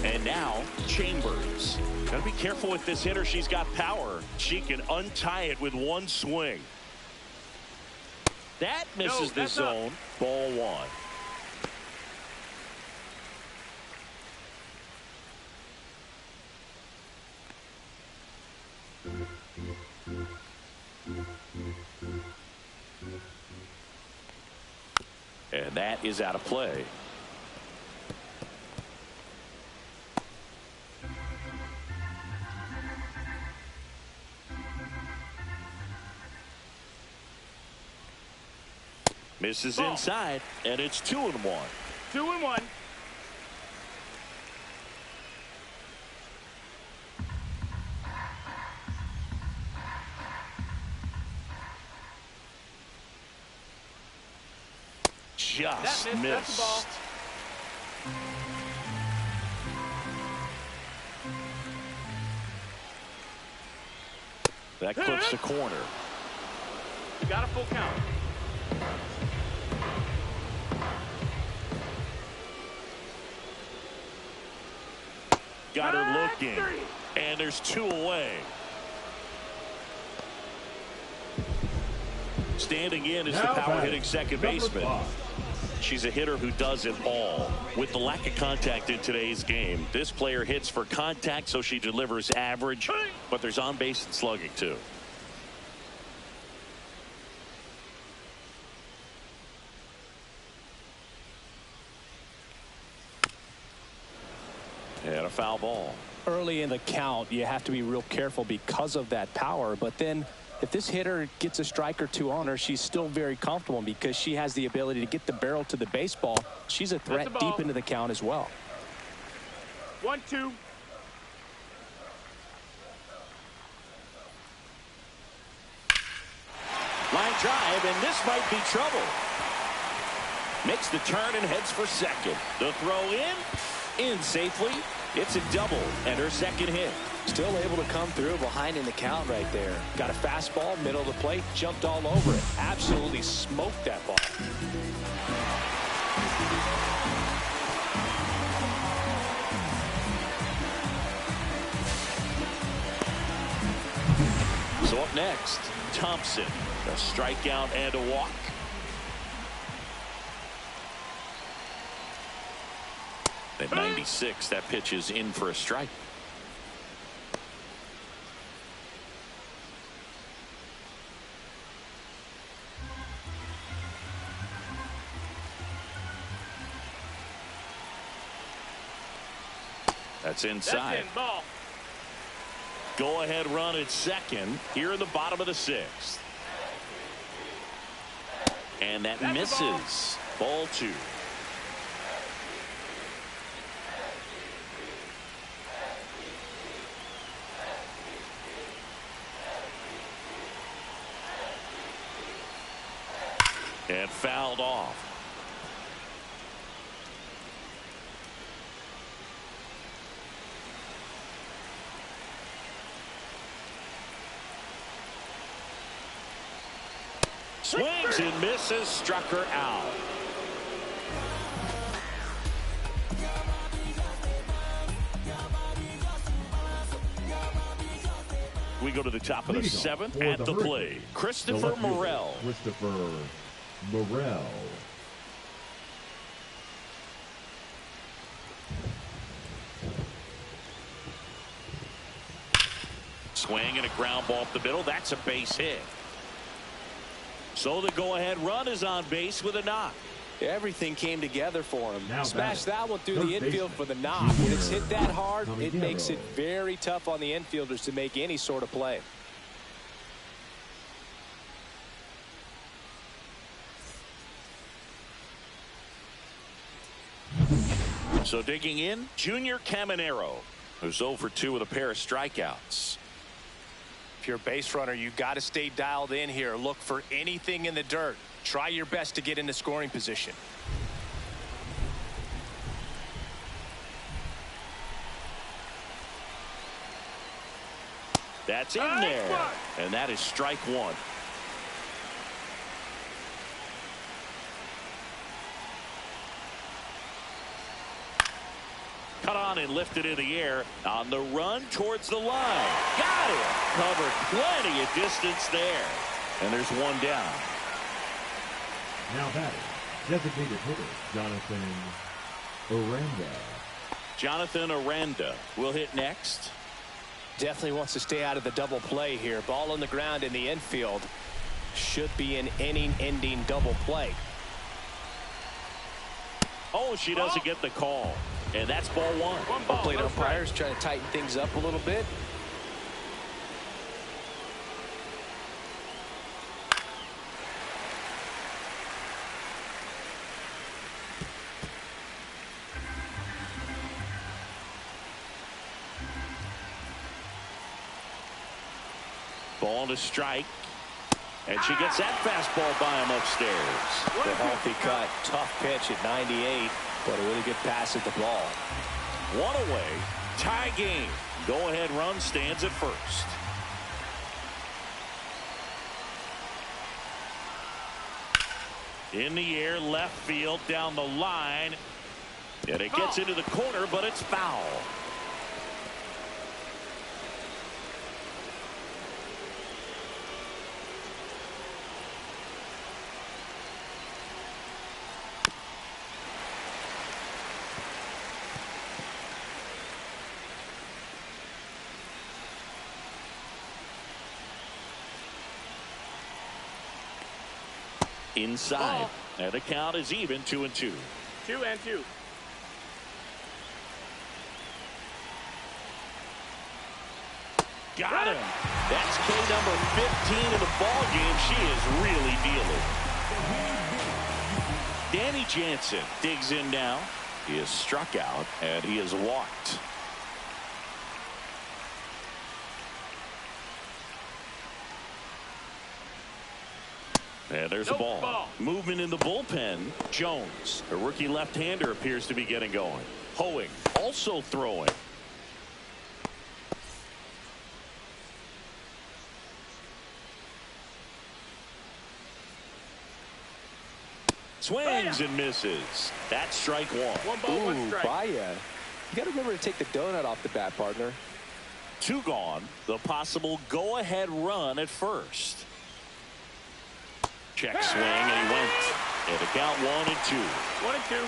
And now Chambers. Gotta be careful with this hitter. She's got power. She can untie it with one swing. That misses the zone. Ball 1. And that is out of play. Misses inside, and it's 2-1. 2-1. Just That's missed. the ball. That clips the corner. You got a full count. Got her looking, and there's 2 away. Standing in is the power-hitting second baseman. She's a hitter who does it all. With the lack of contact in today's game, this player hits for contact, so she delivers average, but there's on-base and slugging, too. And a foul ball. Early in the count, you have to be real careful because of that power. But then if this hitter gets a strike or 2 on her, she's still very comfortable because she has the ability to get the barrel to the baseball. She's a threat deep into the count as well. 1-2. Line drive, and this might be trouble. Makes the turn and heads for second. The throw in safely. It's a double and her second hit. Still able to come through behind in the count right there. Got a fastball, middle of the plate, jumped all over it. Absolutely smoked that ball. So up next, Thompson. A strikeout and a walk. At 96, that pitch is in for a strike. That's inside. That's in, ball. Go ahead run at second here in the bottom of the 6th. And that misses. Ball 2. And fouled off. Swings and misses, struck her out. We go to the top of the 7th at the plate. Christopher Morel. Christopher Morel. Ground ball up the middle. That's a base hit. So the go-ahead run is on base with a knock. Everything came together for him. Now Smash that one through the infield for the knock. Junior When it's hit that hard, it Romero. makes it very tough on the infielders to make any sort of play. So digging in, Junior Caminero, who's 0 for 2 with a pair of strikeouts. If you're a base runner, you got to stay dialed in here. Look for anything in the dirt. Try your best to get into scoring position. That's in there. And that is strike one. Cut on and lifted in the air on the run towards the line. Got it. Covered plenty of distance there. And there's one down. Now batting, designated hitter Jonathan Aranda. Jonathan Aranda will hit next. Definitely wants to stay out of the double play here. Ball on the ground in the infield. Should be an inning-ending double play. Oh, she doesn't get the call. And that's ball one. Plate umpires trying to tighten things up a little bit. Ball to strike. And she gets that fastball by him upstairs. The healthy cut. Tough pitch at 98, but a really good pass at the ball. One away. Tie game. Go-ahead run stands at first. In the air, left field, down the line. And it gets into the corner, but it's foul. Inside. And the count is even 2-2. 2-2. Got him. That's K number 15 in the ball game. She is really dealing. Danny Jansen digs in now. He is struck out and he is walked. And there's a ball. Movement in the bullpen. Jones, a rookie left-hander, appears to be getting going. Hoeing also throwing. Swings and misses. That's strike one. One ball, one strike. Baya. You got to remember to take the donut off the bat, partner. Two gone. The possible go-ahead run at first. Check swing, and he went. And the count 1-2. 1-2.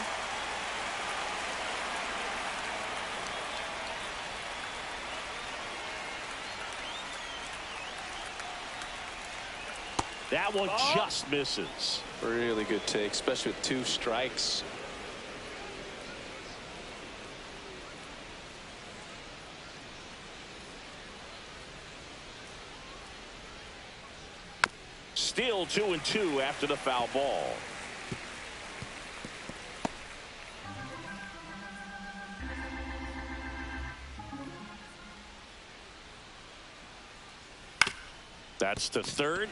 That one just misses. Really good take, especially with 2 strikes. Still 2-2 after the foul ball. That's to third.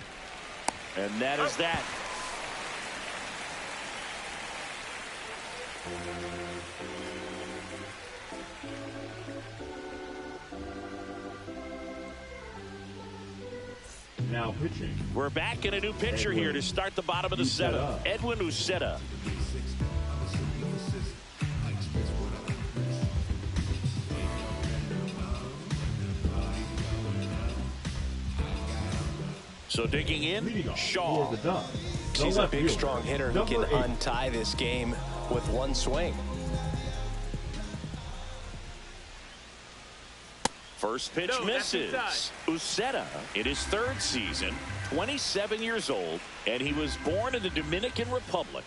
And that is that. Now pitching. We're back in a new pitcher here to start the bottom of the seventh. Edwin Ncaa. So digging in, Shaw. She's a big, strong hitter who can untie this game with 1 swing. First First pitch No, that's misses. Uceta in his 3rd season, 27 years old, and he was born in the Dominican Republic.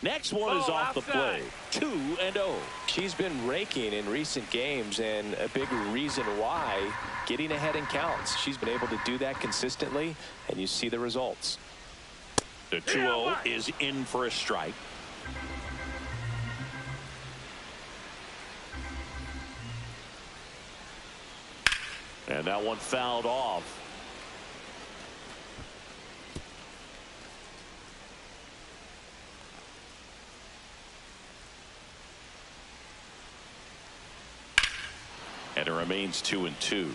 Next one is off the plate. 2-0. She's been raking in recent games, and a big reason why, getting ahead in counts. She's been able to do that consistently, and you see the results. The 2-0 is in for a strike. And that one fouled off. And it remains 2-2.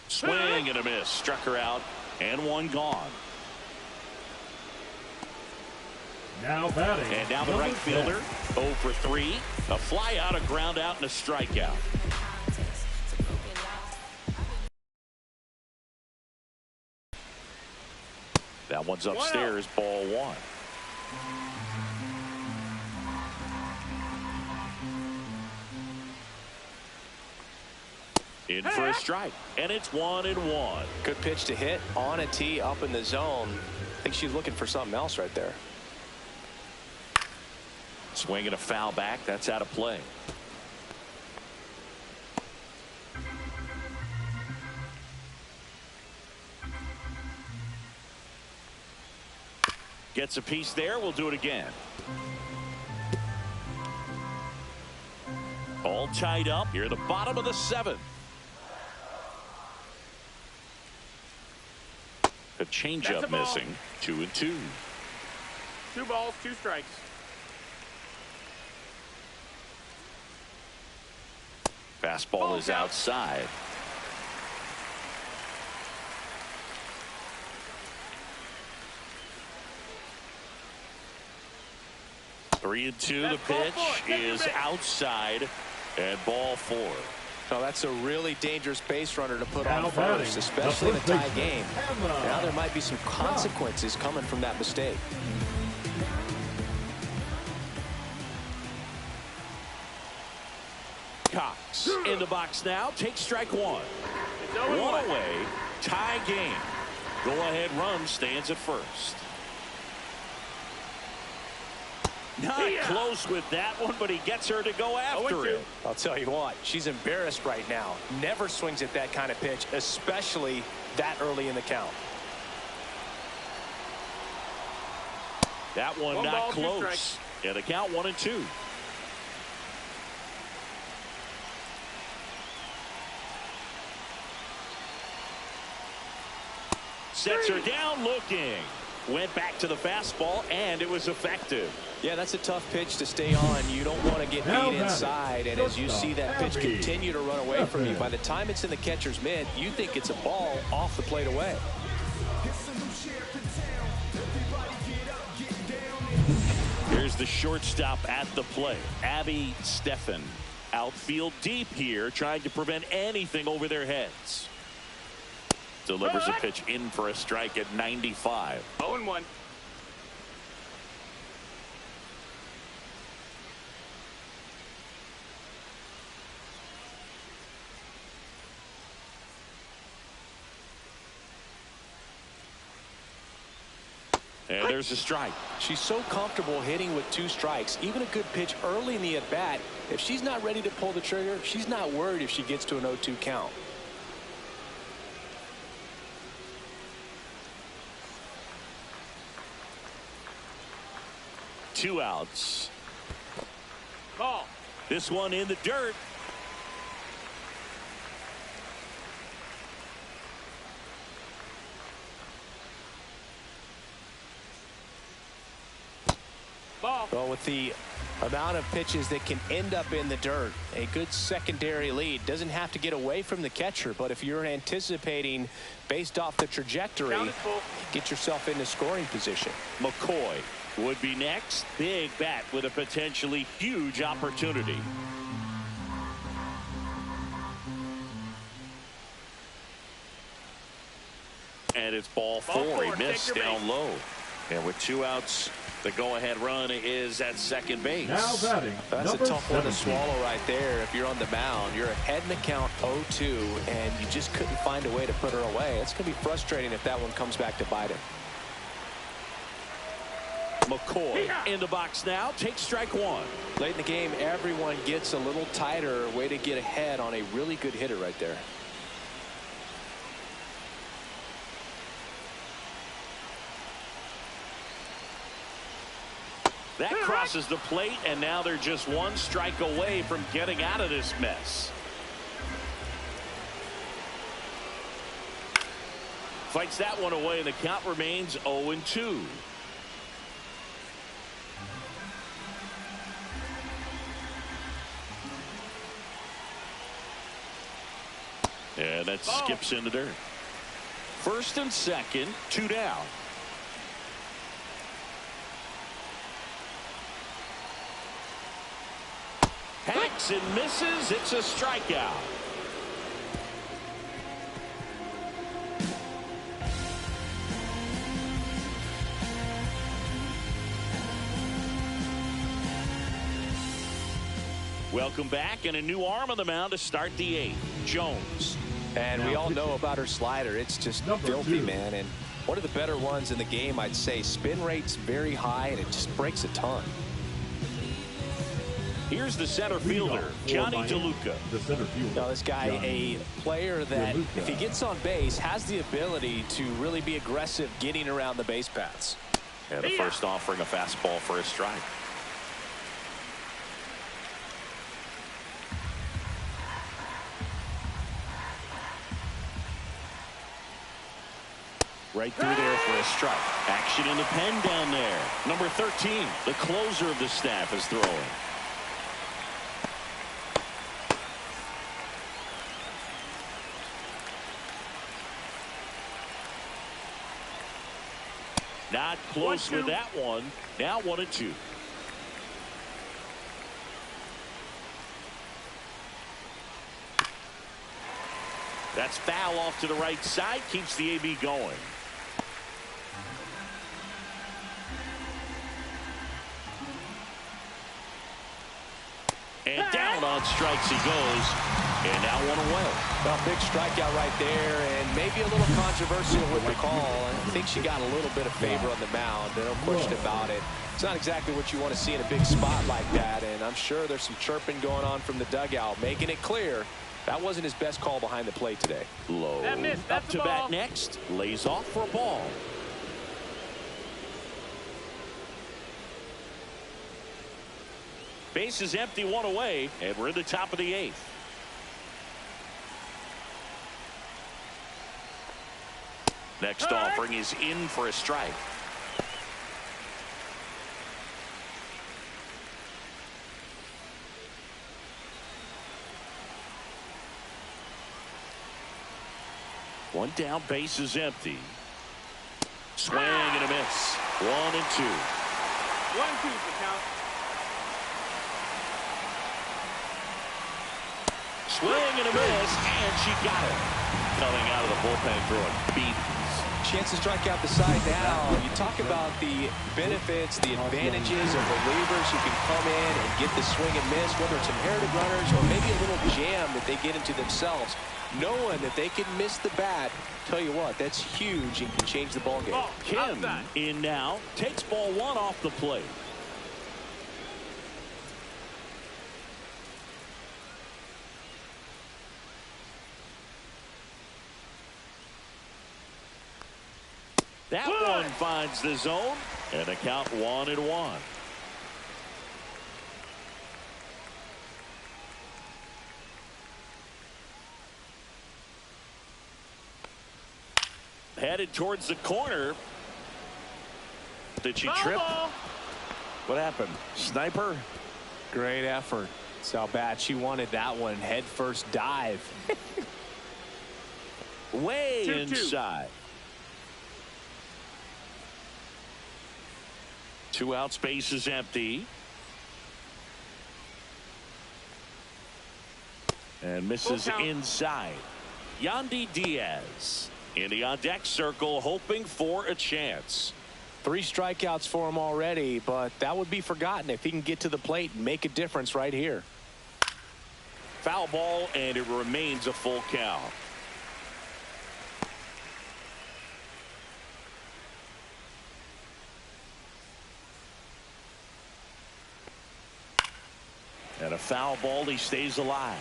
Swing and a miss. Struck her out, and one gone. Now batting. And now the right fielder, 0 for 3. A fly out, a ground out, and a strikeout. That one's upstairs, ball 1. In for a strike, and it's 1-1. Good pitch to hit on a tee up in the zone. I think she's looking for something else right there. Swing and a foul back. That's out of play. Gets a piece there. We'll do it again. All tied up here at the bottom of the 7th. A changeup missing. 2-2. 2 balls, 2 strikes. Fastball is outside. Three and 2. The pitch is outside, and ball 4. Now that's a really dangerous base runner to put on first, especially in a tie game. Now there might be some consequences coming from that mistake. Cox in the box now. Takes strike 1. 1 away. Tie game. Go ahead run stands at first. Not close with that one, but he gets her to go after it. I'll tell you what, she's embarrassed right now. Never swings at that kind of pitch, especially that early in the count. That one not close. And the count 1-2. Sets her down looking. Went back to the fastball, and it was effective. Yeah, that's a tough pitch to stay on. You don't want to get beat inside, and as you see that pitch continue to run away from you, by the time it's in the catcher's mitt, you think it's a ball off the plate away. Here's the shortstop at the plate, Abby Steffen. Outfield deep here, trying to prevent anything over their heads. Delivers a pitch in for a strike at 95. 0-1. And there's a strike. She's so comfortable hitting with 2 strikes. Even a good pitch early in the at-bat, if she's not ready to pull the trigger, she's not worried if she gets to an 0-2 count. Two outs. Ball. This one in the dirt. Ball. Well, with the amount of pitches that can end up in the dirt, a good secondary lead doesn't have to get away from the catcher, but if you're anticipating based off the trajectory, get yourself into scoring position. McCoy would be next. Big bat with a potentially huge opportunity. And it's ball four. He missed down low. And with 2 outs, the go-ahead run is at second base. Now batting, that's a tough one to 17. swallow right there. If you're on the mound, you're ahead in the count 0-2, and you just couldn't find a way to put her away. It's going to be frustrating if that one comes back to bite him. McCoy in the box now. Takes strike one. Late in the game, everyone gets a little tighter. Way to get ahead on a really good hitter right there. That crosses the plate, and now they're just 1 strike away from getting out of this mess. Fights that one away, and the count remains 0-2. And that skips in the dirt. First and second, 2 down. Hacks and misses. It's a strikeout. Welcome back, and a new arm on the mound to start the 8th. Jones. And we all know about her slider. It's just filthy, man. And one of the better ones in the game, I'd say. Spin rate's very high, and it just breaks a ton. Here's the center fielder, Johnny DeLuca. The center fielder. Now, this guy, a player that, if he gets on base, has the ability to really be aggressive getting around the base paths. And the first offering a fastball for a strike. Right through there for a strike. Action in the pen down there. Number 13, the closer of the staff, is throwing. Not close with that one. Now 1-2. That's foul off to the right side. Keeps the AB going. And down on strikes he goes. And now 1 away. Well, big strikeout right there, and maybe a little controversial with the call. I think she got a little bit of favor on the mound. No question about it. It's not exactly what you want to see in a big spot like that, and I'm sure there's some chirping going on from the dugout, making it clear that wasn't his best call behind the plate today. Low. Up to bat next. Lays off for a ball. Base is empty, 1 away, and we're in the top of the 8th. Next offering is in for a strike. One down, base is empty. Swing and a miss. 1-2. 1-2 for count. Swing and a miss, and she got it. Coming out of the bullpen throwing beat. Chance to strike out the side now. You talk about the benefits, the advantages of relievers who can come in and get the swing and miss, whether it's inherited runners or maybe a little jam that they get into themselves. Knowing that they can miss the bat, tell you what, that's huge and can change the ball game. Kim in now, takes ball 1 off the plate. That one finds the zone, and a count 1-1. Headed towards the corner. Did she trip? What happened? Sniper? Great effort. That's how bad she wanted that one. Head first dive. Way inside. 2 out, space is empty. And misses inside. Yandy Diaz In the on-deck circle, hoping for a chance. 3 strikeouts for him already, but that would be forgotten if he can get to the plate and make a difference right here. Foul ball, and it remains a full count. And a foul ball, he stays alive.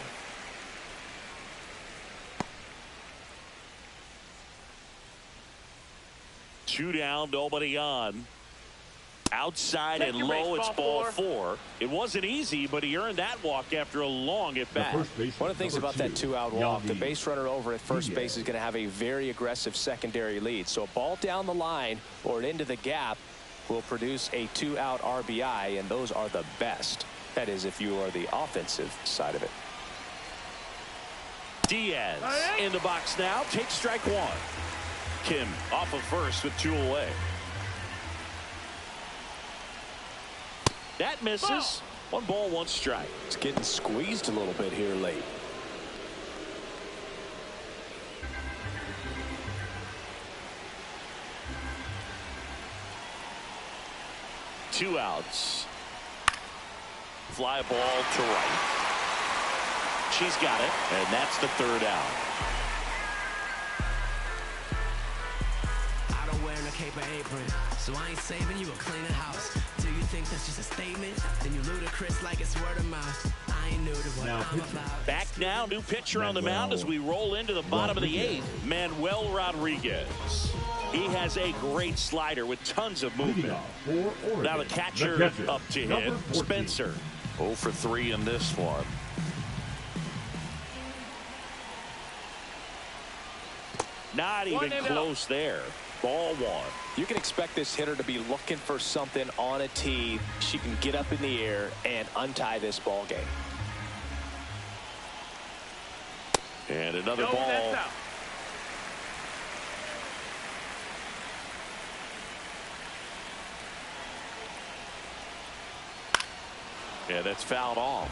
Two down, nobody on. Outside and low, it's ball 4. It wasn't easy, but he earned that walk after a long at bat. One of the things about that 2-out walk, the base runner over at first base is going to have a very aggressive secondary lead. So a ball down the line or into the gap will produce a 2-out RBI, and those are the best. That is, if you are the offensive side of it. Diaz in the box now, takes strike 1. Kim off of first with 2 away. That misses. 1 ball, 1 strike. It's getting squeezed a little bit here late. Two outs. Fly ball to right. She's got it, and that's the 3rd out. I don't wear no cape or apron, so I ain't saving you a cleaner house. Do you think that's just a statement? Then you ludicrous like it's word of mouth. I ain't new to what I'm about. Back now, new pitcher on the mound as we roll into the bottom of the 8th. Manuel Rodriguez. He has a great slider with tons of movement. Now the catcher up to hit, Spencer. 0 for 3 in this one. Not even close there. Ball 1. You can expect this hitter to be looking for something on a tee. She can get up in the air and untie this ball game. And another ball. Yeah, that's fouled off.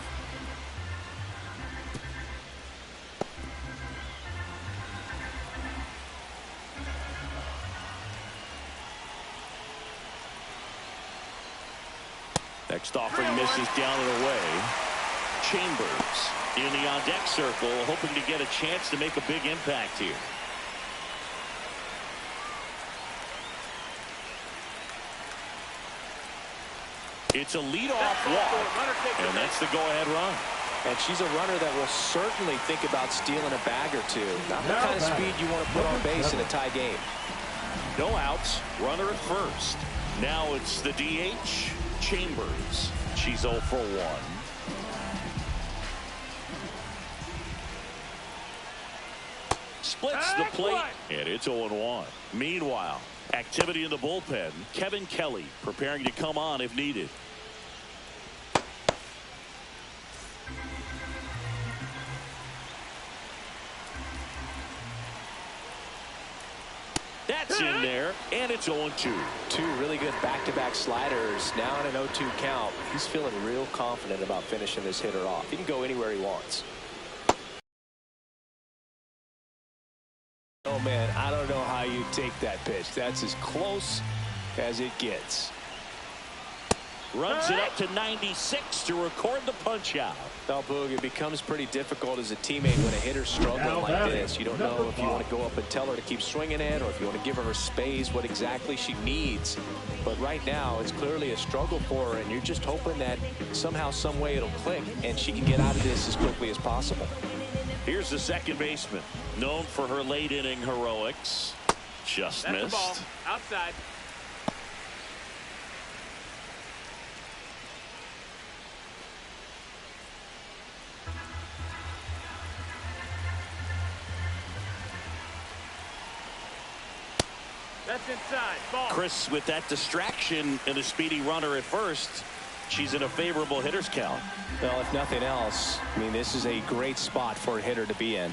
Next offering misses down and away. Chambers in the on-deck circle, hoping to get a chance to make a big impact here. It's a leadoff walk, and that's the go-ahead run. And she's a runner that will certainly think about stealing a bag or 2. Not the kind of speed you want to put on base in a tie game. No outs, runner at first. Now it's the DH, Chambers. She's 0 for 1. Splits the plate, and it's 0-1. Meanwhile, activity in the bullpen. Kevin Kelly preparing to come on if needed. That's in there, and it's 0-2. 2 really good back-to-back sliders. Now in an 0-2 count. He's feeling real confident about finishing this hitter off. He can go anywhere he wants. Oh, man, I don't know how you take that pitch. That's as close as it gets. Runs it up to 96 to record the punch out. Now, Boog, it becomes pretty difficult as a teammate when a hitter's struggling like this. You don't know if you want to go up and tell her to keep swinging it or if you want to give her space, what exactly she needs. But right now, it's clearly a struggle for her, and you're just hoping that somehow, some way it'll click and she can get out of this as quickly as possible. Here's the second baseman, known for her late inning heroics. Just missed. The ball. Outside. That's inside. Ball. Chris, with that distraction and a speedy runner at first, she's in a favorable hitter's count. Well, if nothing else, I mean, this is a great spot for a hitter to be in.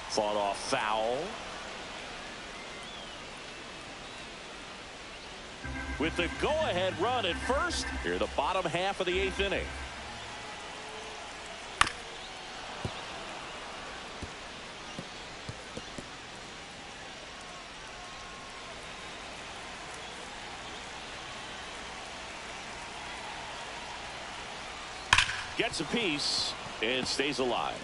Fought off foul. With the go-ahead run at first, here the bottom half of the 8th inning. Gets a piece and stays alive.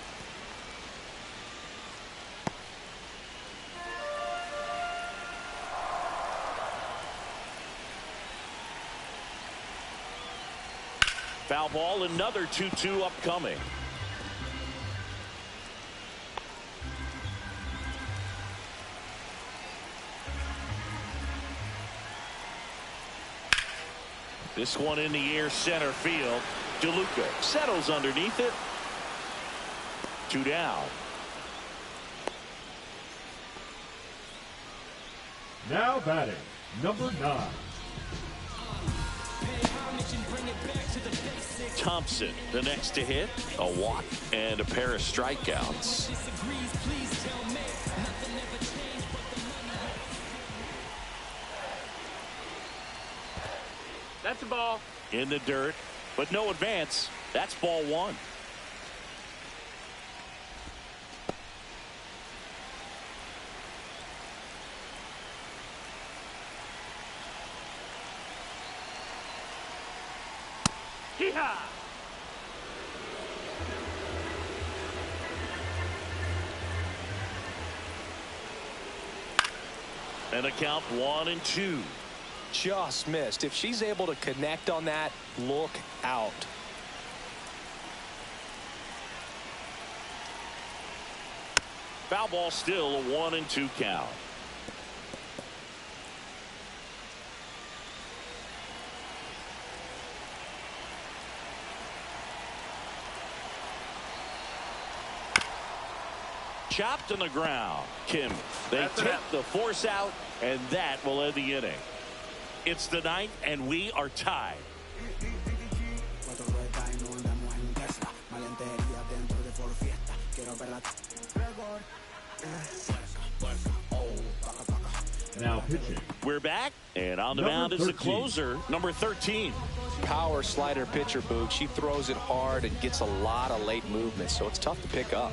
Foul ball, another 2-2 upcoming. This one in the air, center field. DeLuca settles underneath it. 2 down. Now batting, number 9. Thompson, the next to hit, a walk and a pair of strikeouts. That's a ball. In the dirt, but no advance. That's ball 1. Hee-haw! And a count 1-2. Just missed. If she's able to connect on that, look out. Foul ball, still a 1-2 count. Chopped on the ground. Kim, they take the force out, and that will end the inning. It's the 9th, and we are tied. Now pitching. We're back, and on the mound is the closer, number 13. Power slider pitcher, Boog. She throws it hard and gets a lot of late movement, so it's tough to pick up.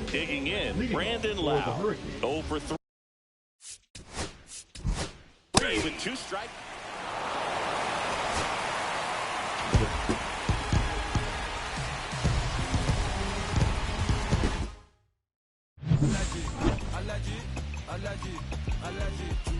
Digging in, Brandon Lau. 0 for 3 with 2 strikes. I like it.